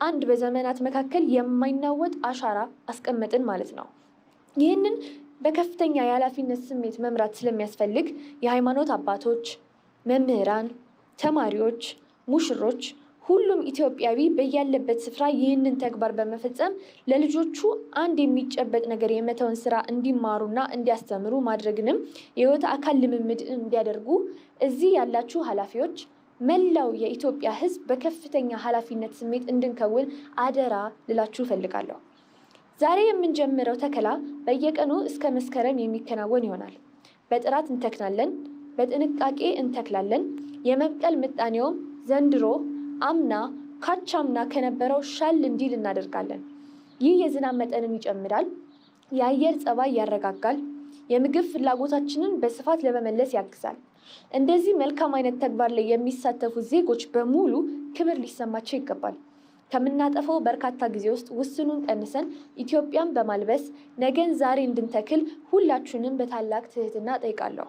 አንድ በዘመናት መካከል የማይናወጥ አሻራ አስቀመጥን ማለት ነው። ይህንን በከፍተኛ የኃላፊነት ስሜት መምራት ስለሚያስፈልግ የሃይማኖት አባቶች፣ መምህራን፣ ተማሪዎች፣ ሙሽሮች ሁሉም ኢትዮጵያዊ በያለበት ስፍራ ይህንን ተግባር በመፈጸም ለልጆቹ አንድ የሚጨበጥ ነገር የመተውን ስራ እንዲማሩና እንዲያስተምሩ ማድረግንም የህይወት አካል ልምምድ እንዲያደርጉ እዚህ ያላችሁ ኃላፊዎች፣ መላው የኢትዮጵያ ሕዝብ በከፍተኛ ኃላፊነት ስሜት እንድንከውን አደራ ልላችሁ እፈልጋለሁ። ዛሬ የምንጀምረው ተከላ በየቀኑ እስከ መስከረም የሚከናወን ይሆናል። በጥራት እንተክናለን፣ በጥንቃቄ እንተክላለን። የመብቀል ምጣኔውም ዘንድሮ አምና ካቻምና ከነበረው ሻል እንዲል እናደርጋለን። ይህ የዝናብ መጠንን ይጨምራል፣ የአየር ጸባይ ያረጋጋል፣ የምግብ ፍላጎታችንን በስፋት ለመመለስ ያግዛል። እንደዚህ መልካም አይነት ተግባር ላይ የሚሳተፉ ዜጎች በሙሉ ክብር ሊሰማቸው ይገባል። ከምናጠፈው በርካታ ጊዜ ውስጥ ውስኑን ቀንሰን ኢትዮጵያን በማልበስ ነገን ዛሬ እንድንተክል ሁላችሁንም በታላቅ ትህትና ጠይቃለሁ።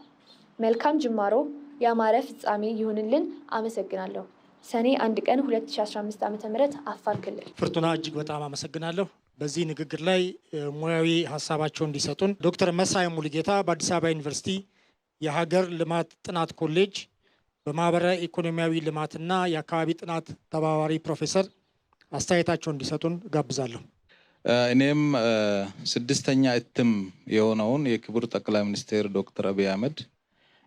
መልካም ጅማሮ፣ ያማረ ፍጻሜ ይሁንልን። አመሰግናለሁ። ሰኔ 1 ቀን 2015 ዓ.ም አፋር ክልል። ፍርቱና እጅግ በጣም አመሰግናለሁ። በዚህ ንግግር ላይ ሙያዊ ሀሳባቸውን እንዲሰጡን ዶክተር መሳይ ሙሉጌታ በአዲስ አበባ ዩኒቨርሲቲ የሀገር ልማት ጥናት ኮሌጅ በማህበራዊ ኢኮኖሚያዊ ልማትና የአካባቢ ጥናት ተባባሪ ፕሮፌሰር አስተያየታቸውን እንዲሰጡን ጋብዛለሁ። እኔም 6ኛ እትም የሆነውን የክቡር ጠቅላይ ሚኒስትር ዶክተር አብይ አህመድ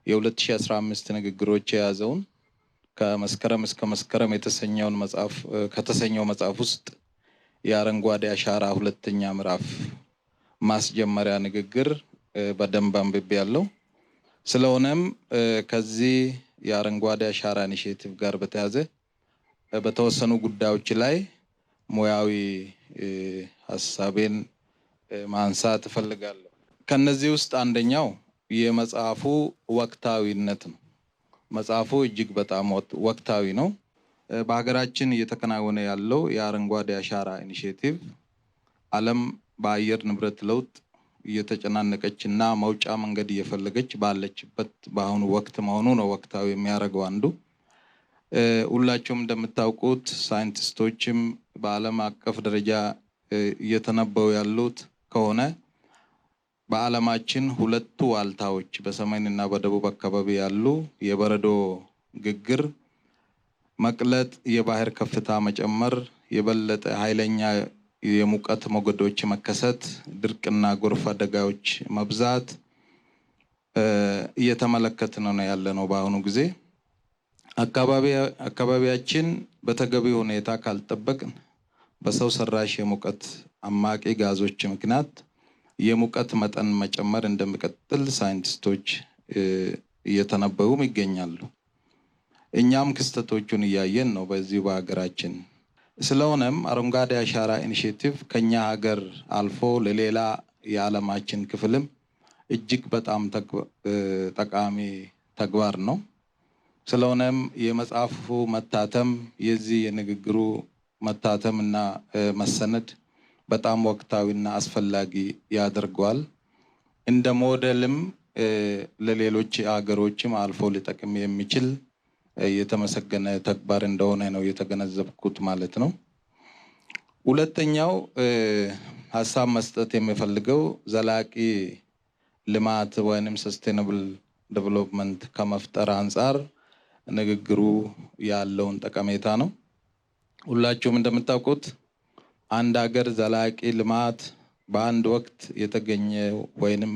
የ2015 ንግግሮች የያዘውን ከመስከረም እስከ መስከረም ከተሰኘው መጽሐፍ ውስጥ የአረንጓዴ አሻራ 2ኛ ምዕራፍ ማስጀመሪያ ንግግር በደንብ አንብቤያለሁ። ስለሆነም ከዚህ የአረንጓዴ አሻራ ኢኒሼቲቭ ጋር በተያያዘ በተወሰኑ ጉዳዮች ላይ ሙያዊ ሀሳቤን ማንሳት እፈልጋለሁ። ከነዚህ ውስጥ አንደኛው የመጽሐፉ ወቅታዊነት ነው። መጽሐፉ እጅግ በጣም ወቅታዊ ነው። በሀገራችን እየተከናወነ ያለው የአረንጓዴ አሻራ ኢኒሼቲቭ ዓለም በአየር ንብረት ለውጥ እየተጨናነቀች እና መውጫ መንገድ እየፈለገች ባለችበት በአሁኑ ወቅት መሆኑ ነው ወቅታዊ የሚያደርገው አንዱ። ሁላችሁም እንደምታውቁት ሳይንቲስቶችም በዓለም አቀፍ ደረጃ እየተነበዩ ያሉት ከሆነ በዓለማችን ሁለቱ ዋልታዎች በሰሜንና በደቡብ አካባቢ ያሉ የበረዶ ግግር መቅለጥ፣ የባህር ከፍታ መጨመር፣ የበለጠ ኃይለኛ የሙቀት ሞገዶች መከሰት፣ ድርቅና ጎርፍ አደጋዎች መብዛት እየተመለከትን ነው ያለነው በአሁኑ ጊዜ። አካባቢያችን በተገቢ ሁኔታ ካልጠበቅን በሰው ሰራሽ የሙቀት አማቂ ጋዞች ምክንያት የሙቀት መጠን መጨመር እንደሚቀጥል ሳይንቲስቶች እየተነበዩም ይገኛሉ። እኛም ክስተቶቹን እያየን ነው በዚህ በሀገራችን። ስለሆነም አረንጓዴ አሻራ ኢኒሼቲቭ ከኛ ሀገር አልፎ ለሌላ የዓለማችን ክፍልም እጅግ በጣም ጠቃሚ ተግባር ነው። ስለሆነም የመጽሐፉ መታተም የዚህ የንግግሩ መታተም እና መሰነድ በጣም ወቅታዊና አስፈላጊ ያደርገዋል። እንደ ሞዴልም ለሌሎች ሀገሮችም አልፎ ሊጠቅም የሚችል የተመሰገነ ተግባር እንደሆነ ነው የተገነዘብኩት ማለት ነው። ሁለተኛው ሀሳብ መስጠት የሚፈልገው ዘላቂ ልማት ወይንም ሰስቴናብል ዴቨሎፕመንት ከመፍጠር አንጻር ንግግሩ ያለውን ጠቀሜታ ነው። ሁላችሁም እንደምታውቁት አንድ ሀገር ዘላቂ ልማት በአንድ ወቅት የተገኘ ወይንም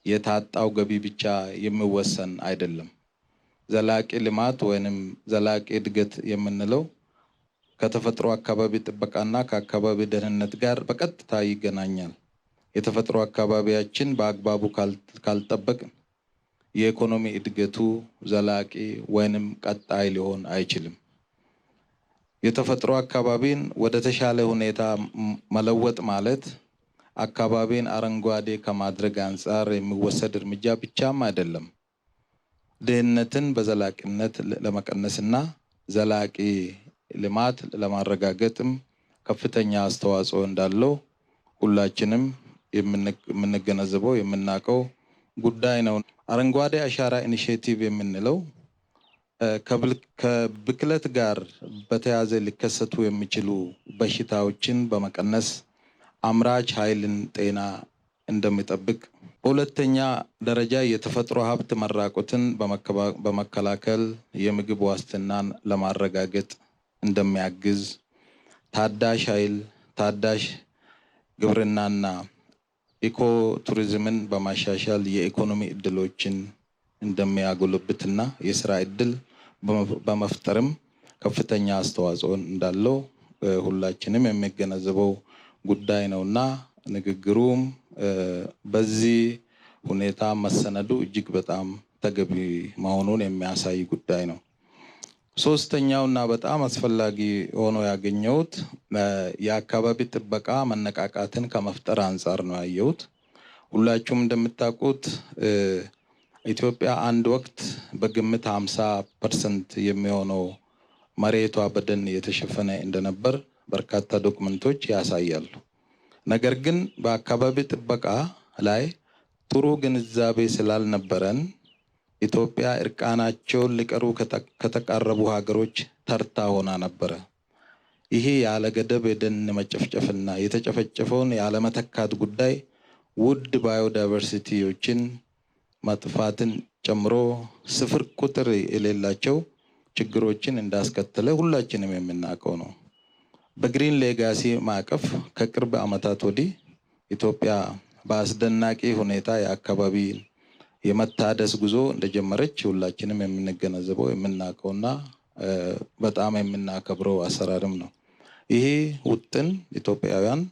የታጣው ገቢ ብቻ የሚወሰን አይደለም። ዘላቂ ልማት ወይንም ዘላቂ እድገት የምንለው ከተፈጥሮ አካባቢ ጥበቃና ከአካባቢ ደህንነት ጋር በቀጥታ ይገናኛል። የተፈጥሮ አካባቢያችን በአግባቡ ካልጠበቅን የኢኮኖሚ እድገቱ ዘላቂ ወይንም ቀጣይ ሊሆን አይችልም። የተፈጥሮ አካባቢን ወደ ተሻለ ሁኔታ መለወጥ ማለት አካባቢን አረንጓዴ ከማድረግ አንጻር የሚወሰድ እርምጃ ብቻም አይደለም። ድህነትን በዘላቂነት ለመቀነስና ዘላቂ ልማት ለማረጋገጥም ከፍተኛ አስተዋጽኦ እንዳለው ሁላችንም የምንገነዘበው የምናውቀው ጉዳይ ነው። አረንጓዴ አሻራ ኢኒሼቲቭ የምንለው ከብክለት ጋር በተያያዘ ሊከሰቱ የሚችሉ በሽታዎችን በመቀነስ አምራች ኃይልን ጤና እንደሚጠብቅ፣ በሁለተኛ ደረጃ የተፈጥሮ ሀብት መራቆትን በመከላከል የምግብ ዋስትናን ለማረጋገጥ እንደሚያግዝ፣ ታዳሽ ኃይል፣ ታዳሽ ግብርናና ኢኮ ቱሪዝምን በማሻሻል የኢኮኖሚ እድሎችን እንደሚያጎለብትና የስራ እድል በመፍጠርም ከፍተኛ አስተዋጽኦ እንዳለው ሁላችንም የሚገነዘበው ጉዳይ ነውና ንግግሩም በዚህ ሁኔታ መሰነዱ እጅግ በጣም ተገቢ መሆኑን የሚያሳይ ጉዳይ ነው። ሶስተኛውና በጣም አስፈላጊ ሆኖ ያገኘሁት የአካባቢ ጥበቃ መነቃቃትን ከመፍጠር አንጻር ነው ያየሁት። ሁላችሁም እንደምታውቁት ኢትዮጵያ አንድ ወቅት በግምት 50% የሚሆነው መሬቷ በደን የተሸፈነ እንደነበር በርካታ ዶክመንቶች ያሳያሉ። ነገር ግን በአካባቢ ጥበቃ ላይ ጥሩ ግንዛቤ ስላልነበረን ኢትዮጵያ እርቃናቸውን ሊቀሩ ከተቃረቡ ሀገሮች ተርታ ሆና ነበረ። ይሄ ያለ ገደብ የደን መጨፍጨፍና የተጨፈጨፈውን ያለመተካት ጉዳይ ውድ ባዮዳይቨርሲቲዎችን ማጥፋትን ጨምሮ ስፍር ቁጥር የሌላቸው ችግሮችን እንዳስከተለ ሁላችንም የምናውቀው ነው። በግሪን ሌጋሲ ማዕቀፍ ከቅርብ ዓመታት ወዲህ ኢትዮጵያ በአስደናቂ ሁኔታ የአካባቢ የመታደስ ጉዞ እንደጀመረች ሁላችንም የምንገነዘበው የምናውቀውና በጣም የምናከብረው አሰራርም ነው። ይሄ ውጥን ኢትዮጵያውያን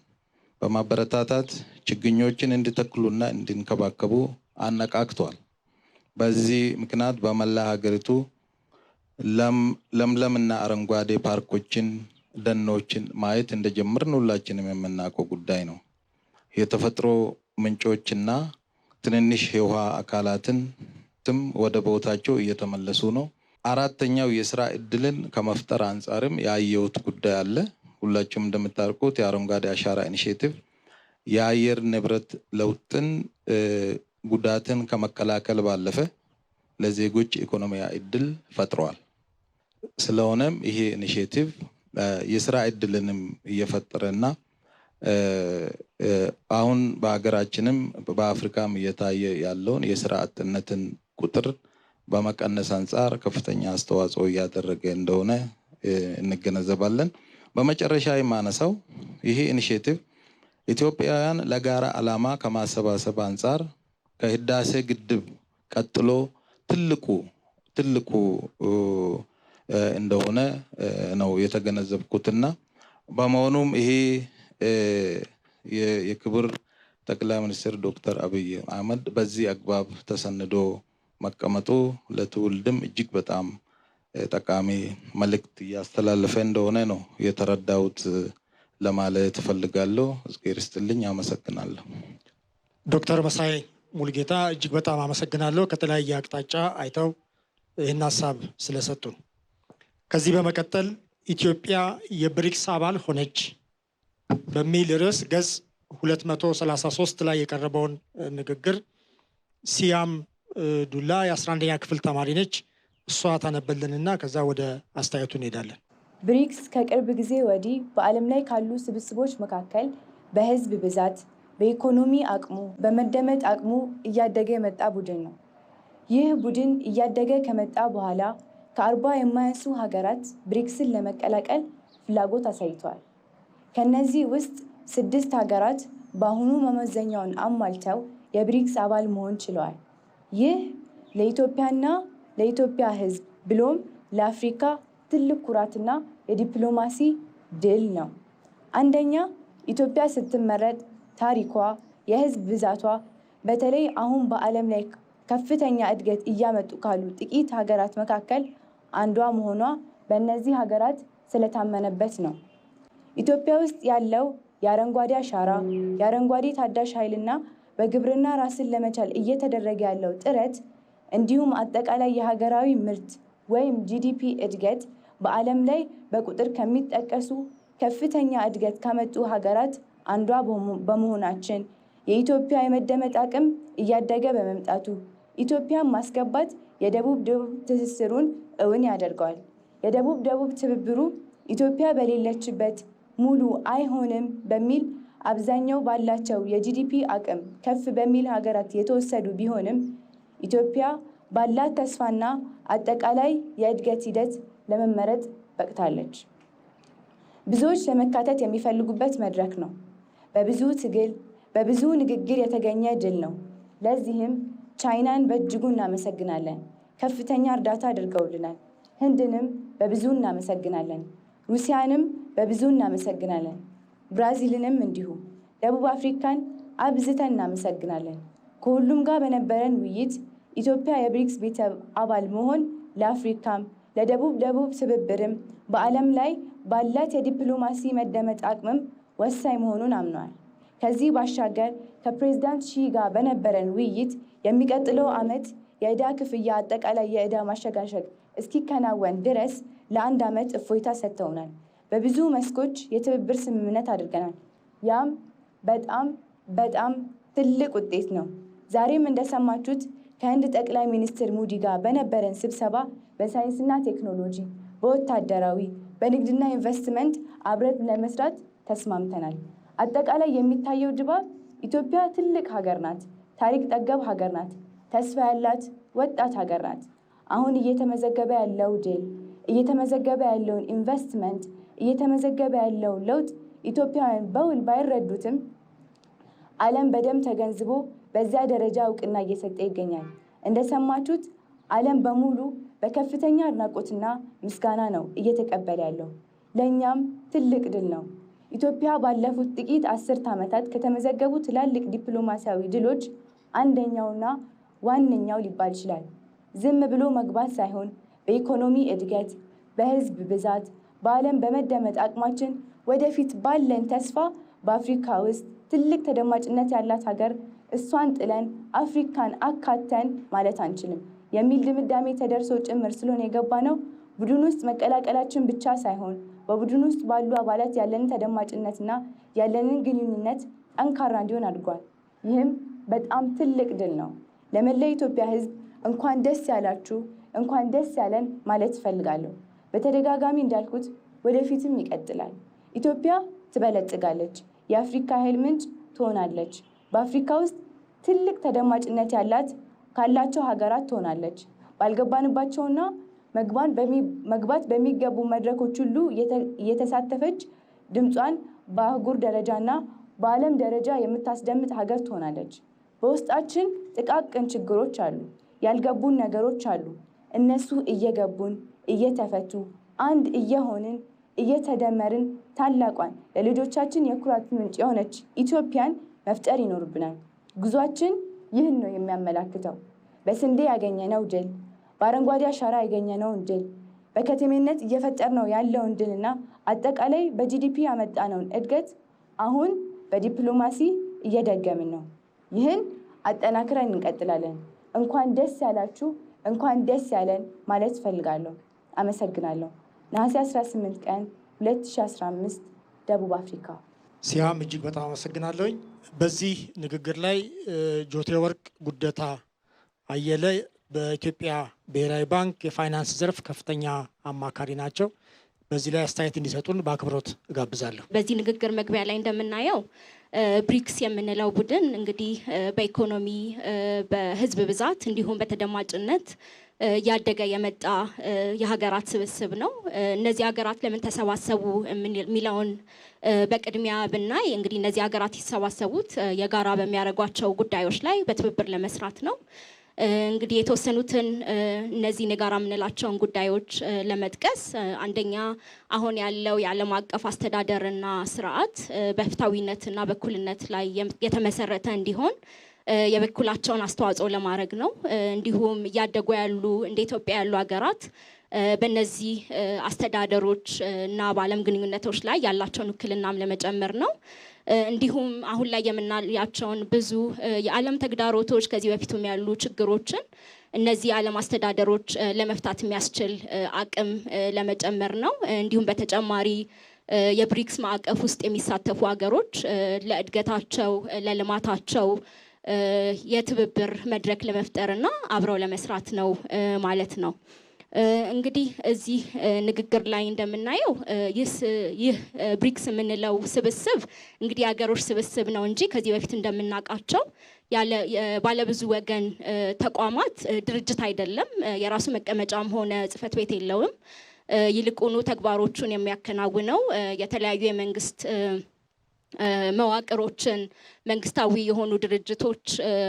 በማበረታታት ችግኞችን እንዲተክሉና እንዲንከባከቡ አነቃቅቷል። በዚህ ምክንያት በመላ ሀገሪቱ ለምለምና አረንጓዴ ፓርኮችን፣ ደኖችን ማየት እንደጀመርን ሁላችንም የምናውቀው ጉዳይ ነው። የተፈጥሮ ምንጮችና ትንንሽ የውሃ አካላትም ወደ ቦታቸው እየተመለሱ ነው። አራተኛው የስራ እድልን ከመፍጠር አንጻርም ያየሁት ጉዳይ አለ። ሁላችሁም እንደምታውቁት የአረንጓዴ አሻራ ኢኒሼቲቭ የአየር ንብረት ለውጥን ጉዳትን ከመከላከል ባለፈ ለዜጎች ኢኮኖሚያዊ እድል ፈጥሯል። ስለሆነም ይሄ ኢኒሼቲቭ የስራ እድልንም እየፈጠረና አሁን በሀገራችንም በአፍሪካም እየታየ ያለውን የስራ አጥነትን ቁጥር በመቀነስ አንጻር ከፍተኛ አስተዋጽኦ እያደረገ እንደሆነ እንገነዘባለን። በመጨረሻ የማነሳው ይሄ ኢኒሼቲቭ ኢትዮጵያውያን ለጋራ ዓላማ ከማሰባሰብ አንጻር ከህዳሴ ግድብ ቀጥሎ ትልቁ እንደሆነ ነው የተገነዘብኩትና በመሆኑም ይሄ የክቡር ጠቅላይ ሚኒስትር ዶክተር አብይ አህመድ በዚህ አግባብ ተሰንዶ መቀመጡ ለትውልድም እጅግ በጣም ጠቃሚ መልእክት እያስተላለፈ እንደሆነ ነው የተረዳሁት ለማለት እፈልጋለሁ። እግዚአብሔር ይስጥልኝ። አመሰግናለሁ። ዶክተር መሳይ ሙልጌታ እጅግ በጣም አመሰግናለሁ። ከተለያየ አቅጣጫ አይተው ይህን ሀሳብ ስለሰጡን። ከዚህ በመቀጠል ኢትዮጵያ የብሪክስ አባል ሆነች በሚል ርዕስ ገጽ 233 ላይ የቀረበውን ንግግር ሲያም ዱላ የ11ኛ ክፍል ተማሪ ነች። እሷ ታነበልንና ከዛ ወደ አስተያየቱ እንሄዳለን። ብሪክስ ከቅርብ ጊዜ ወዲህ በዓለም ላይ ካሉ ስብስቦች መካከል በህዝብ ብዛት፣ በኢኮኖሚ አቅሙ፣ በመደመጥ አቅሙ እያደገ የመጣ ቡድን ነው። ይህ ቡድን እያደገ ከመጣ በኋላ ከ40 የማያንሱ ሀገራት ብሪክስን ለመቀላቀል ፍላጎት አሳይተዋል። ከነዚህ ውስጥ 6 ሀገራት በአሁኑ መመዘኛውን አሟልተው የብሪክስ አባል መሆን ችለዋል። ይህ ለኢትዮጵያና ለኢትዮጵያ ሕዝብ ብሎም ለአፍሪካ ትልቅ ኩራትና የዲፕሎማሲ ድል ነው። አንደኛ፣ ኢትዮጵያ ስትመረጥ ታሪኳ፣ የህዝብ ብዛቷ በተለይ አሁን በዓለም ላይ ከፍተኛ እድገት እያመጡ ካሉ ጥቂት ሀገራት መካከል አንዷ መሆኗ በእነዚህ ሀገራት ስለታመነበት ነው። ኢትዮጵያ ውስጥ ያለው የአረንጓዴ አሻራ፣ የአረንጓዴ ታዳሽ ኃይልና በግብርና ራስን ለመቻል እየተደረገ ያለው ጥረት እንዲሁም አጠቃላይ የሀገራዊ ምርት ወይም ጂዲፒ እድገት በዓለም ላይ በቁጥር ከሚጠቀሱ ከፍተኛ እድገት ካመጡ ሀገራት አንዷ በመሆናችን የኢትዮጵያ የመደመጥ አቅም እያደገ በመምጣቱ ኢትዮጵያን ማስገባት የደቡብ ትስስሩን እውን ያደርገዋል። የደቡብ ትብብሩ ኢትዮጵያ በሌለችበት ሙሉ አይሆንም በሚል አብዛኛው ባላቸው የጂዲፒ አቅም ከፍ በሚል ሀገራት የተወሰዱ ቢሆንም ኢትዮጵያ ባላት ተስፋና አጠቃላይ የእድገት ሂደት ለመመረጥ በቅታለች። ብዙዎች ለመካተት የሚፈልጉበት መድረክ ነው። በብዙ ትግል፣ በብዙ ንግግር የተገኘ ድል ነው። ለዚህም ቻይናን በእጅጉ እናመሰግናለን። ከፍተኛ እርዳታ አድርገውልናል። ህንድንም በብዙ እናመሰግናለን። ሩሲያንም በብዙ እናመሰግናለን። ብራዚልንም እንዲሁ። ደቡብ አፍሪካን አብዝተን እናመሰግናለን። ከሁሉም ጋር በነበረን ውይይት ኢትዮጵያ የብሪክስ ቤተሰብ አባል መሆን ለአፍሪካም ለደቡብ ትብብርም በዓለም ላይ ባላት የዲፕሎማሲ መደመጥ አቅምም ወሳኝ መሆኑን አምነዋል። ከዚህ ባሻገር ከፕሬዝዳንት ሺ ጋር በነበረን ውይይት የሚቀጥለው ዓመት የዕዳ ክፍያ አጠቃላይ የዕዳ ማሸጋሸግ እስኪከናወን ድረስ ለ1 ዓመት እፎይታ ሰጥተውናል። በብዙ መስኮች የትብብር ስምምነት አድርገናል። ያም በጣም ትልቅ ውጤት ነው። ዛሬም እንደሰማችሁት ከህንድ ጠቅላይ ሚኒስትር ሙዲ ጋር በነበረን ስብሰባ በሳይንስና ቴክኖሎጂ፣ በወታደራዊ፣ በንግድና ኢንቨስትመንት አብረን ለመስራት ተስማምተናል። አጠቃላይ የሚታየው ድባብ ኢትዮጵያ ትልቅ ሀገር ናት፣ ታሪክ ጠገብ ሀገር ናት፣ ተስፋ ያላት ወጣት ሀገር ናት። አሁን እየተመዘገበ ያለው ድል፣ እየተመዘገበ ያለውን ኢንቨስትመንት፣ እየተመዘገበ ያለውን ለውጥ ኢትዮጵያውያን በውል ባይረዱትም ዓለም በደንብ ተገንዝቦ በዚያ ደረጃ እውቅና እየሰጠ ይገኛል። እንደሰማችሁት ዓለም በሙሉ በከፍተኛ አድናቆትና ምስጋና ነው እየተቀበለ ያለው። ለእኛም ትልቅ ድል ነው። ኢትዮጵያ ባለፉት ጥቂት 10 ዓመታት ከተመዘገቡ ትላልቅ ዲፕሎማሲያዊ ድሎች አንደኛውና ዋነኛው ሊባል ይችላል። ዝም ብሎ መግባት ሳይሆን በኢኮኖሚ እድገት፣ በህዝብ ብዛት፣ በዓለም በመደመጥ አቅማችን ወደፊት ባለን ተስፋ በአፍሪካ ውስጥ ትልቅ ተደማጭነት ያላት ሀገር እሷን ጥለን አፍሪካን አካተን ማለት አንችልም የሚል ድምዳሜ ተደርሶ ጭምር ስለሆነ የገባ ነው። ቡድን ውስጥ መቀላቀላችን ብቻ ሳይሆን በቡድን ውስጥ ባሉ አባላት ያለንን ተደማጭነትና ያለንን ግንኙነት ጠንካራ እንዲሆን አድርጓል። ይህም በጣም ትልቅ ድል ነው። ለመላ ኢትዮጵያ ህዝብ እንኳን ደስ ያላችሁ፣ እንኳን ደስ ያለን ማለት እፈልጋለሁ። በተደጋጋሚ እንዳልኩት ወደፊትም ይቀጥላል። ኢትዮጵያ ትበለጽጋለች፣ የአፍሪካ ኃይል ምንጭ ትሆናለች፣ በአፍሪካ ውስጥ ትልቅ ተደማጭነት ካላቸው ሀገራት ትሆናለች። ባልገባንባቸውና መግባት በሚገቡ መድረኮች ሁሉ እየተሳተፈች ድምጿን በአህጉር ደረጃና በዓለም ደረጃ የምታስደምጥ ሀገር ትሆናለች። በውስጣችን ጥቃቅን ችግሮች አሉ፣ ያልገቡን ነገሮች አሉ። እነሱ እየገቡን እየተፈቱ አንድ እየሆንን እየተደመርን ታላቋን ለልጆቻችን የኩራት ምንጭ የሆነች ኢትዮጵያን መፍጠር ይኖርብናል። ጉዟችን ይህን ነው የሚያመላክተው። በስንዴ ያገኘነው ድል፣ በአረንጓዴ አሻራ ያገኘነውን ድል፣ በከተሜነት እየፈጠርነው ያለውን ድልና አጠቃላይ በጂዲፒ ያመጣነውን እድገት አሁን በዲፕሎማሲ እየደገምን ነው። ይህን አጠናክረን እንቀጥላለን። እንኳን ደስ ያላችሁ፣ እንኳን ደስ ያለን ማለት እፈልጋለሁ። አመሰግናለሁ። ነሐሴ 18 ቀን 2015 ደቡብ አፍሪካ። ሲያም እጅግ በጣም አመሰግናለሁኝ። በዚህ ንግግር ላይ ጆቴ ወርቅ ጉደታ አየለ በኢትዮጵያ ብሔራዊ ባንክ የፋይናንስ ዘርፍ ከፍተኛ አማካሪ ናቸው። በዚህ ላይ አስተያየት እንዲሰጡን በአክብሮት እጋብዛለሁ። በዚህ ንግግር መግቢያ ላይ እንደምናየው ብሪክስ የምንለው ቡድን እንግዲህ በኢኮኖሚ፣ በህዝብ ብዛት እንዲሁም በተደማጭነት እያደገ የመጣ የሀገራት ስብስብ ነው። እነዚህ ሀገራት ለምን ተሰባሰቡ የሚለውን በቅድሚያ ብናይ እንግዲህ እነዚህ ሀገራት የተሰባሰቡት የጋራ በሚያደርጓቸው ጉዳዮች ላይ በትብብር ለመስራት ነው። እንግዲህ የተወሰኑትን እነዚህ የጋራ የምንላቸውን ጉዳዮች ለመጥቀስ አንደኛ አሁን ያለው የዓለም አቀፍ አስተዳደርና ስርዓት በፍትሃዊነትና በእኩልነት ላይ የተመሰረተ እንዲሆን የበኩላቸውን አስተዋጽኦ ለማድረግ ነው። እንዲሁም እያደጉ ያሉ እንደ ኢትዮጵያ ያሉ ሀገራት በእነዚህ አስተዳደሮች እና በዓለም ግንኙነቶች ላይ ያላቸውን ውክልናም ለመጨመር ነው። እንዲሁም አሁን ላይ የምናያቸውን ብዙ የዓለም ተግዳሮቶች ከዚህ በፊቱም ያሉ ችግሮችን እነዚህ የዓለም አስተዳደሮች ለመፍታት የሚያስችል አቅም ለመጨመር ነው። እንዲሁም በተጨማሪ የብሪክስ ማዕቀፍ ውስጥ የሚሳተፉ ሀገሮች ለእድገታቸው ለልማታቸው የትብብር መድረክ ለመፍጠርና አብረው ለመስራት ነው ማለት ነው። እንግዲህ እዚህ ንግግር ላይ እንደምናየው ይህ ብሪክስ የምንለው ስብስብ እንግዲህ የሀገሮች ስብስብ ነው እንጂ ከዚህ በፊት እንደምናውቃቸው ባለብዙ ወገን ተቋማት ድርጅት አይደለም። የራሱ መቀመጫም ሆነ ጽህፈት ቤት የለውም። ይልቁኑ ተግባሮቹን የሚያከናውነው የተለያዩ የመንግስት መዋቅሮችን መንግስታዊ የሆኑ ድርጅቶች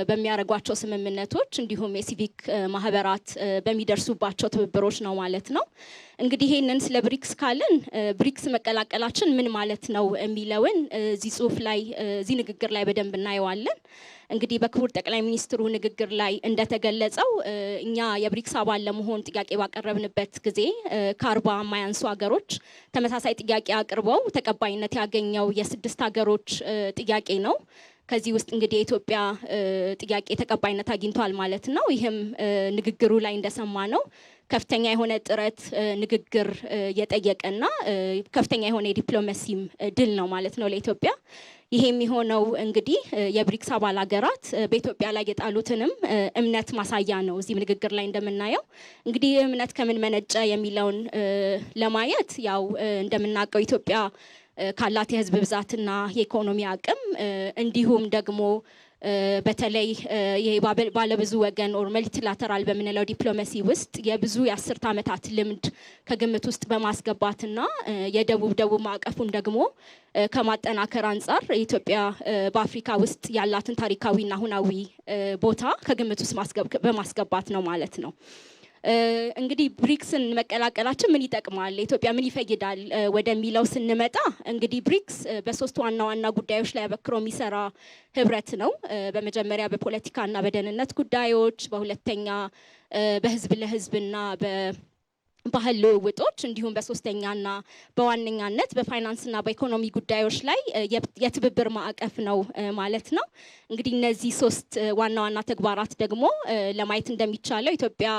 በሚያደርጓቸው ስምምነቶች እንዲሁም የሲቪክ ማህበራት በሚደርሱባቸው ትብብሮች ነው ማለት ነው። እንግዲህ ይሄንን ስለ ብሪክስ ካልን ብሪክስ መቀላቀላችን ምን ማለት ነው የሚለውን እዚህ ጽሁፍ ላይ እዚህ ንግግር ላይ በደንብ እናየዋለን። እንግዲህ በክቡር ጠቅላይ ሚኒስትሩ ንግግር ላይ እንደተገለጸው እኛ የብሪክስ አባል ለመሆን ጥያቄ ባቀረብንበት ጊዜ ከ40 የማያንሱ ሀገሮች ተመሳሳይ ጥያቄ አቅርበው ተቀባይነት ያገኘው የ6 ሀገሮች ጥያቄ ነው። ከዚህ ውስጥ እንግዲህ የኢትዮጵያ ጥያቄ ተቀባይነት አግኝቷል ማለት ነው። ይህም ንግግሩ ላይ እንደሰማ ነው ከፍተኛ የሆነ ጥረት ንግግር የጠየቀና ከፍተኛ የሆነ የዲፕሎማሲም ድል ነው ማለት ነው ለኢትዮጵያ። ይሄ የሚሆነው እንግዲህ የብሪክስ አባል ሀገራት በኢትዮጵያ ላይ የጣሉትንም እምነት ማሳያ ነው። እዚህ ንግግር ላይ እንደምናየው እንግዲህ እምነት ከምን መነጨ የሚለውን ለማየት ያው እንደምናውቀው ኢትዮጵያ ካላት የህዝብ ብዛትና የኢኮኖሚ አቅም እንዲሁም ደግሞ በተለይ ባለብዙ ወገን ኦር መልቲላተራል በምንለው ዲፕሎማሲ ውስጥ የብዙ የ10 ዓመታት ልምድ ከግምት ውስጥ በማስገባትና የደቡብ ማዕቀፉን ደግሞ ከማጠናከር አንጻር ኢትዮጵያ በአፍሪካ ውስጥ ያላትን ታሪካዊና አሁናዊ ቦታ ከግምት ውስጥ በማስገባት ነው ማለት ነው። እንግዲህ ብሪክስን መቀላቀላችን ምን ይጠቅማል፣ ኢትዮጵያ ምን ይፈይዳል ወደሚለው ስንመጣ እንግዲህ ብሪክስ በሶስት ዋና ዋና ጉዳዮች ላይ አበክሮ የሚሰራ ህብረት ነው። በመጀመሪያ በፖለቲካና በደህንነት ጉዳዮች፣ በሁለተኛ በህዝብ ለህዝብና ባህል ልውውጦች እንዲሁም በሶስተኛና በዋነኛነት በፋይናንስና በኢኮኖሚ ጉዳዮች ላይ የትብብር ማዕቀፍ ነው ማለት ነው። እንግዲህ እነዚህ ሶስት ዋና ዋና ተግባራት ደግሞ ለማየት እንደሚቻለው ኢትዮጵያ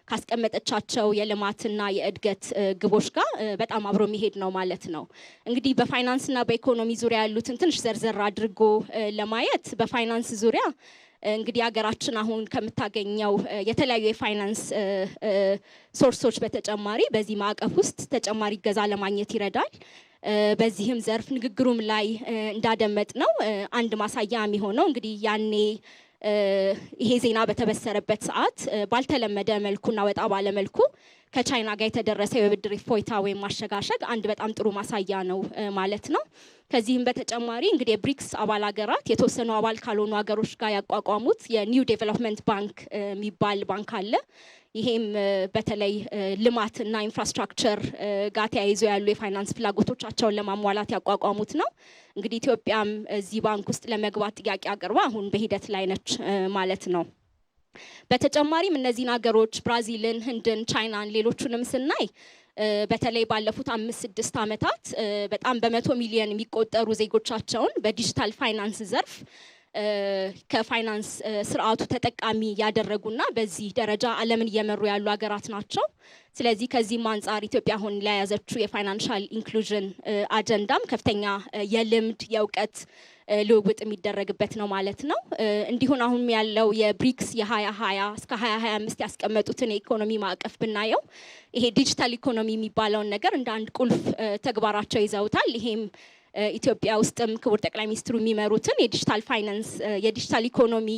ካስቀመጠቻቸው የልማትና የእድገት ግቦች ጋር በጣም አብሮ የሚሄድ ነው ማለት ነው። እንግዲህ በፋይናንስና በኢኮኖሚ ዙሪያ ያሉትን ትንሽ ዘርዘር አድርጎ ለማየት በፋይናንስ ዙሪያ እንግዲህ ሀገራችን አሁን ከምታገኘው የተለያዩ የፋይናንስ ሶርሶች በተጨማሪ በዚህ ማዕቀፍ ውስጥ ተጨማሪ እገዛ ለማግኘት ይረዳል። በዚህም ዘርፍ ንግግሩም ላይ እንዳደመጥ ነው አንድ ማሳያ የሚሆነው እንግዲህ ያኔ ይሄ ዜና በተበሰረበት ሰዓት ባልተለመደ መልኩና ወጣ ባለ መልኩ ከቻይና ጋር የተደረሰ የብድር እፎይታ ወይም ማሸጋሸግ አንድ በጣም ጥሩ ማሳያ ነው ማለት ነው። ከዚህም በተጨማሪ እንግዲህ የብሪክስ አባል ሀገራት የተወሰኑ አባል ካልሆኑ ሀገሮች ጋር ያቋቋሙት የኒው ዴቨሎፕመንት ባንክ የሚባል ባንክ አለ። ይሄም በተለይ ልማትና ኢንፍራስትራክቸር ጋር ተያይዞ ያሉ የፋይናንስ ፍላጎቶቻቸውን ለማሟላት ያቋቋሙት ነው። እንግዲህ ኢትዮጵያም እዚህ ባንክ ውስጥ ለመግባት ጥያቄ አቅርባ አሁን በሂደት ላይ ነች ማለት ነው። በተጨማሪም እነዚህን ሀገሮች ብራዚልን፣ ህንድን፣ ቻይናን ሌሎቹንም ስናይ በተለይ ባለፉት 5-6 ዓመታት በጣም በመቶ ሚሊዮን የሚቆጠሩ ዜጎቻቸውን በዲጂታል ፋይናንስ ዘርፍ ከፋይናንስ ስርዓቱ ተጠቃሚ ያደረጉና በዚህ ደረጃ ዓለምን እየመሩ ያሉ ሀገራት ናቸው። ስለዚህ ከዚህም አንጻር ኢትዮጵያ አሁን ለያዘችው የፋይናንሻል ኢንክሉዥን አጀንዳም ከፍተኛ የልምድ የእውቀት ልውውጥ የሚደረግበት ነው ማለት ነው። እንዲሁን አሁን ያለው የብሪክስ የ2020 እስከ 2025 ያስቀመጡትን የኢኮኖሚ ማዕቀፍ ብናየው ይሄ ዲጂታል ኢኮኖሚ የሚባለውን ነገር እንደ አንድ ቁልፍ ተግባራቸው ይዘውታል። ይሄም ኢትዮጵያ ውስጥም ክቡር ጠቅላይ ሚኒስትሩ የሚመሩትን የዲጂታል ፋይናንስ የዲጂታል ኢኮኖሚ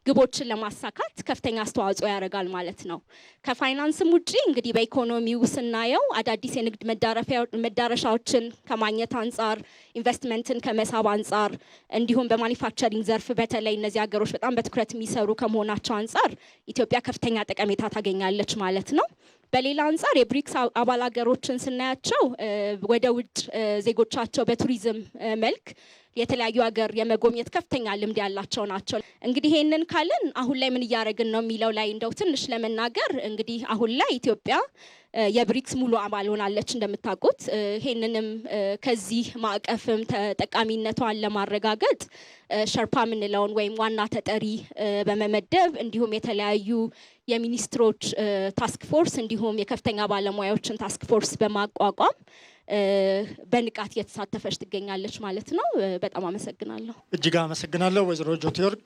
ግቦችን ለማሳካት ከፍተኛ አስተዋጽኦ ያደርጋል ማለት ነው። ከፋይናንስም ውጪ እንግዲህ በኢኮኖሚው ስናየው አዳዲስ የንግድ መዳረሻዎችን ከማግኘት አንጻር፣ ኢንቨስትመንትን ከመሳብ አንጻር እንዲሁም በማኒፋክቸሪንግ ዘርፍ በተለይ እነዚህ ሀገሮች በጣም በትኩረት የሚሰሩ ከመሆናቸው አንጻር ኢትዮጵያ ከፍተኛ ጠቀሜታ ታገኛለች ማለት ነው። በሌላ አንጻር የብሪክስ አባል ሀገሮችን ስናያቸው ወደ ውጭ ዜጎቻቸው በቱሪዝም መልክ የተለያዩ ሀገር የመጎብኘት ከፍተኛ ልምድ ያላቸው ናቸው። እንግዲህ ይሄንን ካለን አሁን ላይ ምን እያደረግን ነው የሚለው ላይ እንደው ትንሽ ለመናገር እንግዲህ አሁን ላይ ኢትዮጵያ የብሪክስ ሙሉ አባል ሆናለች እንደምታውቁት። ይሄንንም ከዚህ ማዕቀፍም ተጠቃሚነቷን ለማረጋገጥ ሸርፓ የምንለውን ወይም ዋና ተጠሪ በመመደብ እንዲሁም የተለያዩ የሚኒስትሮች ታስክ ፎርስ እንዲሁም የከፍተኛ ባለሙያዎችን ታስክ ፎርስ በማቋቋም በንቃት እየተሳተፈች ትገኛለች ማለት ነው። በጣም አመሰግናለሁ። እጅግ አመሰግናለሁ ወይዘሮ ጆቴወርቅ።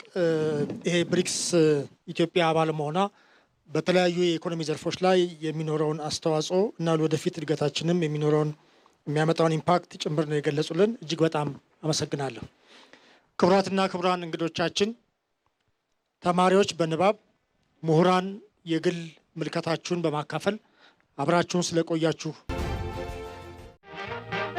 ይሄ ብሪክስ ኢትዮጵያ አባል መሆኗ በተለያዩ የኢኮኖሚ ዘርፎች ላይ የሚኖረውን አስተዋጽኦ እና ወደፊት እድገታችንም የሚያመጣውን ኢምፓክት ጭምር ነው የገለጹልን። እጅግ በጣም አመሰግናለሁ። ክቡራትና ክቡራን እንግዶቻችን፣ ተማሪዎች በንባብ ምሁራን የግል ምልከታችሁን በማካፈል አብራችሁን ስለቆያችሁ